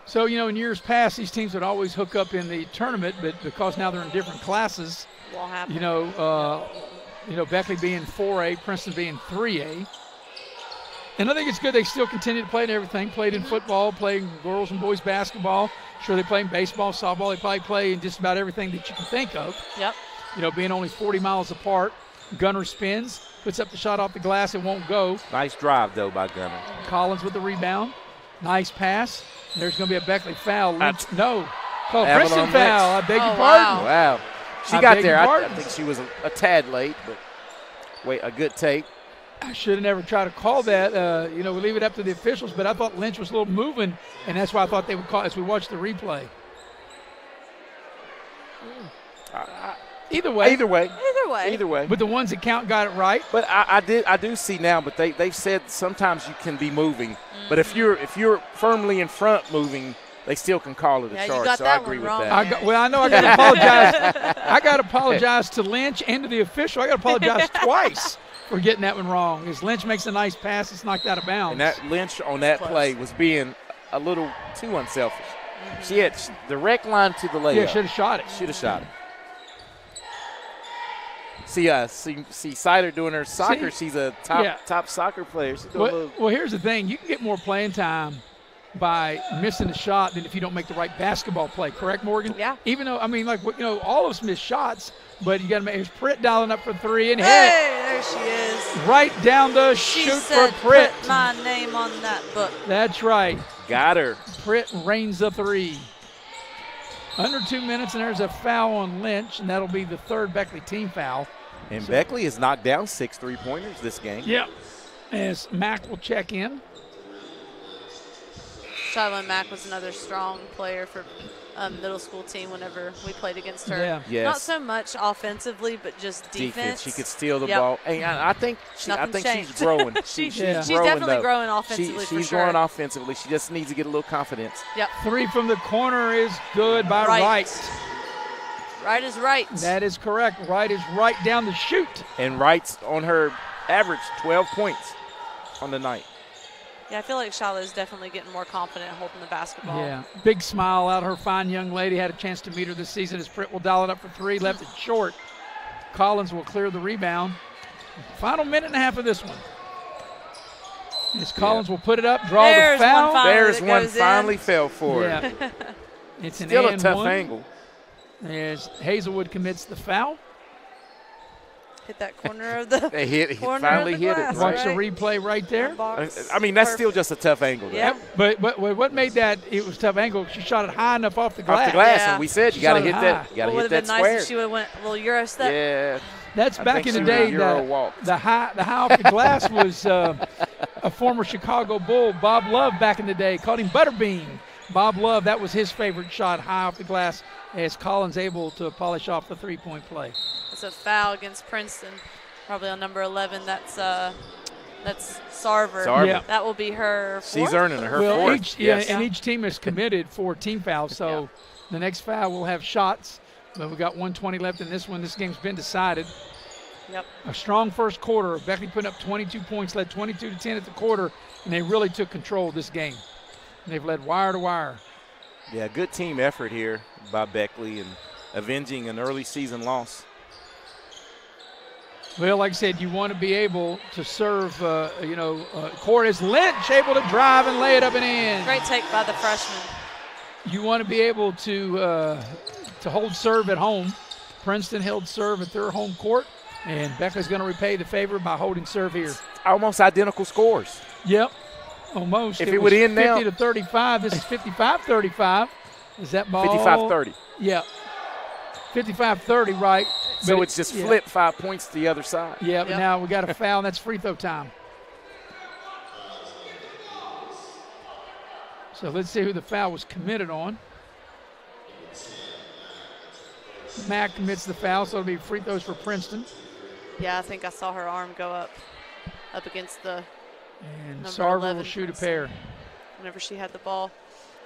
So, you know, in years past, these teams would always hook up in the tournament, but because now they're in different classes, you know, Beckley being 4A, Princeton being 3A. And I think it's good they still continue to play in everything. Played in football, playing girls and boys basketball. Sure, they play in baseball, softball. They probably play in just about everything that you can think of. Yep. You know, being only 40 miles apart. Gunner spins, puts up the shot off the glass. It won't go. Nice drive, though, by Gunner. Collins with the rebound. Nice pass. There's going to be a Beckley foul. No. Called Princeton foul. I beg your pardon. Wow. She got there. I think she was a tad late, but wait, a good take. I should have never tried to call that. You know, we leave it up to the officials, but I thought Lynch was a little moving, and that's why I thought they would call as we watched the replay. Either way. Either way. Either way. Either way. But the ones that count got it right. But I do see now, but they've said sometimes you can be moving. But if you're firmly in front moving, they still can call it a charge. So I agree with that. I know I got to apologize. I got to apologize to Lynch and to the official. I got to apologize twice for getting that one wrong. As Lynch makes a nice pass, it's knocked out of bounds. And that Lynch on that play was being a little too unselfish. She had direct line to the layup. Yeah, should have shot it. Should have shot it. See Sider doing her soccer. She's a top soccer player. Well, here's the thing. You can get more playing time by missing a shot than if you don't make the right basketball play. Correct, Morgan? Yeah. Even though, all of us miss shots, but you got to make – here's Pritt dialing up for three and hit. There she is. Right down the She shoot said, for Pritt. put my name on that book. That's right. Got her. Pritt rains the three. Under 2 minutes, and there's a foul on Lynch, and that'll be the third Beckley team foul. And Beckley has knocked down 6 3-pointers this game. Yep. As Mack will check in. Shiloh Mack was another strong player for middle school team whenever we played against her. Yeah. Yes. Not so much offensively, but just defense. She could steal the ball. And I think she's growing. She's growing, definitely though. growing offensively for She's sure. growing offensively. She just needs to get a little confidence. Yep. Three from the corner is good by Wright. Wright is right. That is correct. Wright is right down the chute. And Wright's on her average 12 points on the night. Yeah, I feel like Shiloh's definitely getting more confident holding the basketball. Yeah, big smile out of her fine young lady. Had a chance to meet her this season as Pritt will dial it up for three. Left it short. Collins will clear the rebound. Final minute and a half of this one. As Collins will put it up, draw There's the foul. There's one finally fell for her. Yeah. It's still an a tough one. angle. As Hazelwood commits the foul. Hit that corner of the He finally hit it. Watch the replay right there. I mean, that's still just a tough angle. Yeah. But what made that it was a tough angle? She shot it high enough off the glass. Off the glass, Yeah. and we said you got to hit that. You got to hit that square. Would have been nice if she would have went a little Euro step. Yeah. That's I back think in the she day. went Euro walk. The high off the glass was a former Chicago Bull, Bob Love, back in the day. Called him Butterbean. Bob Love, that was his favorite shot, high off the glass, as Collins able to polish off the three-point play. It's a foul against Princeton, probably on number 11. That's Sarver. Yeah. That will be her fourth. She's earning her fourth. And each team is committed for team fouls, so the next foul will have shots. But we've got 1:20 left in this one. This game's been decided. Yep. A strong first quarter. Beckley putting up 22 points, led 22-10 at the quarter, and they really took control of this game. And they've led wire to wire. Yeah, good team effort here by Beckley and avenging an early season loss. Well, like I said, you want to be able to serve, Cortez Lynch able to drive and lay it up and in. Great take by the freshman. You want to be able to hold serve at home. Princeton held serve at their home court, and Beckley's going to repay the favor by holding serve here. Almost identical scores. Yep, almost. If it would end now. 50-35. This is 55-35. Is that ball? 55-30. Yeah. 55-30, right. So But it's just flip 5 points to the other side. Yeah, but now we got a foul, and that's free throw time. So let's see who the foul was committed on. Mack commits the foul, so it'll be free throws for Princeton. Yeah, I think I saw her arm go up against the And number Sarver 11 will shoot a Princeton. pair. Whenever she had the ball.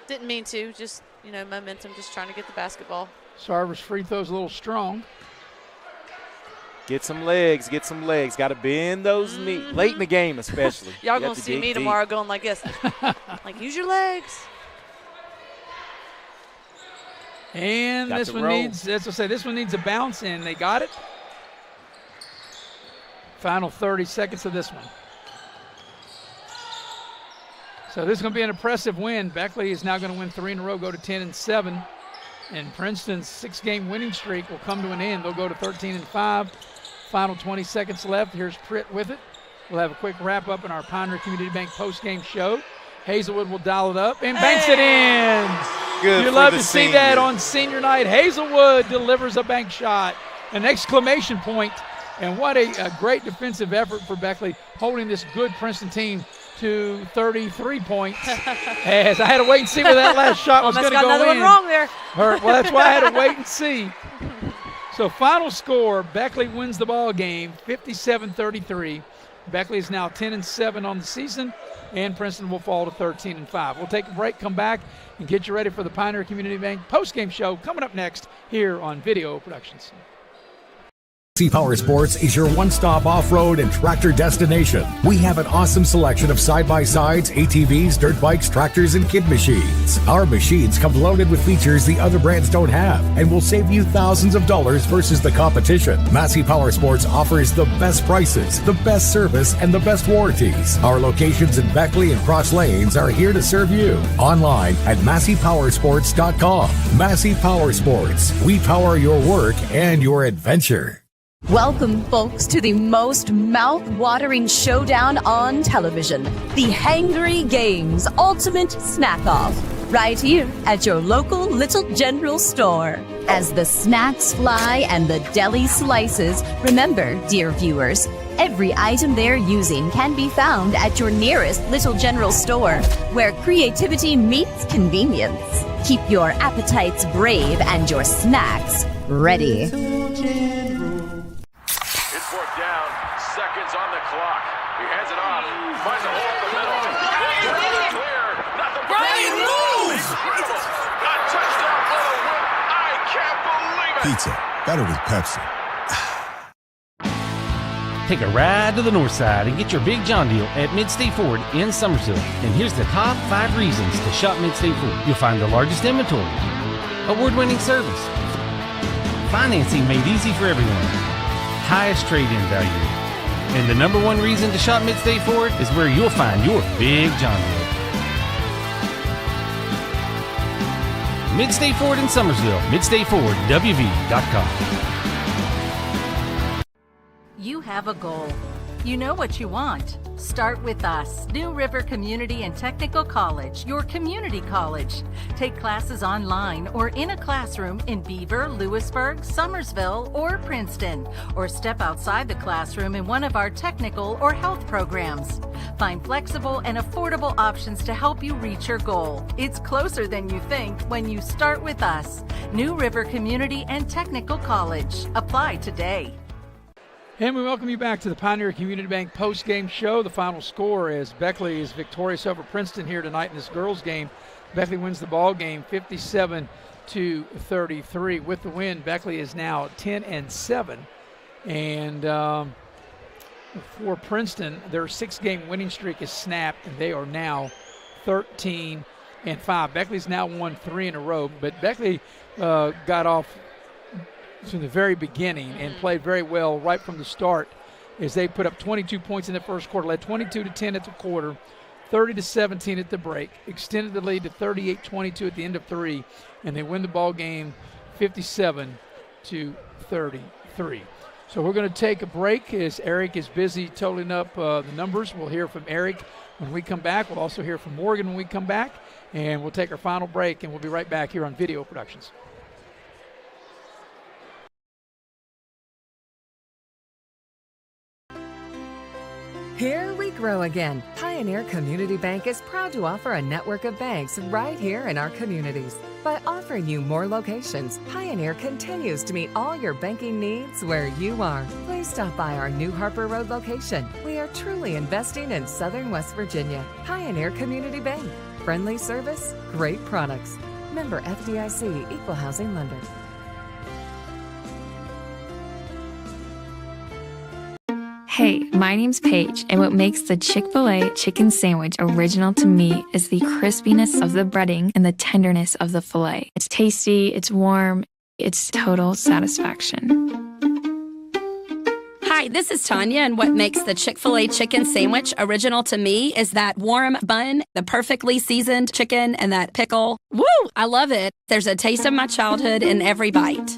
Didn't mean to, just, momentum, just trying to get the basketball. Sarver's free throw's a little strong. Get some legs. Got to bend those knees. Late in the game, especially. Y'all You going have to to see dig me deep. tomorrow going like this. Like, use your legs. And Got this to one roll. this one needs a bounce, and they got it. Final 30 seconds of this one. So this is going to be an impressive win. Beckley is now going to win 3 in a row, go to 10-7. And Princeton's 6-game winning streak will come to an end. They'll go to 13-5. Final 20 seconds left. Here's Pritt with it. We'll have a quick wrap-up in our Pioneer Community Bank post-game show. Hazelwood will dial it up and banks it in. Good You for love the to see that senior. on senior night. Hazelwood delivers a bank shot, an exclamation point, and what a great defensive effort for Beckley, holding this good Princeton team to 33 points. As I had to wait and see where that last shot was going to go in. Almost got another one wrong there. Well, that's why I had to wait and see. So final score, Beckley wins the ball game 57-33. Beckley is now 10-7 on the season, and Princeton will fall to 13-5. We'll take a break, come back, and get you ready for the Pioneer Community Bank postgame show coming up next here on Video Productions. Massey Power Sports is your one-stop off-road and tractor destination. We have an awesome selection of side-by-sides, ATVs, dirt bikes, tractors, and kid machines. Our machines come loaded with features the other brands don't have and will save you thousands of dollars versus the competition. Massey Power Sports offers the best prices, the best service, and the best warranties. Our locations in Beckley and Cross Lanes are here to serve you. Online at MasseyPowersports.com. Massey Power Sports. We power your work and your adventure. Welcome, folks, to the most mouth-watering showdown on television, the Hangry Games Ultimate Snack-Off, right here at your local Little General store. As the snacks fly and the deli slices, remember, dear viewers, every item they're using can be found at your nearest Little General store, where creativity meets convenience. Keep your appetites brave and your snacks ready. Seconds on the clock. He hands it off. Finds a hole in the middle. Clear. Nothing but moves. Incredible. A touchdown for the win. I can't believe it. Pizza. Better with Pepsi. Take a ride to the north side and get your Big John deal at Mid-State Ford in Summersville. And here's the top 5 reasons to shop Mid-State Ford. You'll find the largest inventory, award-winning service, financing made easy for everyone, highest trade-in value. And the number 1 reason to shop Mid-State Ford is where you'll find your Big John deal. Mid-State Ford in Summersville. MidStateFordWV.com. You have a goal. You know what you want. Start with us, New River Community and Technical College, your community college. Take classes online or in a classroom in Beaver, Lewisburg, Summersville, or Princeton, or step outside the classroom in one of our technical or health programs. Find flexible and affordable options to help you reach your goal. It's closer than you think when you start with us, New River Community and Technical College. Apply today. And we welcome you back to the Pioneer Community Bank post-game show. The final score is Beckley is victorious over Princeton here tonight in this girls' game. Beckley wins the ball game 57-33. With the win, Beckley is now 10-7. And for Princeton, their 6-game winning streak is snapped, and they are now 13-5. Beckley's now won 3 in a row, but Beckley got off from the very beginning and played very well right from the start as they put up 22 points in the first quarter, led 22-10 at the quarter, 30-17 at the break, extended the lead to 38-22 at the end of 3, and they win the ball game 57-33. So we're going to take a break as Eric is busy totaling up the numbers. We'll hear from Eric when we come back. We'll also hear from Morgan when we come back, and we'll take our final break, and we'll be right back here on Video Productions. Here we grow again. Pioneer Community Bank is proud to offer a network of banks right here in our communities. By offering you more locations, Pioneer continues to meet all your banking needs where you are. Please stop by our New Harper Road location. We are truly investing in Southern West Virginia. Pioneer Community Bank. Friendly service, great products. Member FDIC, Equal Housing Lender. Hey, my name's Paige, and what makes the Chick-fil-A chicken sandwich original to me is the crispiness of the breading and the tenderness of the filet. It's tasty, it's warm, it's total satisfaction. Hi, this is Tanya, and what makes the Chick-fil-A chicken sandwich original to me is that warm bun, the perfectly seasoned chicken, and that pickle. Woo! I love it. There's a taste of my childhood in every bite.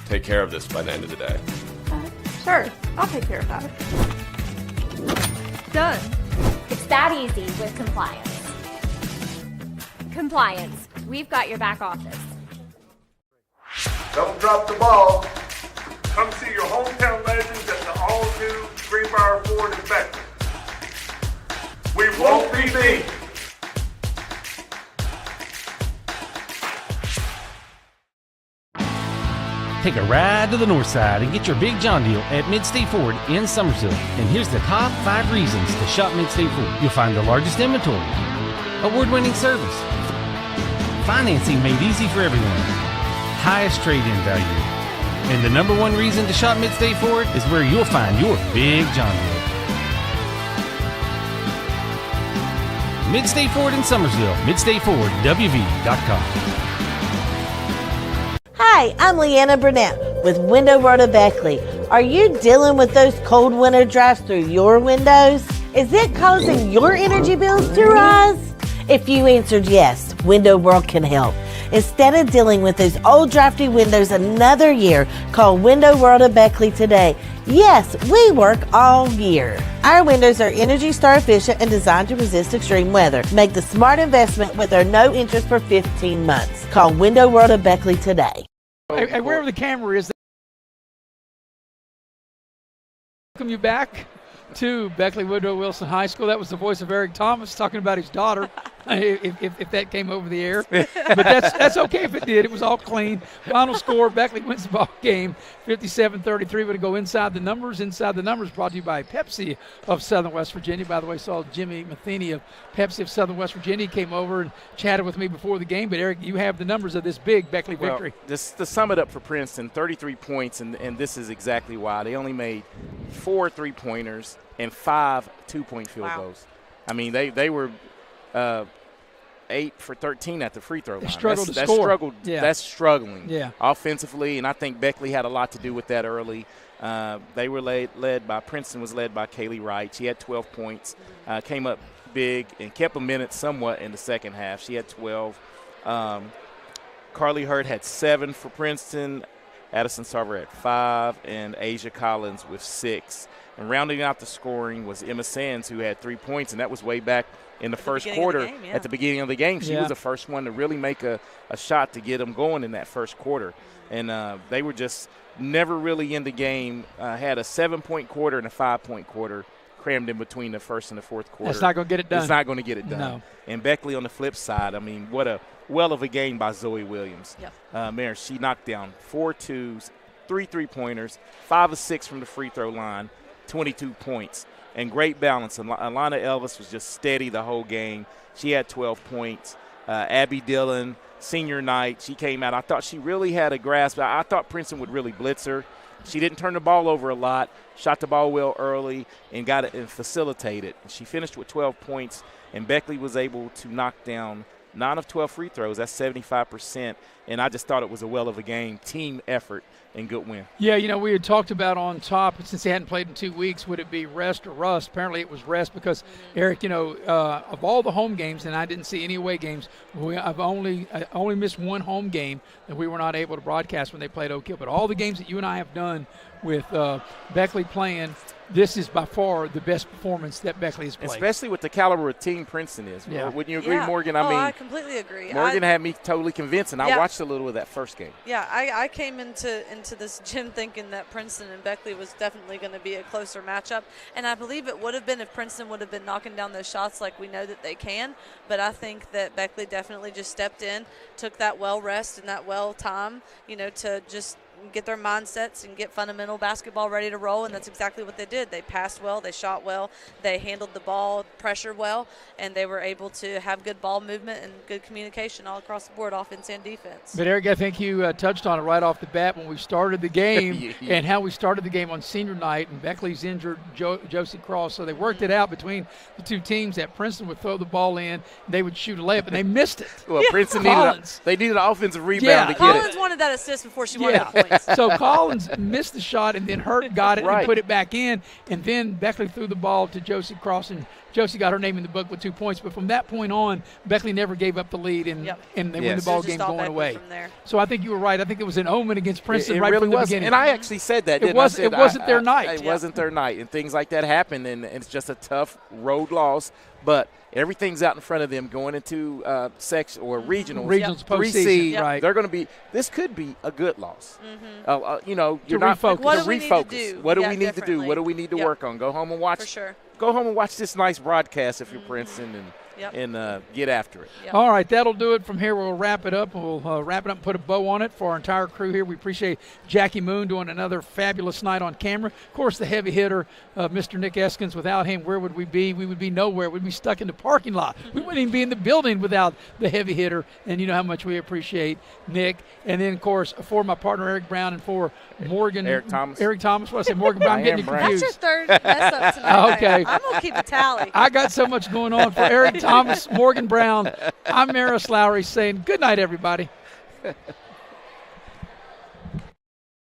Take care of this by the end of the day. Sure, I'll take care of that. Done. It's that easy with compliance. Compliance. We've got your back office. Don't drop the ball. Come see your hometown legends at the all-new Greenbrier Ford in Beckley. We won't be beat. Take a ride to the north side and get your big John deal at Mid-State Ford in Summersville. And here's the top 5 reasons to shop Mid-State Ford. You'll find the largest inventory, award-winning service, financing made easy for everyone, highest trade-in value. And the number 1 reason to shop Mid-State Ford is where you'll find your big John deal. Mid-State Ford in Summersville, MidStateFordWV.com. Hi, I'm Leanna Burnett with Window World of Beckley. Are you dealing with those cold winter drafts through your windows? Is it causing your energy bills to rise? If you answered yes, Window World can help. Instead of dealing with those old drafty windows another year, call Window World of Beckley today. Yes, we work all year. Our windows are Energy Star efficient and designed to resist extreme weather. Make the smart investment with our no interest for 15 months. Call Window World of Beckley today. Hey, wherever the camera is, welcome you back to Beckley Woodrow Wilson High School. That was the voice of Eric Thomas talking about his daughter, if that came over the air. But that's okay if it did. It was all clean. Final score, Beckley wins the ball game 57-33. We're going to go inside the numbers. Inside the numbers brought to you by Pepsi of Southern West Virginia. By the way, saw Jimmy Matheny of Pepsi of Southern West Virginia. He came over and chatted with me before the game. But, Eric, you have the numbers of this big Beckley victory. Just to sum it up for Princeton, 33 points, and this is exactly why. They only made 4 3-pointers and 5 2-point field goals. I mean, they were 8 for 13 at the free throw line. They struggled to score. That's struggling Yeah. offensively, and I think Beckley had a lot to do with that early. They were led by Princeton was led by Kaylee Wright. She had 12 points, came up big and kept a minute somewhat in the second half. She had 12. Carly Hurd had 7 for Princeton. Addison Sarver had 5, and Asia Collins with 6. And rounding out the scoring was Emma Sands, who had 3 points, and that was way back in the first quarter at the beginning of the game. She was the first one to really make a shot to get them going in that first quarter. And they were just never really in the game, had a 7-point quarter and a 5-point quarter crammed in between the first and the fourth quarter. That's not going to get it done. It's not going to get it done. No. And Beckley on the flip side, I mean, what a well of a game by Zoe Williams. Yep. She knocked down 4 2s, 3 3-pointers, 5 of 6 from the free throw line, 22 points, and great balance. And Alana Elvis was just steady the whole game. She had 12 points. Abby Dillon, senior night, she came out. I thought she really had a grasp. I thought Princeton would really blitz her. She didn't turn the ball over a lot, shot the ball well early, and got it and facilitated. She finished with 12 points, and Beckley was able to knock down 9 of 12 free throws. That's 75%, and I just thought it was a well of a game, team effort, and good win. Yeah, you know, we had talked about on top, since they hadn't played in 2 weeks, would it be rest or rust? Apparently it was rest because, Eric, you know, of all the home games, and I didn't see any away games, I only missed one home game that we were not able to broadcast when they played Oak Hill. But all the games that you and I have done with Beckley playing, this is by far the best performance that Beckley has played. Especially with the caliber of team Princeton is. Yeah. Wouldn't you agree, Morgan? I mean, I completely agree. Morgan had me totally convinced, and I watched a little of that first game. Yeah, I came into this gym thinking that Princeton and Beckley was definitely going to be a closer matchup, and I believe it would have been if Princeton would have been knocking down those shots like we know that they can, but I think that Beckley definitely just stepped in, took that well rest and that well time, you know, to just get their mindsets and get fundamental basketball ready to roll, and that's exactly what they did. They passed well, they shot well, they handled the ball, pressure well, and they were able to have good ball movement and good communication all across the board, offense and defense. But, Eric, I think you touched on it right off the bat when we started the game and how we started the game on senior night, and Beckley's injured Josie Cross, so they worked it out between the two teams that Princeton would throw the ball in, they would shoot a layup, and they missed it. Well, Princeton needed an offensive rebound to get it. Collins wanted that assist before she wanted the points. So Collins missed the shot, and then Hurt got it and put it back in, and then Beckley threw the ball to Josie Cross, and Josie got her name in the book with 2 points. But from that point on, Beckley never gave up the lead, and they win the ball game going away. So I think you were right. I think it was an omen against Princeton it right really from the was. beginning. And I actually said that, it wasn't their night. It wasn't their night, and things like that happen, and it's just a tough road loss. But everything's out in front of them going into section or regionals. Regionals, postseason, right? They're going to be. This could be a good loss. Mm-hmm. You know, you're not refocus. What do we need to do? What do we need to do? What do we need to work on? Go home and watch. For sure. Go home and watch this nice broadcast if you're Princeton, and and get after it. Yep. All right, that'll do it. From here, we'll wrap it up. We'll wrap it up and put a bow on it for our entire crew here. We appreciate Jackie Moon doing another fabulous night on camera. Of course, the heavy hitter, Mr. Nick Eskins. Without him, where would we be? We would be nowhere. We'd be stuck in the parking lot. We wouldn't even be in the building without the heavy hitter. And you know how much we appreciate Nick. And then, of course, for my partner, Eric Brown, and for Morgan. Eric Thomas. What I said, Morgan Brown. I'm getting you confused. That's your third mess up tonight. Okay. I'm going to keep a tally. I got so much going on. For Eric Thomas, Morgan Brown, I'm Maris Lowry saying good night, everybody.